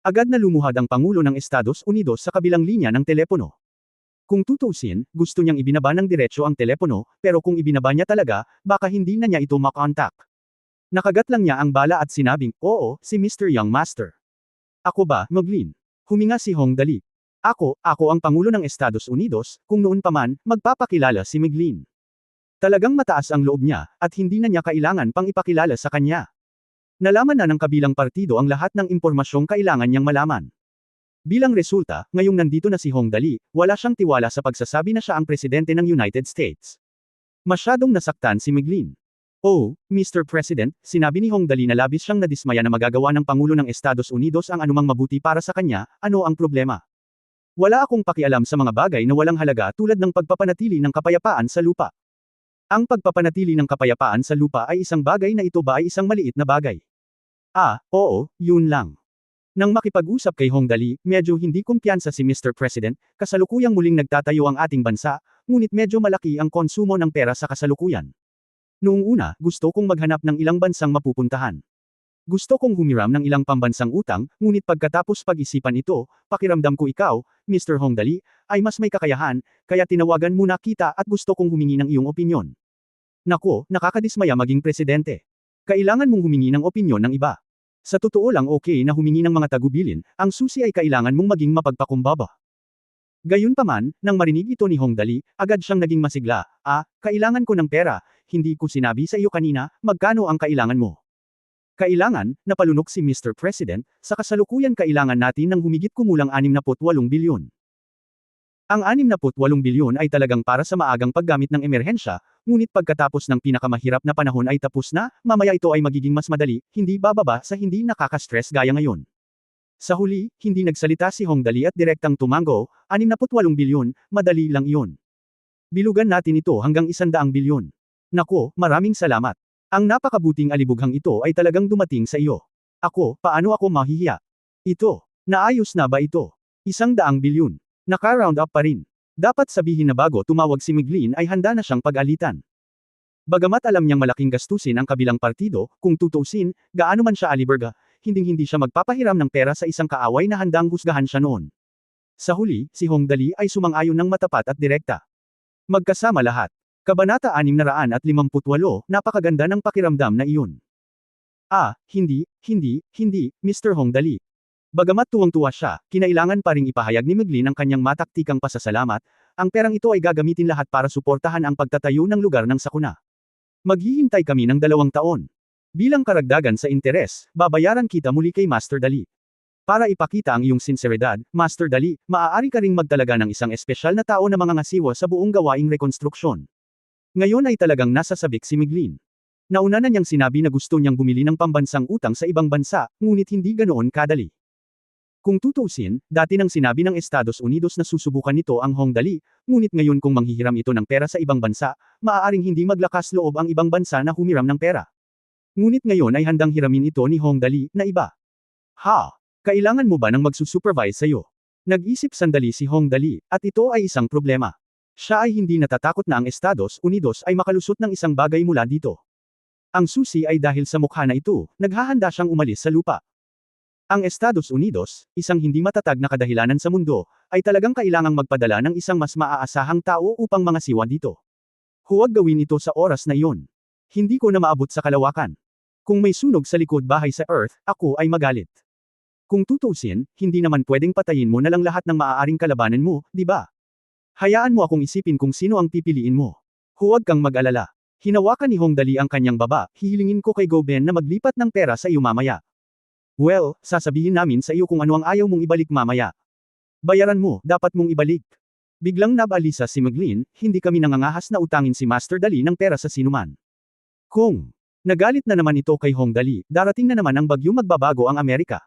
Agad na lumuhad ang Pangulo ng Estados Unidos sa kabilang linya ng telepono. Kung tutuusin, gusto niyang ibinaba ng diretso ang telepono, pero kung ibinaba niya talaga, baka hindi na niya ito makontak. Nakagat lang niya ang bala at sinabing, oo, si Mr. Young Master. Ako ba, Meglin? Huminga si Hong Dali. Ako ang Pangulo ng Estados Unidos, kung noon pa man, magpapakilala si Meglin. Talagang mataas ang loob niya, at hindi na niya kailangan pang ipakilala sa kanya. Nalaman na ng kabilang partido ang lahat ng impormasyong kailangan niyang malaman. Bilang resulta, ngayong nandito na si Hong Dali, wala siyang tiwala sa pagsasabi na siya ang presidente ng United States. Masyadong nasaktan si Meglin. Oh, Mr. President, sinabi ni Hong Dali na labis siyang nadismaya na magagawa ng Pangulo ng Estados Unidos ang anumang mabuti para sa kanya, ano ang problema? Wala akong pakialam sa mga bagay na walang halaga tulad ng pagpapanatili ng kapayapaan sa lupa. Ang pagpapanatili ng kapayapaan sa lupa ay isang bagay na ito ba ay isang maliit na bagay? Oo, yun lang. Nang makipag-usap kay Hong Dali, medyo hindi kumpiyansa si Mr. President, kasalukuyang muling nagtatayo ang ating bansa, ngunit medyo malaki ang konsumo ng pera sa kasalukuyan. Noong una, gusto kong maghanap ng ilang bansang mapupuntahan. Gusto kong humiram ng ilang pambansang utang, ngunit pagkatapos pag-isipan ito, pakiramdam ko ikaw, Mr. Hong Dali, ay mas may kakayahan, kaya tinawagan muna kita at gusto kong humingi ng iyong opinyon. Nako, nakakadismaya maging presidente. Kailangan mong humingi ng opinyon ng iba. Sa totoo lang okay na humingi ng mga tagubilin, ang susi ay kailangan mong maging mapagpakumbaba. Gayunpaman, nang marinig ito ni Hong Dali, agad siyang naging masigla. Kailangan ko ng pera, hindi ko sinabi sa iyo kanina, magkano ang kailangan mo? Kailangan, napalunok si Mr. President, sa kasalukuyan kailangan natin ng humigit kumulang 68 bilyon. Ang 68 bilyon ay talagang para sa maagang paggamit ng emerhensya, ngunit pagkatapos ng pinakamahirap na panahon ay tapos na, mamaya ito ay magiging mas madali, hindi bababa sa hindi nakaka-stress gaya ngayon. Sa huli, hindi nagsalita si Hong Dali at direktang tumango, 68 bilyon, madali lang iyon. Bilugan natin ito hanggang 100 bilyon. Nako, maraming salamat. Ang napakabuting alibughang ito ay talagang dumating sa iyo. Paano ako mahihiya? Ito, naayos na ba ito? 100 bilyon. Naka-round up pa rin. Dapat sabihin na bago tumawag si Meglin ay handa na siyang pag-alitan. Bagamat alam niyang malaking gastusin ang kabilang partido, kung tutuusin, gaano man siya aliberga, hinding-hindi siya magpapahiram ng pera sa isang kaaway na handang husgahan siya noon. Sa huli, si Hong Dali ay sumang-ayon ng matapat at direkta. Magkasama lahat. Kabanata 658, napakaganda ng pakiramdam na iyon. Hindi, Mr. Hong Dali. Bagamat tuwang-tuwa siya, kinailangan pa ring ipahayag ni Meglin ang kanyang mataktikang pasasalamat, ang perang ito ay gagamitin lahat para suportahan ang pagtatayo ng lugar ng sakuna. Maghihintay kami ng 2 taon. Bilang karagdagan sa interes, babayaran kita muli kay Master Dali. Para ipakita ang iyong sinseridad, Master Dali, maaari ka ring magtalaga ng isang espesyal na tao na mga ngasiwa sa buong gawaing rekonstruksyon. Ngayon ay talagang nasasabik si Meglin. Nauna na niyang sinabi na gusto niyang bumili ng pambansang utang sa ibang bansa, ngunit hindi ganoon kadali. Kung tutuusin, dati nang sinabi ng Estados Unidos na susubukan nito ang Hong Dali, ngunit ngayon kung manghihiram ito ng pera sa ibang bansa, maaaring hindi maglakas loob ang ibang bansa na humiram ng pera. Ngunit ngayon ay handang hiramin ito ni Hong Dali, na iba. Kailangan mo ba ng magsusupervise sa'yo? Nag-isip sandali si Hong Dali, at ito ay isang problema. Siya ay hindi natatakot na ang Estados Unidos ay makalusot ng isang bagay mula dito. Ang susi ay dahil sa mukha na ito, naghahanda siyang umalis sa lupa. Ang Estados Unidos, isang hindi matatag na kadahilanan sa mundo, ay talagang kailangang magpadala ng isang mas maaasahang tao upang mangasiwa dito. Huwag gawin ito sa oras na iyon. Hindi ko na maabot sa kalawakan. Kung may sunog sa likod bahay sa Earth, ako ay magalit. Kung tutuusin, hindi naman pwedeng patayin mo na lang lahat ng maaaring kalabanan mo, di ba? Hayaan mo akong isipin kung sino ang pipiliin mo. Huwag kang mag-alala. Hinawakan ni Hong Dali ang kanyang baba, hihilingin ko kay Go Ben na maglipat ng pera sa iyo mamaya. Well, sasabihin namin sa iyo kung ano ang ayaw mong ibalik mamaya. Bayaran mo, dapat mong ibalik. Biglang nabalisa si Maglin, hindi kami nangangahas na utangin si Master Dali ng pera sa sinuman. Kung nagalit na naman ito kay Hong Dali, darating na naman ang bagyong magbabago ang Amerika.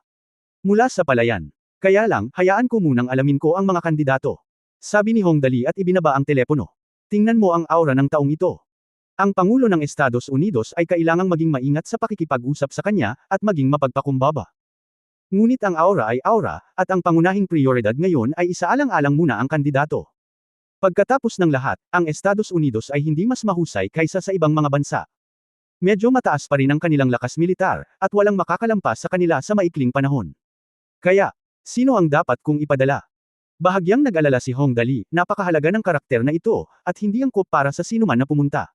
Mula sa palayan. Kaya lang, hayaan ko munang alamin ko ang mga kandidato. Sabi ni Hong Dali at ibinaba ang telepono. Tingnan mo ang aura ng taong ito. Ang Pangulo ng Estados Unidos ay kailangang maging maingat sa pakikipag-usap sa kanya, at maging mapagpakumbaba. Ngunit ang aura ay aura, at ang pangunahing prioridad ngayon ay isaalang-alang muna ang kandidato. Pagkatapos ng lahat, ang Estados Unidos ay hindi mas mahusay kaysa sa ibang mga bansa. Medyo mataas pa rin ang kanilang lakas militar, at walang makakalampas sa kanila sa maikling panahon. Kaya, sino ang dapat kong ipadala? Bahagyang nag-alala si Hong Dali, napakahalaga ng karakter na ito, at hindi angkop para sa sinuman na pumunta.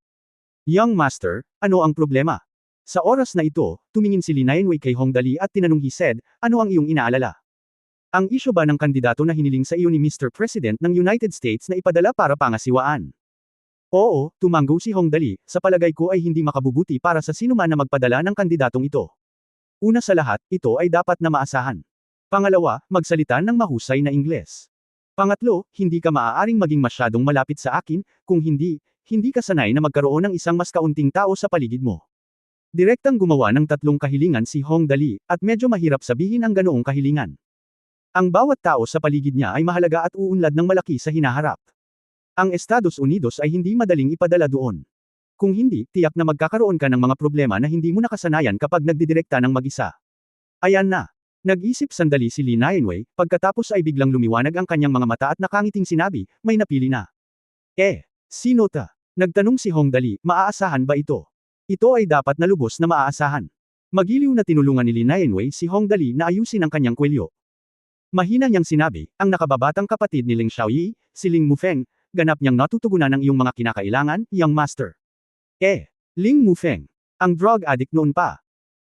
Young Master, ano ang problema? Sa oras na ito, tumingin si Lee Nainwei kay Hong Dali at tinanong he said, ano ang iyong inaalala? Ang isyu ba ng kandidato na hiniling sa iyo ni Mr. President ng United States na ipadala para pangasiwaan? Oo, tumanggo si Hong Dali, sa palagay ko ay hindi makabubuti para sa sinuman na magpadala ng kandidatong ito. Una sa lahat, ito ay dapat na maasahan. Pangalawa, magsalita ng mahusay na Ingles. Pangatlo, hindi ka maaaring maging masyadong malapit sa akin, kung hindi ka sanay na magkaroon ng isang mas kaunting tao sa paligid mo. Direktang gumawa ng tatlong kahilingan si Hong Dali, at medyo mahirap sabihin ang ganoong kahilingan. Ang bawat tao sa paligid niya ay mahalaga at uunlad ng malaki sa hinaharap. Ang Estados Unidos ay hindi madaling ipadala doon. Kung hindi, tiyak na magkakaroon ka ng mga problema na hindi mo nakasanayan kapag nagdidirekta ng mag-isa. Ayan na. Nag-isip sandali si Lee Nainwei, pagkatapos ay biglang lumiwanag ang kanyang mga mata at nakangiting sinabi, may napili na. Sino ta? Nagtanong si Hong Dali, maaasahan ba ito? Ito ay dapat na lubos na maaasahan. Magiliw na tinulungan ni Lee Nainwei si Hong Dali na ayusin ang kanyang kwelyo. Mahina niyang sinabi, ang nakababatang kapatid ni Ling Xiaoyi, si Ling Mufeng, ganap niyang natutugunan ang iyong mga kinakailangan, young master. Ling Mufeng. Ang drug addict noon pa.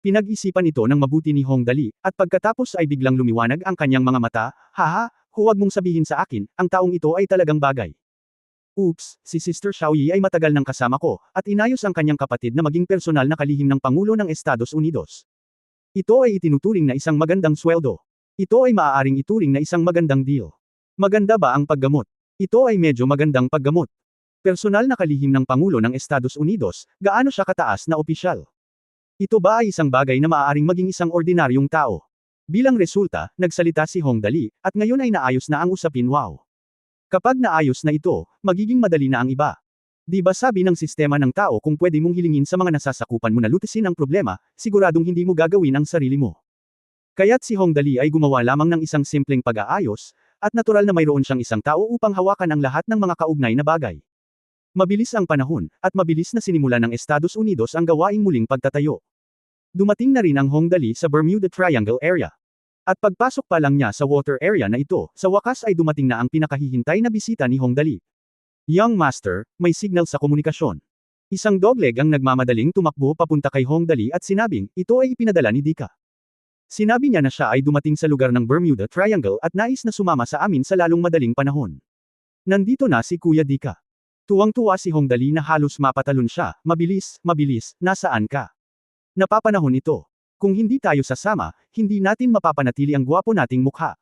Pinag-isipan ito ng mabuti ni Hong Dali, at pagkatapos ay biglang lumiwanag ang kanyang mga mata, haha, huwag mong sabihin sa akin, ang taong ito ay talagang bagay. Oops, si Sister Xiaoyi ay matagal nang kasama ko, at inayos ang kanyang kapatid na maging personal na kalihim ng Pangulo ng Estados Unidos. Ito ay itinuturing na isang magandang sweldo. Ito ay maaaring ituring na isang magandang deal. Maganda ba ang paggamot? Ito ay medyo magandang paggamot. Personal na kalihim ng Pangulo ng Estados Unidos, gaano siya kataas na opisyal? Ito ba ay isang bagay na maaaring maging isang ordinaryong tao? Bilang resulta, nagsalita si Hong Dali, at ngayon ay naayos na ang usapin wow. Kapag naayos na ito, magiging madali na ang iba. Di ba sabi ng sistema ng tao kung pwede mong hilingin sa mga nasasakupan mo na lutasin ang problema, siguradong hindi mo gagawin ang sarili mo. Kaya't si Hong Dali ay gumawa lamang ng isang simpleng pag-aayos, at natural na mayroon siyang isang tao upang hawakan ang lahat ng mga kaugnay na bagay. Mabilis ang panahon, at mabilis na sinimula ng Estados Unidos ang gawaing muling pagtatayo. Dumating na rin ang Hong Dali sa Bermuda Triangle area. At pagpasok pa lang niya sa water area na ito, sa wakas ay dumating na ang pinakahihintay na bisita ni Hong Dali. Young Master, may signal sa komunikasyon. Isang dogleg ang nagmamadaling tumakbo papunta kay Hong Dali at sinabing, ito ay ipinadala ni Dika. Sinabi niya na siya ay dumating sa lugar ng Bermuda Triangle at nais na sumama sa amin sa lalong madaling panahon. Nandito na si Kuya Dika. Tuwang-tuwa si Hong Dali na halos mapatalon siya, mabilis, nasaan ka? Napapanahon ito. Kung hindi tayo sasama, hindi natin mapapanatili ang gwapo nating mukha.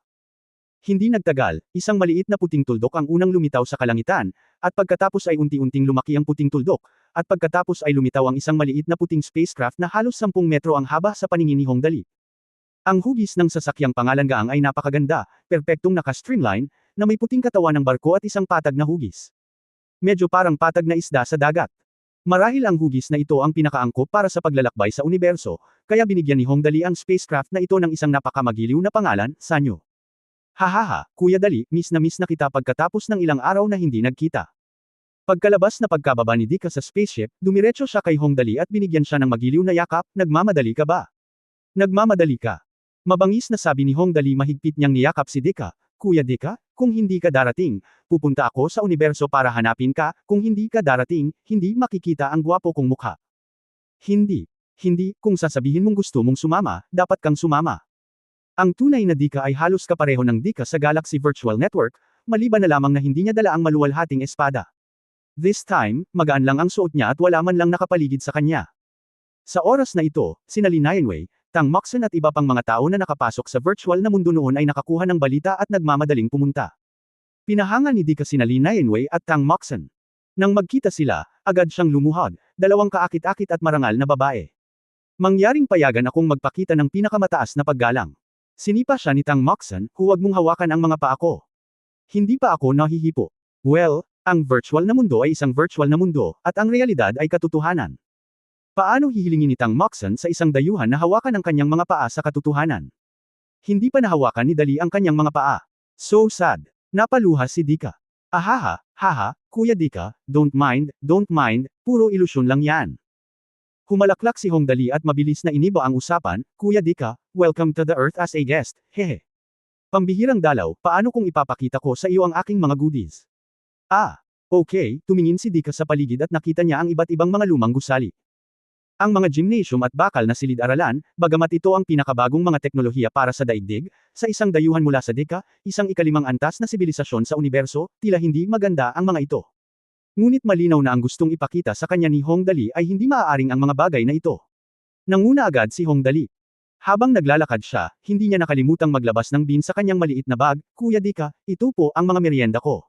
Hindi nagtagal, isang maliit na puting tuldok ang unang lumitaw sa kalangitan, at pagkatapos ay unti-unting lumaki ang puting tuldok, at pagkatapos ay lumitaw ang isang maliit na puting spacecraft na halos 10 metro ang haba sa paningin ni Hong Dali. Ang hugis ng sasakyang pangalan Gaang ay napakaganda, perpektong naka-streamline, na may puting katawan ng barko at isang patag na hugis. Medyo parang patag na isda sa dagat. Marahil ang hugis na ito ang pinakaangkop para sa paglalakbay sa universo, kaya binigyan ni Hong Dali ang spacecraft na ito ng isang napakamagiliw na pangalan, Sanyo. Hahaha, Kuya Dali, miss na kita pagkatapos ng ilang araw na hindi nagkita. Pagkalabas na pagkababa ni Dika sa spaceship, dumiretso siya kay Hong Dali at binigyan siya ng magiliw na yakap, nagmamadali ka ba? Nagmamadali ka. Mabangis na sabi ni Hong Dali mahigpit niyang niyakap si Dika, Kuya Dika, kung hindi ka darating, pupunta ako sa universo para hanapin ka, kung hindi ka darating, hindi makikita ang gwapo kong mukha. Hindi. Hindi, kung sasabihin mong gusto mong sumama, dapat kang sumama. Ang tunay na Dika ay halos kapareho ng Dika sa Galaxy Virtual Network, maliban na lamang na hindi niya dala ang maluwalhating espada. This time, magaan lang ang suot niya at wala man lang nakapaligid sa kanya. Sa oras na ito, sina Lee Nianwei, Tang Moxon at iba pang mga tao na nakapasok sa virtual na mundo noon ay nakakuha ng balita at nagmamadaling pumunta. Pinahanga ni Dika sina Lee Nianwei at Tang Moxon. Nang magkita sila, agad siyang lumuhod, dalawang kaakit-akit at marangal na babae. Mangyaring payagan akong magpakita ng pinakamataas na paggalang. Sinipa siya ni Tang Moxon, huwag mong hawakan ang mga paa ko. Hindi pa ako nahihipo. Well, ang virtual na mundo ay isang virtual na mundo, at ang realidad ay katotohanan. Paano hihilingin ni Tang Moxon sa isang dayuhan na hawakan ang kanyang mga paa sa katotohanan? Hindi pa nahawakan ni Dali ang kanyang mga paa. So sad. Napaluha si Dika. Ahaha, haha, Kuya Dika, don't mind, puro ilusyon lang yan. Humalaklak si Hong Dali at mabilis na iniba ang usapan, Kuya Dika, welcome to the Earth as a guest, hehe. Pambihirang dalaw, paano kung ipapakita ko sa iyo ang aking mga goodies? Ah, okay, tumingin si Dika sa paligid at nakita niya ang iba't ibang mga lumang gusali. Ang mga gymnasium at bakal na silid-aralan, bagamat ito ang pinakabagong mga teknolohiya para sa daigdig, sa isang dayuhan mula sa Dika, isang ikalimang antas na sibilisasyon sa universo, tila hindi maganda ang mga ito. Ngunit malinaw na ang gustong ipakita sa kanya ni Hong Dali ay hindi maaaring ang mga bagay na ito. Nanguna agad si Hong Dali. Habang naglalakad siya, hindi niya nakalimutang maglabas ng bin sa kanyang maliit na bag, Kuya Dika, ito po ang mga merienda ko.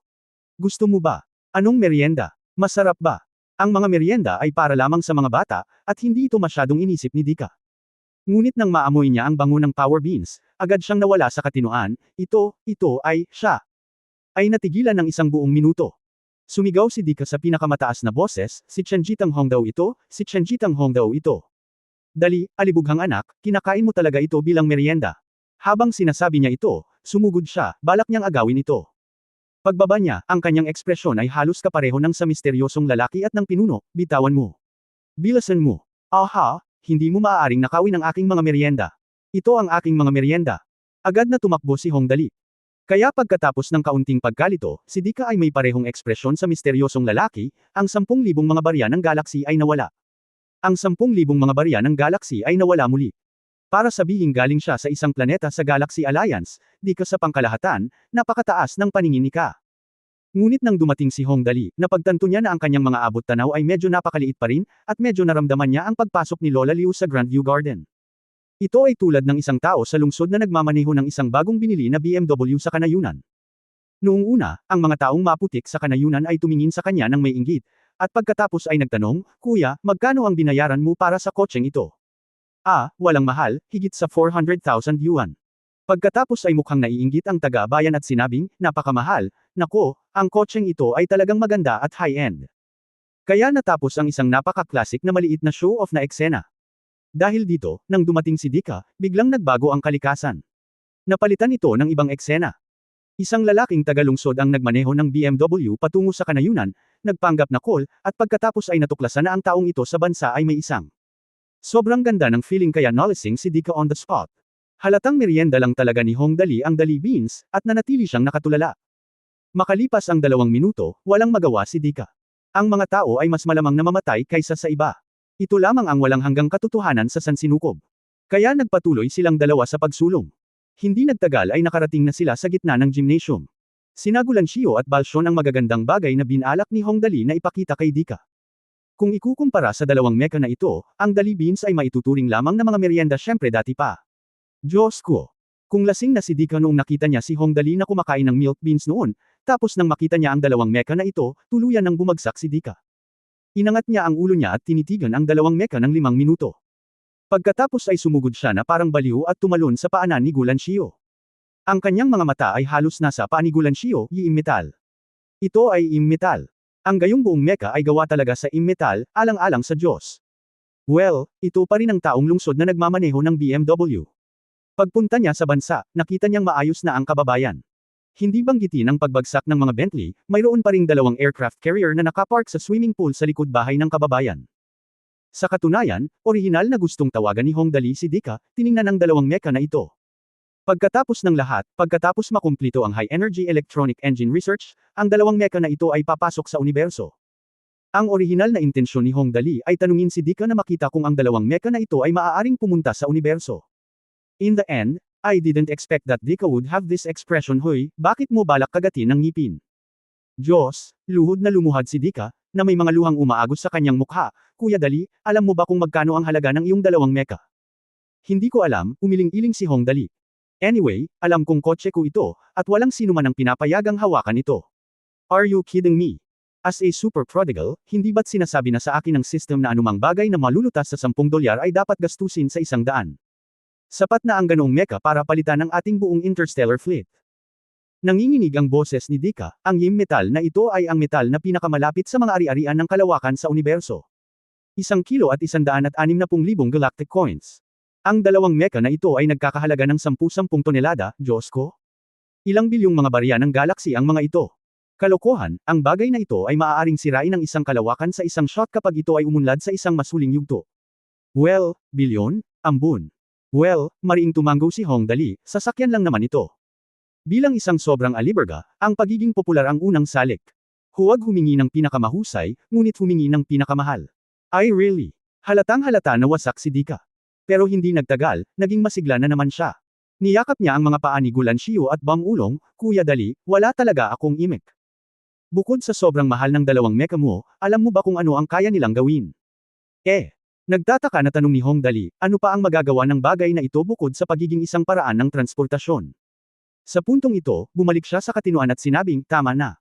Gusto mo ba? Anong merienda? Masarap ba? Ang mga merienda ay para lamang sa mga bata, at hindi ito masyadong inisip ni Dika. Ngunit nang maamoy niya ang bango ng power beans, agad siyang nawala sa katinoan, ito ay, siya. Ay natigilan ng isang buong minuto. Sumigaw si Dika sa pinakamataas na boses, si Chenjitang Hong daw ito, si Chenjitang Hong daw ito. Dali, alibughang anak, kinakain mo talaga ito bilang merienda. Habang sinasabi niya ito, sumugod siya, balak niyang agawin ito. Pagbaba niya, ang kanyang ekspresyon ay halos kapareho ng sa misteryosong lalaki at ng pinuno, bitawan mo. Bilasan mo. Aha, hindi mo maaaring nakawin ang aking mga merienda. Ito ang aking mga merienda. Agad na tumakbo si Hong Dali. Kaya pagkatapos ng kaunting pagkalito, si Dika ay may parehong ekspresyon sa misteryosong lalaki, ang 10,000 mga barya ng galaxy ay nawala. Ang 10,000 mga barya ng galaxy ay nawala muli. Para sabihing galing siya sa isang planeta sa Galaxy Alliance, Dika sa pangkalahatan, napakataas ng paningin ni Ka. Ngunit nang dumating si Hong Dali, napagtanto niya na ang kanyang mga abot tanaw ay medyo napakaliit pa rin, at medyo naramdaman niya ang pagpasok ni Lola Liu sa Grandview Garden. Ito ay tulad ng isang tao sa lungsod na nagmamaneho ng isang bagong binili na BMW sa kanayunan. Noong una, ang mga taong maputik sa kanayunan ay tumingin sa kanya ng may inggit, at pagkatapos ay nagtanong, Kuya, magkano ang binayaran mo para sa kotseng ito? Ah, walang mahal, higit sa 400,000 yuan. Pagkatapos ay mukhang naiinggit ang taga-bayan at sinabing, napakamahal, nako, ang kotseng ito ay talagang maganda at high-end. Kaya natapos ang isang napaka-classic na maliit na show-off na eksena. Dahil dito, nang dumating si Dika, biglang nagbago ang kalikasan. Napalitan ito ng ibang eksena. Isang lalaking tagalungsod ang nagmaneho ng BMW patungo sa kanayunan, nagpanggap na call, at pagkatapos ay natuklasan na ang taong ito sa bansa ay may isang. Sobrang ganda ng feeling kaya nolicing si Dika on the spot. Halatang merienda lang talaga ni Hong Dali ang Dali beans, at nanatili siyang nakatulala. Makalipas ang 2 minuto, walang magawa si Dika. Ang mga tao ay mas malamang na mamatay kaysa sa iba. Ito lamang ang walang hanggang katotohanan sa sansinukob. Kaya nagpatuloy silang dalawa sa pagsulong. Hindi nagtagal ay nakarating na sila sa gitna ng gymnasium. Sinagulan Shio at Balsyon ang magagandang bagay na binalak ni Hong Dali na ipakita kay Dika. Kung ikukumpara sa dalawang meka na ito, ang Dali beans ay maituturing lamang na mga merienda syempre dati pa. Diyos ko! Kung lasing na si Dika noong nakita niya si Hong Dali na kumakain ng milk beans noon, tapos nang makita niya ang dalawang meka na ito, tuluyan nang bumagsak si Dika. Inangat niya ang ulo niya at tinitigan ang dalawang meka ng 5 minuto. Pagkatapos ay sumugod siya na parang baliw at tumalon sa paanan ni Gulan Shio. Ang kanyang mga mata ay halos nasa paa ni Gulan Shio, iimmetal. Ito ay immetal. Ang gayong buong mecha ay gawa talaga sa immetal, alang-alang sa Diyos. Well, ito pa rin ang taong lungsod na nagmamaneho ng BMW. Pagpunta niya sa bansa, nakita niyang maayos na ang kababayan. Hindi banggitin ang pagbagsak ng mga Bentley, mayroon pa ring dalawang aircraft carrier na nakapark sa swimming pool sa likod bahay ng kababayan. Sa katunayan, orihinal na gustong tawagan ni Hong Dali si Dika, tiningnan ang dalawang mecha na ito. Pagkatapos ng lahat, pagkatapos makumplito ang high-energy electronic engine research, ang dalawang mecha na ito ay papasok sa universo. Ang orihinal na intensyon ni Hong Dali ay tanungin si Dika na makita kung ang dalawang mecha na ito ay maaaring pumunta sa universo. In the end, I didn't expect that Dika would have this expression. Hoy, bakit mo balak kagatin ng ngipin? Diyos, luhod na lumuhad si Dika, na may mga luhang umaagos sa kanyang mukha. Kuya Dali, alam mo ba kung magkano ang halaga ng iyong dalawang mecha? Hindi ko alam, umiling-iling si Hong Dali. Anyway, alam kong kotse ko ito, at walang sino man ang pinapayagang hawakan ito. Are you kidding me? As a super prodigal, hindi ba't sinasabi na sa akin ng system na anumang bagay na malulutas sa $10 ay dapat gastusin sa 100? Sapat na ang ganoong mecha para palitan ang ating buong interstellar fleet. Nanginginig ang boses ni Dika, ang yim metal na ito ay ang metal na pinakamalapit sa mga ari-arian ng kalawakan sa universo. 1 kilo at 160,000 galactic coins. Ang dalawang mecha na ito ay nagkakahalaga ng 10-10 tonelada, Diyos ko? Ilang bilyong mga barya ng galaxy ang mga ito. Kalokohan, ang bagay na ito ay maaaring sirain ng isang kalawakan sa isang shot kapag ito ay umunlad sa isang masuling yugto. Well, bilyon? Ambon. Well, mariing tumanggo si Hong Dali, sasakyan lang naman ito. Bilang isang sobrang aliberga, ang pagiging popular ang unang salik. Huwag humingi ng pinakamahusay, ngunit humingi ng pinakamahal. I really. Halatang-halata na wasak si Dika. Pero hindi nagtagal, naging masigla na naman siya. Niyakap niya ang mga paa ni Gulan Shiu at Bang Ulong, Kuya Dali, wala talaga akong imik. Bukod sa sobrang mahal ng dalawang mecha mo, alam mo ba kung ano ang kaya nilang gawin? Nagtataka na tanong ni Hong Dali, ano pa ang magagawa ng bagay na ito bukod sa pagiging isang paraan ng transportasyon? Sa puntong ito, bumalik siya sa katinoan at sinabing, tama na.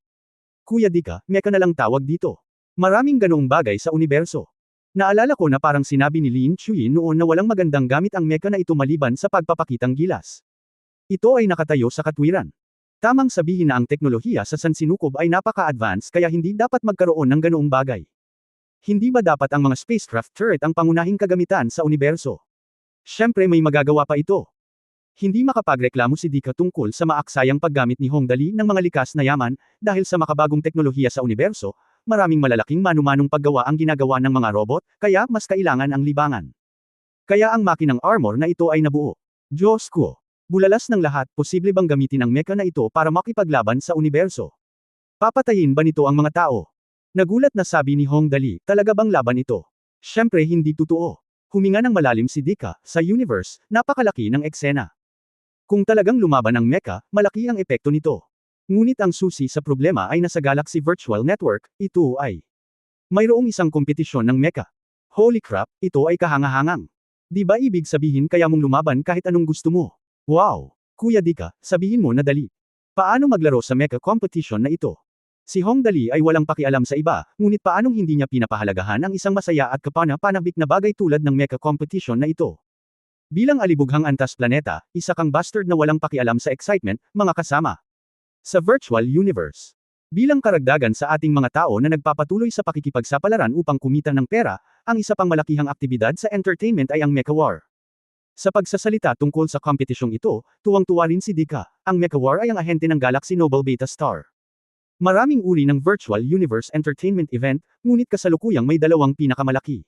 Kuya Dika, mecha na lang tawag dito. Maraming ganoong bagay sa universo. Naalala ko na parang sinabi ni Lin Chuyin noon na walang magandang gamit ang mecha na ito maliban sa pagpapakitang gilas. Ito ay nakatayo sa katwiran. Tamang sabihin na ang teknolohiya sa sansinukob ay napaka-advance kaya hindi dapat magkaroon ng ganoong bagay. Hindi ba dapat ang mga spacecraft turret ang pangunahing kagamitan sa universo? Siyempre may magagawa pa ito. Hindi makapagreklamo si Dika tungkol sa maaksayang paggamit ni Hong Dali ng mga likas na yaman, dahil sa makabagong teknolohiya sa universo, maraming malalaking manu-manong paggawa ang ginagawa ng mga robot, kaya mas kailangan ang libangan. Kaya ang makinang armor na ito ay nabuo. Diyos ko! Bulalas ng lahat, posible bang gamitin ang mecha na ito para makipaglaban sa universo? Papatayin ba nito ang mga tao? Nagulat na sabi ni Hong Dali, talaga bang laban ito? Siyempre hindi totoo. Huminga ng malalim si Dika, sa universe, napakalaki ng eksena. Kung talagang lumaban ang mecha, malaki ang epekto nito. Ngunit ang susi sa problema ay nasa Galaxy Virtual Network, ito ay mayroong isang kompetisyon ng mecha. Holy crap, ito ay kahangahangang. Di ba ibig sabihin kaya mong lumaban kahit anong gusto mo? Wow! Kuya Dika, sabihin mo na dali. Paano maglaro sa mecha competition na ito? Si Hong Dali ay walang pakialam sa iba, ngunit paanong hindi niya pinapahalagahan ang isang masaya at kapana-panabik na bagay tulad ng mecha competition na ito? Bilang alibughang antas planeta, isa kang bastard na walang pakialam sa excitement, mga kasama. Sa virtual universe. Bilang karagdagan sa ating mga tao na nagpapatuloy sa pakikipagsapalaran upang kumita ng pera, ang isa pang malakihang aktibidad sa entertainment ay ang Mecha War. Sa pagsasalita tungkol sa kompetisyong ito, tuwang-tuwa rin si Dika. Ang Mecha War ay ang ahente ng Galaxy Noble Beta Star. Maraming uri ng virtual universe entertainment event, ngunit kasalukuyang may dalawang pinakamalaki.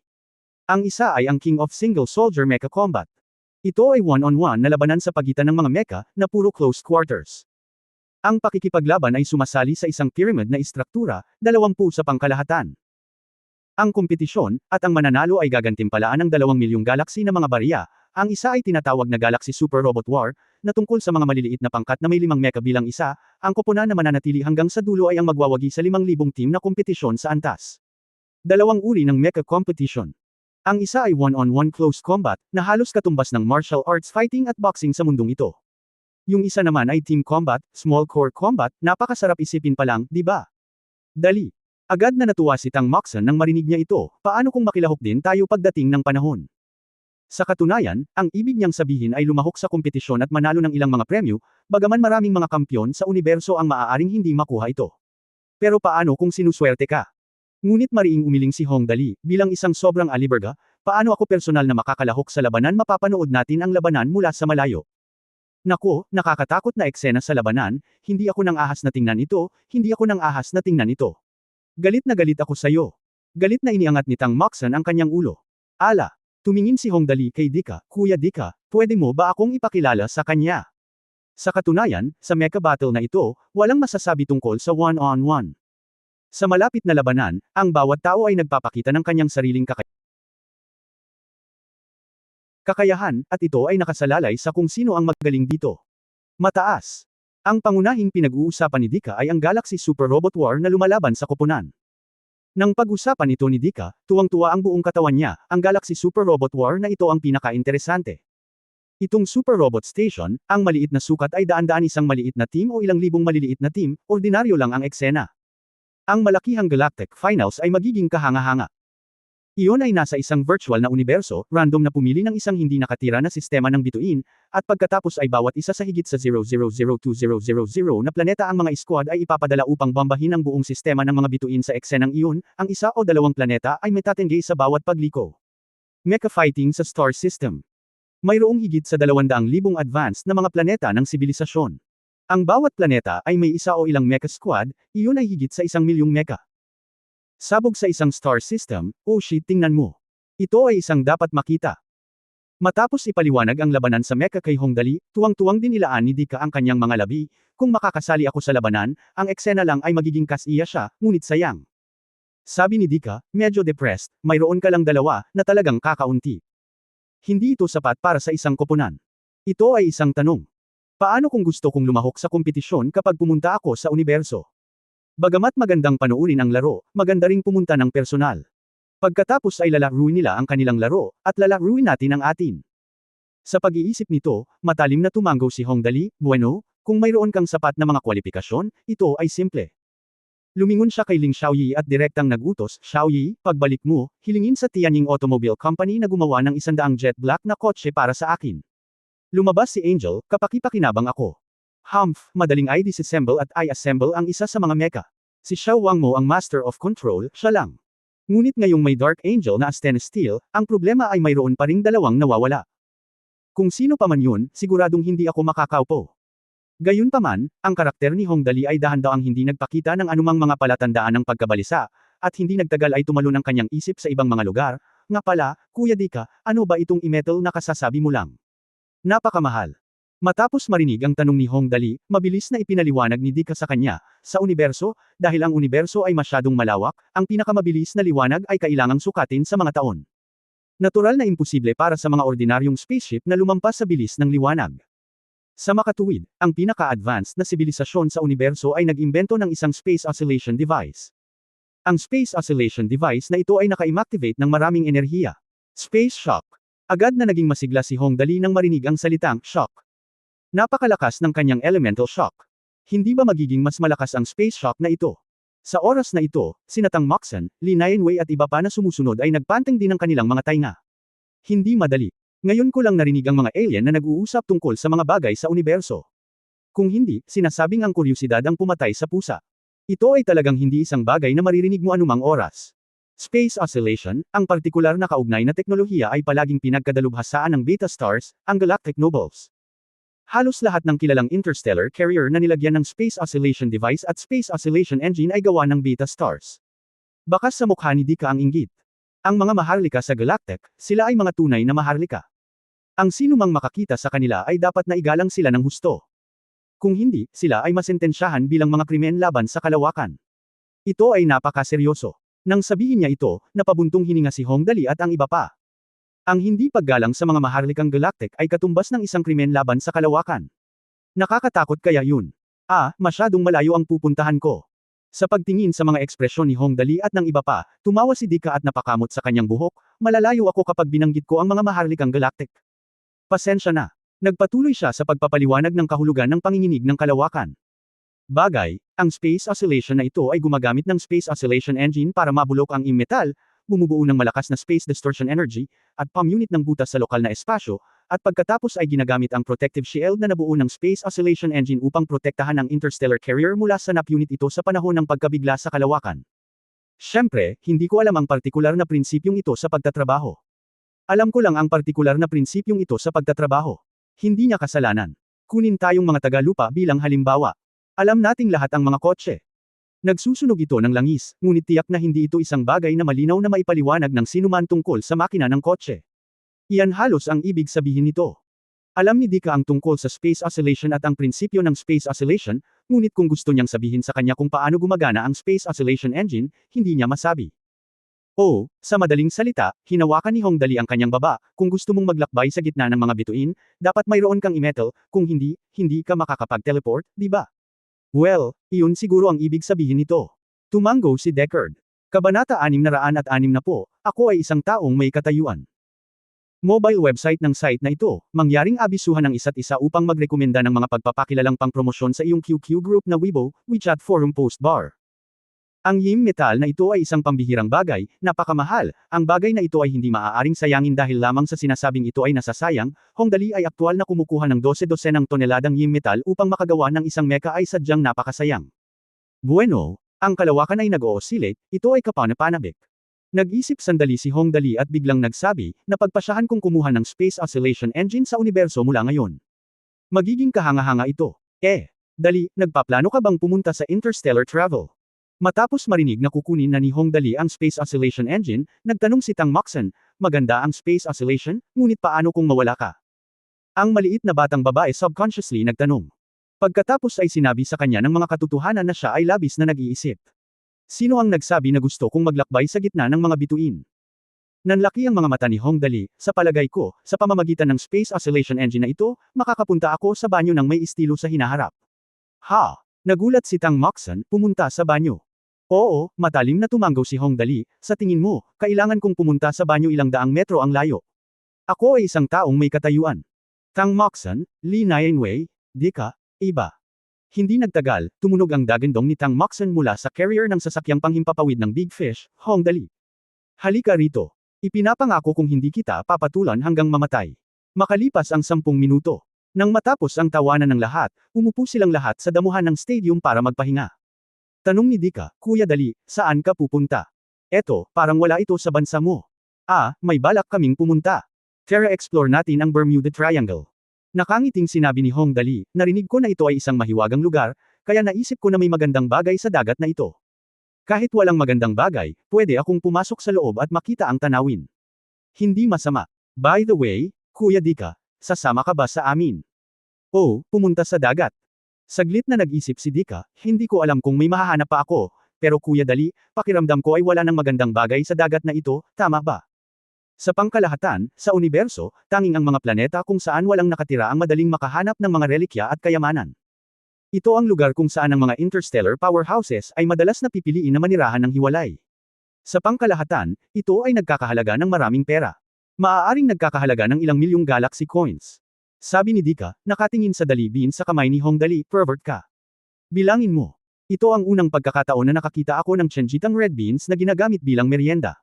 Ang isa ay ang King of Single Soldier Mecha Combat. Ito ay one-on-one na labanan sa pagitan ng mga mecha, na puro close quarters. Ang pakikipaglaban ay sumasali sa isang pyramid na istruktura, 20 sa pangkalahatan. Ang kompetisyon, at ang mananalo ay gagantimpalaan ng 2 milyong galaxy na mga barya. Ang isa ay tinatawag na Galaxy Super Robot War, na tungkol sa mga maliliit na pangkat na may 5 mecha bilang isa, ang koponan na mananatili hanggang sa dulo ay ang magwawagi sa 5,000 team na kompetisyon sa antas. Dalawang uri ng mecha competition. Ang isa ay one-on-one close combat, na halos katumbas ng martial arts fighting at boxing sa mundong ito. Yung isa naman ay team combat, small core combat, napakasarap isipin pa lang, di ba? Dali. Agad na natuwa si Tang Moxon nang marinig niya ito, paano kung makilahok din tayo pagdating ng panahon? Sa katunayan, ang ibig niyang sabihin ay lumahok sa kompetisyon at manalo ng ilang mga premyo, bagaman maraming mga kampyon sa universo ang maaaring hindi makuha ito. Pero paano kung sinuswerte ka? Ngunit mariing umiling si Hong Dali, bilang isang sobrang aliberga, paano ako personal na makakalahok sa labanan? Mapapanood natin ang labanan mula sa malayo. Naku, nakakatakot na eksena sa labanan, hindi ako nang ahas na tingnan ito, hindi ako nang ahas na tingnan ito. Galit na galit ako sayo. Galit na iniangat ni Tang Moxon ang kanyang ulo. Ala, tumingin si Hong Dali kay Dika, Kuya Dika, pwede mo ba akong ipakilala sa kanya? Sa katunayan, sa mecha battle na ito, walang masasabi tungkol sa one-on-one. Sa malapit na labanan, ang bawat tao ay nagpapakita ng kanyang sariling kakayahan, at ito ay nakasalalay sa kung sino ang magaling dito. Mataas. Ang pangunahing pinag-uusapan ni Dika ay ang Galaxy Super Robot War na lumalaban sa koponan. Nang pag-usapan ito ni Dika, tuwang-tuwa ang buong katawan niya, ang Galaxy Super Robot War na ito ang pinaka-interesante. Itong Super Robot Station, ang maliit na sukat ay daan-daan isang maliit na team o ilang libong maliliit na team, ordinaryo lang ang eksena. Ang malakihang Galactic Finals ay magiging kahanga-hanga. Iyon ay nasa isang virtual na universo, random na pumili ng isang hindi nakatira na sistema ng bituin, at pagkatapos ay bawat isa sa higit sa 0002000 na planeta ang mga squad ay ipapadala upang bombahin ang buong sistema ng mga bituin sa eksenang iyon, ang isa o dalawang planeta ay may tatengge sa bawat pagliko. Mecha fighting sa star system. Mayroong higit sa 200,000 advanced na mga planeta ng sibilisasyon. Ang bawat planeta ay may isa o ilang mecha squad, iyon ay higit sa 1,000,000 mecha. Sabog sa isang star system, oh shit, tingnan mo. Ito ay isang dapat makita. Matapos ipaliwanag ang labanan sa mecha kay Hong Dali, tuwang-tuwang din nilaan ni Dika ang kanyang mga labi, kung makakasali ako sa labanan, ang eksena lang ay magiging kasiya siya, ngunit sayang. Sabi ni Dika, medyo depressed, mayroon ka lang dalawa, na talagang kakaunti. Hindi ito sapat para sa isang koponan. Ito ay isang tanong. Paano kung gusto kong lumahok sa kompetisyon kapag pumunta ako sa universo? Bagamat magandang panoorin ang laro, maganda ring pumunta ng personal. Pagkatapos ay lalaruin nila ang kanilang laro, at lalaruin natin ang atin. Sa pag-iisip nito, matalim na tumango si Hong Dali, bueno, kung mayroon kang sapat na mga kwalifikasyon, ito ay simple. Lumingon siya kay Ling Xiaoyi at direktang nagutos, Xiaoyi, pagbalik mo, hilingin sa Tianjin Automobile Company na gumawa ng 100 jet black na kotse para sa akin. Lumabas si Angel, kapaki-pakinabang ako. Humph, madaling I disassemble at I assemble ang isa sa mga mecha. Si Xiao Wangmo ang Master of Control, siya lang. Ngunit ngayong may Dark Angel na stainless steel, ang problema ay mayroon pa ring dalawang nawawala. Kung sino pa man yun, siguradong hindi ako makakaupo. Gayunpaman, ang karakter ni Hong Dali ay dahan-daang hindi nagpakita ng anumang mga palatandaan ng pagkabalisa, at hindi nagtagal ay tumalon ang kanyang isip sa ibang mga lugar. Nga pala, Kuya Dika, ano ba itong i-metal na kasasabi mo lang? Napakamahal. Matapos marinig ang tanong ni Hong Dali, mabilis na ipinaliwanag ni Dika sa kanya, sa universo, dahil ang universo ay masyadong malawak, ang pinakamabilis na liwanag ay kailangang sukatin sa mga taon. Natural na imposible para sa mga ordinaryong spaceship na lumampas sa bilis ng liwanag. Sa makatuwid, ang pinaka-advanced na sibilisasyon sa universo ay nag-imbento ng isang space oscillation device. Ang space oscillation device na ito ay naka-inactivate ng maraming enerhiya. Space shock. Agad na naging masigla si Hong Dali nang marinig ang salitang shock. Napakalakas ng kanyang elemental shock. Hindi ba magiging mas malakas ang space shock na ito? Sa oras na ito, sina Tang Moxon, Li Nianwei at iba pa na sumusunod ay nagpanteng din ng kanilang mga tainga. Hindi madali. Ngayon ko lang narinig ang mga alien na nag-uusap tungkol sa mga bagay sa universo. Kung hindi, sinasabing ang kuryosidad ang pumatay sa pusa. Ito ay talagang hindi isang bagay na maririnig mo anumang oras. Space oscillation, ang partikular na kaugnay na teknolohiya ay palaging pinagkadalubhasaan ng beta stars, ang galactic nobles. Halos lahat ng kilalang interstellar carrier na nilagyan ng space oscillation device at space oscillation engine ay gawa ng beta stars. Bakas sa mukha ni Dika ang inggit. Ang mga maharlika sa galactic, sila ay mga tunay na maharlika. Ang sinumang makakita sa kanila ay dapat na igalang sila ng husto. Kung hindi, sila ay masentensyahan bilang mga krimen laban sa kalawakan. Ito ay napakaseryoso. Nang sabihin niya ito, napabuntong hininga si Hong Dali at ang iba pa. Ang hindi paggalang sa mga maharlikang galactic ay katumbas ng isang krimen laban sa kalawakan. Nakakatakot kaya yun? Masyadong malayo ang pupuntahan ko. Sa pagtingin sa mga ekspresyon ni Hong Dali at ng iba pa, tumawa si Dika at napakamot sa kanyang buhok, malalayo ako kapag binanggit ko ang mga maharlikang galactic. Pasensya na. Nagpatuloy siya sa pagpapaliwanag ng kahulugan ng panginginig ng kalawakan. Bagay, ang space oscillation na ito ay gumagamit ng space oscillation engine para mabulok ang immetal, bumubuo ng malakas na space distortion energy, at pamunit ng butas sa lokal na espasyo, at pagkatapos ay ginagamit ang protective shield na nabuo ng Space Oscillation Engine upang protektahan ang interstellar carrier mula sa napunit ito sa panahon ng pagkabigla sa kalawakan. Siyempre, hindi ko alam ang partikular na prinsipyong ito sa pagtatrabaho. Alam ko lang ang partikular na prinsipyong ito sa pagtatrabaho. Hindi niya kasalanan. Kunin tayong mga taga-lupa bilang halimbawa. Alam nating lahat ang mga kotse. Nagsusunog ito ng langis, ngunit tiyak na hindi ito isang bagay na malinaw na maipaliwanag ng sinuman tungkol sa makina ng kotse. Iyan halos ang ibig sabihin nito. Alam ni Dika ang tungkol sa space oscillation at ang prinsipyo ng space oscillation, ngunit kung gusto niyang sabihin sa kanya kung paano gumagana ang space oscillation engine, hindi niya masabi. Sa madaling salita, hinawakan ni Hong Dali ang kanyang baba, kung gusto mong maglakbay sa gitna ng mga bituin, dapat mayroon kang imetal, kung hindi, hindi ka makakapag-teleport, di ba? Well, iyon siguro ang ibig sabihin nito. Tumango si Deckard. Kabanata 660, ako ay isang taong may katayuan. Mobile website ng site na ito, mangyaring abisuhan ng isa't isa upang magrekomenda ng mga pagpapakilalang pangpromosyon sa iyong QQ group na Weibo, WeChat forum post bar. Ang YIM metal na ito ay isang pambihirang bagay, napakamahal, ang bagay na ito ay hindi maaaring sayangin dahil lamang sa sinasabing ito ay nasasayang, Hong Dali ay aktwal na kumukuha ng 12-dosenang toneladang YIM metal upang makagawa ng isang mecha ay sadyang napakasayang. Bueno, ang kalawakan ay nag-o-oscillate, ito ay kapanapanabik. Nag-isip sandali si Hong Dali at biglang nagsabi, na pagpasyahan kong kumuha ng Space Oscillation Engine sa universo mula ngayon. Magiging kahanga-hanga ito. Dali, nagpaplano ka bang pumunta sa interstellar travel? Matapos marinig na kukunin na ni Hong Dali ang Space Oscillation Engine, nagtanong si Tang Moxon, maganda ang Space Oscillation, ngunit paano kung mawala ka? Ang maliit na batang babae subconsciously nagtanong. Pagkatapos ay sinabi sa kanya ng mga katotohanan na siya ay labis na nag-iisip. Sino ang nagsabi na gusto kong maglakbay sa gitna ng mga bituin? Nanlaki ang mga mata ni Hong Dali, sa palagay ko, sa pamamagitan ng Space Oscillation Engine na ito, makakapunta ako sa banyo ng may estilo sa hinaharap. Nagulat si Tang Moxon, pumunta sa banyo. Oo, matalim na tumango si Hong Dali, sa tingin mo, kailangan kong pumunta sa banyo ilang daang metro ang layo. Ako ay isang taong may katayuan. Tang Moxon, Li Nianwei, Dika, iba. Hindi nagtagal, tumunog ang dagandong ni Tang Moxon mula sa carrier ng sasakyang panghimpapawid ng Big Fish, Hong Dali. Halika rito. Ipinapangako kung hindi kita papatulan hanggang mamatay. Makalipas ang 10 minuto. Nang matapos ang tawanan ng lahat, umupo silang lahat sa damuhan ng stadium para magpahinga. Tanong ni Dika, Kuya Dali, saan ka pupunta? Eto, parang wala ito sa bansa mo. May balak kaming pumunta. Tara explore natin ang Bermuda Triangle. Nakangiting sinabi ni Hong Dali, narinig ko na ito ay isang mahiwagang lugar, kaya naisip ko na may magandang bagay sa dagat na ito. Kahit walang magandang bagay, pwede akong pumasok sa loob at makita ang tanawin. Hindi masama. By the way, Kuya Dika, sasama ka ba sa amin? Pumunta sa dagat. Saglit na nag-isip si Dika, hindi ko alam kung may mahahanap pa ako, pero Kuya Dali, pakiramdam ko ay wala ng magandang bagay sa dagat na ito, tama ba? Sa pangkalahatan, sa universo, tanging ang mga planeta kung saan walang nakatira ang madaling makahanap ng mga relikya at kayamanan. Ito ang lugar kung saan ang mga interstellar powerhouses ay madalas na pipiliin na manirahan ng hiwalay. Sa pangkalahatan, ito ay nagkakahalaga ng maraming pera. Maaaring nagkakahalaga ng ilang milyong galaxy coins. Sabi ni Dika, nakatingin sa dalibin sa kamay ni Hong Dali, pervert ka. Bilangin mo. Ito ang unang pagkakataon na nakakita ako ng Chenjitang red beans na ginagamit bilang merienda.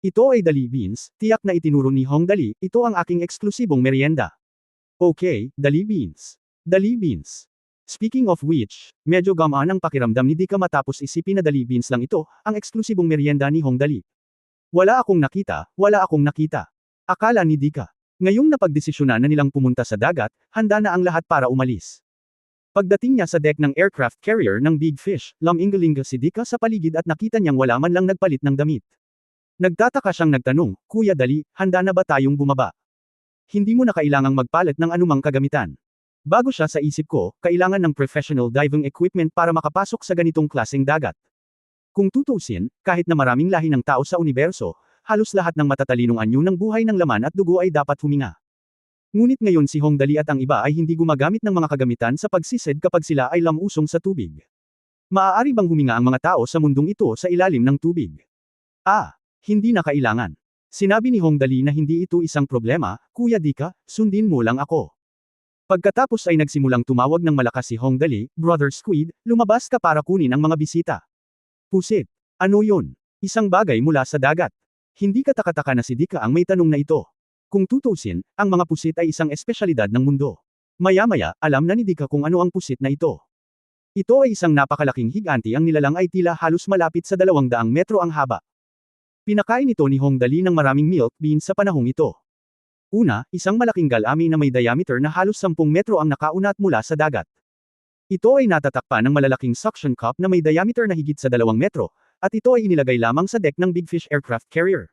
Ito ay Dali beans, tiyak na itinuro ni Hong Dali, ito ang aking eksklusibong merienda. Okay, Dali beans. Dali beans. Speaking of which, medyo gamaan ang pakiramdam ni Dika matapos isipin na Dali beans lang ito, ang eksklusibong merienda ni Hong Dali. Wala akong nakita. Akala ni Dika. Ngayong napagdesisyonan na nilang pumunta sa dagat, handa na ang lahat para umalis. Pagdating niya sa deck ng aircraft carrier ng Big Fish, laminggalinga si Dika sa paligid at nakita niyang wala man lang nagpalit ng damit. Nagtataka siyang nagtanong, Kuya Dali, handa na ba tayong bumaba? Hindi mo na kailangang magpalit ng anumang kagamitan. Bago siya sa isip ko, kailangan ng professional diving equipment para makapasok sa ganitong klaseng dagat. Kung tutuusin, kahit na maraming lahi ng tao sa universo, halos lahat ng matatalinong anyo ng buhay ng laman at dugo ay dapat huminga. Ngunit ngayon si Hong Dali at ang iba ay hindi gumagamit ng mga kagamitan sa pagsisid kapag sila ay lamusong sa tubig. Maaari bang huminga ang mga tao sa mundong ito sa ilalim ng tubig? Hindi na kailangan. Sinabi ni Hong Dali na hindi ito isang problema, Kuya Dika, sundin mo lang ako. Pagkatapos ay nagsimulang tumawag ng malakas si Hong Dali, Brother Squid, lumabas ka para kunin ang mga bisita. Pusit. Ano yun? Isang bagay mula sa dagat. Hindi kataka-taka na si Dika ang may tanong na ito. Kung tutusin, ang mga pusit ay isang espesyalidad ng mundo. Maya-maya, alam na ni Dika kung ano ang pusit na ito. Ito ay isang napakalaking higanti, ang nilalang ay tila halos malapit sa 200 metro ang haba. Pinakain ito ni Hong Dali ng maraming milk beans sa panahong ito. Una, isang malaking galami na may diameter na halos 10 metro ang nakaunat mula sa dagat. Ito ay natatakpan ng malalaking suction cup na may diameter na higit sa 2 metro, at ito ay inilagay lamang sa deck ng Big Fish aircraft carrier.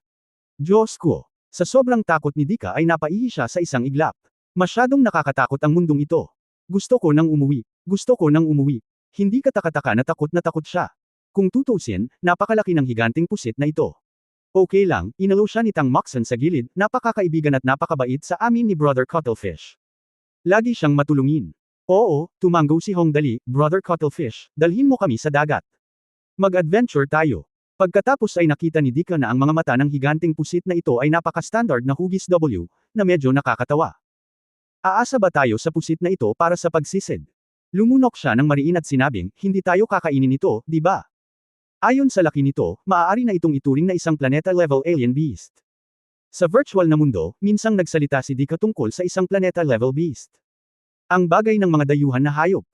Diyos ko! Sa sobrang takot ni Dika ay napaihi siya sa isang iglap. Masyadong nakakatakot ang mundong ito. Gusto ko nang umuwi. Gusto ko nang umuwi. Hindi kataka-taka na takot siya. Kung tutusin, napakalaki ng higanting pusit na ito. Okay lang, inalo siya ni Tang Moxon sa gilid, napakakaibigan at napakabait sa amin ni Brother Cuttlefish. Lagi siyang matulungin. Oo, tumanggo si Hong Dali, Brother Cuttlefish, dalhin mo kami sa dagat. Mag-adventure tayo. Pagkatapos ay nakita ni Dika na ang mga mata ng higanting pusit na ito ay napaka-standard na hugis W, na medyo nakakatawa. Aasa ba tayo sa pusit na ito para sa pagsisid? Lumunok siya ng mariin at sinabing, hindi tayo kakainin ito, di ba? Ayon sa laki nito, maaari na itong ituring na isang planeta-level alien beast. Sa virtual na mundo, minsang nagsalita si Dika tungkol sa isang planeta-level beast. Ang bagay ng mga dayuhan na hayop.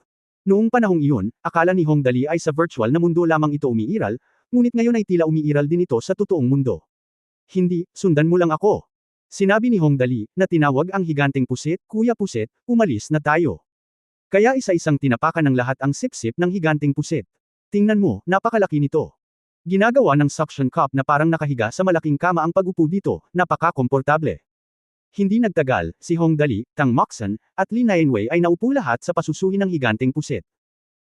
Noong panahong iyon, akala ni Hong Dali ay sa virtual na mundo lamang ito umiiral, ngunit ngayon ay tila umiiral din ito sa totoong mundo. Hindi, sundan mo lang ako. Sinabi ni Hong Dali, na tinawag ang higanting pusit, Kuya Pusit, umalis na tayo. Kaya isa-isang tinapakan ng lahat ang sip-sip ng higanting pusit. Tingnan mo, napakalaki nito. Ginagawa ng suction cup na parang nakahiga sa malaking kama ang pag-upo dito, napaka-komportable. Hindi nagtagal, si Hong Dali, Tang Moxon, at Lin Nainwei ay naupo lahat sa pasusuhin ng higanting pusit.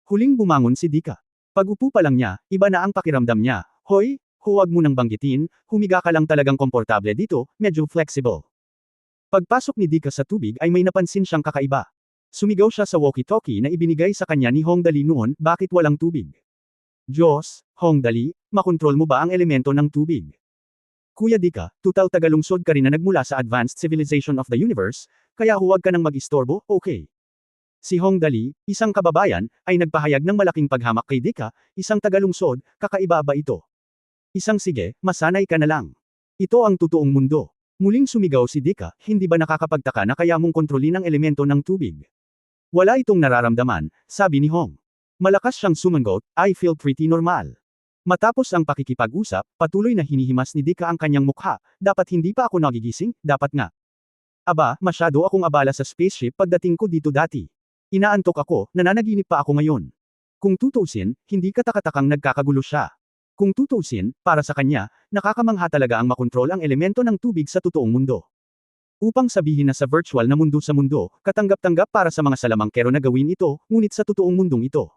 Huling bumangon si Dika. Pag-upo pa lang niya, iba na ang pakiramdam niya. Hoy, huwag mo nang banggitin, humiga ka lang, talagang komportable dito, medyo flexible. Pagpasok ni Dika sa tubig ay may napansin siyang kakaiba. Sumigaw siya sa walkie-talkie na ibinigay sa kanya ni Hong Dali noon, bakit walang tubig? Diyos, Hong Dali, makontrol mo ba ang elemento ng tubig? Kuya Dika, tutal tagalungsod ka rin na nagmula sa advanced civilization of the universe, kaya huwag ka nang mag-istorbo, okay? Si Hong Dali, isang kababayan, ay nagpahayag ng malaking paghamak kay Dika, isang tagalungsod, kakaiba ba ito? Isang sige, masanay ka na lang. Ito ang totoong mundo. Muling sumigaw si Dika, hindi ba nakakapagtaka na kaya mong kontrolin ang elemento ng tubig? Wala itong nararamdaman, sabi ni Hong. Malakas siyang sumangot, I feel pretty normal. Matapos ang pakikipag-usap, patuloy na hinihimas ni Dika ang kanyang mukha, dapat hindi pa ako nagigising, dapat nga. Aba, masyado akong abala sa spaceship pagdating ko dito dati. Inaantok ako, nananaginip pa ako ngayon. Kung tutusin, hindi kataka-takang nagkakagulo siya. Kung tutusin, para sa kanya, nakakamangha talaga ang makontrol ang elemento ng tubig sa totoong mundo. Upang sabihin na sa virtual na mundo sa mundo, katanggap-tanggap para sa mga salamangkero na gawin ito, ngunit sa totoong mundong ito.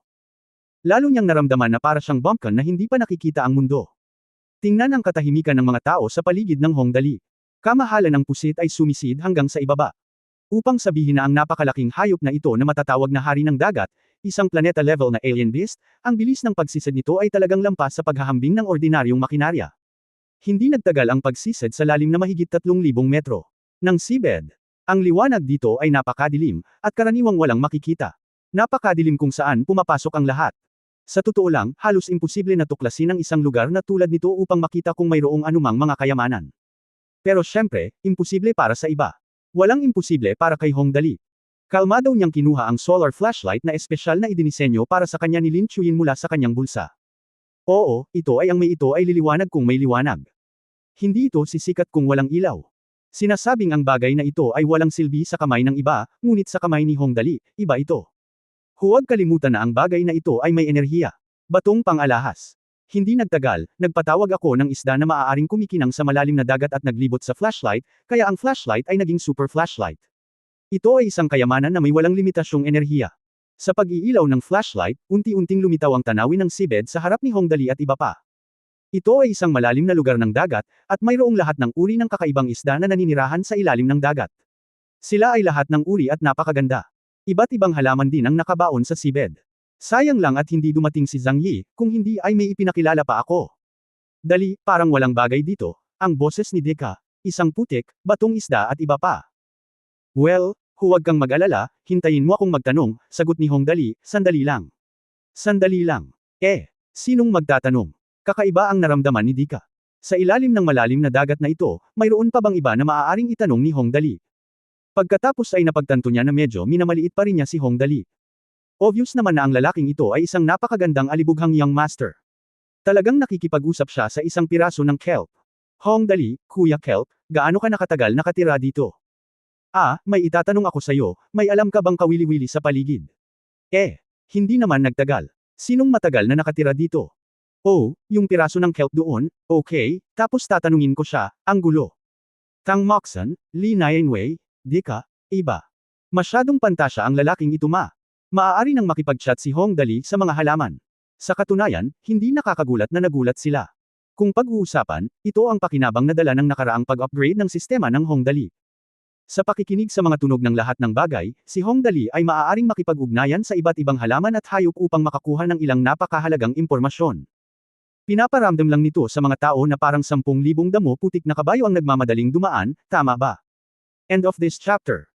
Lalo niyang naramdaman na para siyang bumpkin na hindi pa nakikita ang mundo. Tingnan ang katahimikan ng mga tao sa paligid ng Hong Dali. Kamahalan ng pusit ay sumisid hanggang sa ibaba. Upang sabihin na ang napakalaking hayop na ito na matatawag na hari ng dagat, isang planeta-level na alien beast, ang bilis ng pagsisid nito ay talagang lampas sa paghahambing ng ordinaryong makinarya. Hindi nagtagal ang pagsisid sa lalim na mahigit 3,000 metro ng seabed. Ang liwanag dito ay napakadilim, at karaniwang walang makikita. Napakadilim kung saan pumapasok ang lahat. Sa totoo lang, halos imposible na tuklasin ang isang lugar na tulad nito upang makita kung mayroong anumang mga kayamanan. Pero syempre, imposible para sa iba. Walang imposible para kay Hong Dali. Kalmado niyang kinuha ang solar flashlight na espesyal na idinisenyo para sa kanya ni Lin Chuyin mula sa kanyang bulsa. Oo, ito ay liliwanag kung may liwanag. Hindi ito sisikat kung walang ilaw. Sinasabing ang bagay na ito ay walang silbi sa kamay ng iba, ngunit sa kamay ni Hong Dali, iba ito. Huwag kalimutan na ang bagay na ito ay may enerhiya. Batong pang-alahas. Hindi nagtagal, nagpatawag ako ng isda na maaaring kumikinang sa malalim na dagat at naglibot sa flashlight, kaya ang flashlight ay naging super flashlight. Ito ay isang kayamanan na may walang limitasyong enerhiya. Sa pag-iilaw ng flashlight, unti-unting lumitaw ang tanawin ng seabed sa harap ni Hong Dali at iba pa. Ito ay isang malalim na lugar ng dagat, at mayroong lahat ng uri ng kakaibang isda na naninirahan sa ilalim ng dagat. Sila ay lahat ng uri at napakaganda. Iba't ibang halaman din ang nakabaon sa seabed. Sayang lang at hindi dumating si Zhang Yi, kung hindi ay may ipinakilala pa ako. Dali, parang walang bagay dito, ang boses ni Dika, isang putik, batong isda at iba pa. Well, huwag kang mag-alala, hintayin mo akong magtanong, sagot ni Hong Dali, sandali lang. Sandali lang. Sinong magtatanong? Kakaiba ang naramdaman ni Dika. Sa ilalim ng malalim na dagat na ito, mayroon pa bang iba na maaaring itanong ni Hong Dali? Pagkatapos ay napagtanto niya na medyo minamaliit pa rin niya si Hong Dali. Obvious naman na ang lalaking ito ay isang napakagandang alibughang young master. Talagang nakikipag-usap siya sa isang piraso ng kelp. Hong Dali, Kuya Kelp, gaano ka nakatagal nakatira dito? May itatanong ako sa'yo, may alam ka bang kawili-wili sa paligid? Hindi naman nagtagal. Sinong matagal na nakatira dito? Oh, yung piraso ng kelp doon, okay, tapos tatanungin ko siya, ang gulo. Tang Moxon, Li Nianwei, di ka, iba. Masyadong pantasya ang lalaking ito Maaari nang makipag-chat si Hong Dali sa mga halaman. Sa katunayan, hindi nakakagulat na nagulat sila. Kung pag-uusapan, ito ang pakinabang na dala ng nakaraang pag-upgrade ng sistema ng Hong Dali. Sa pakikinig sa mga tunog ng lahat ng bagay, si Hong Dali ay maaaring makipag-ugnayan sa iba't ibang halaman at hayop upang makakuha ng ilang napakahalagang impormasyon. Pinaparamdam lang nito sa mga tao na parang 10,000 damo putik na kabayo ang nagmamadaling dumaan, tama ba? End of this chapter.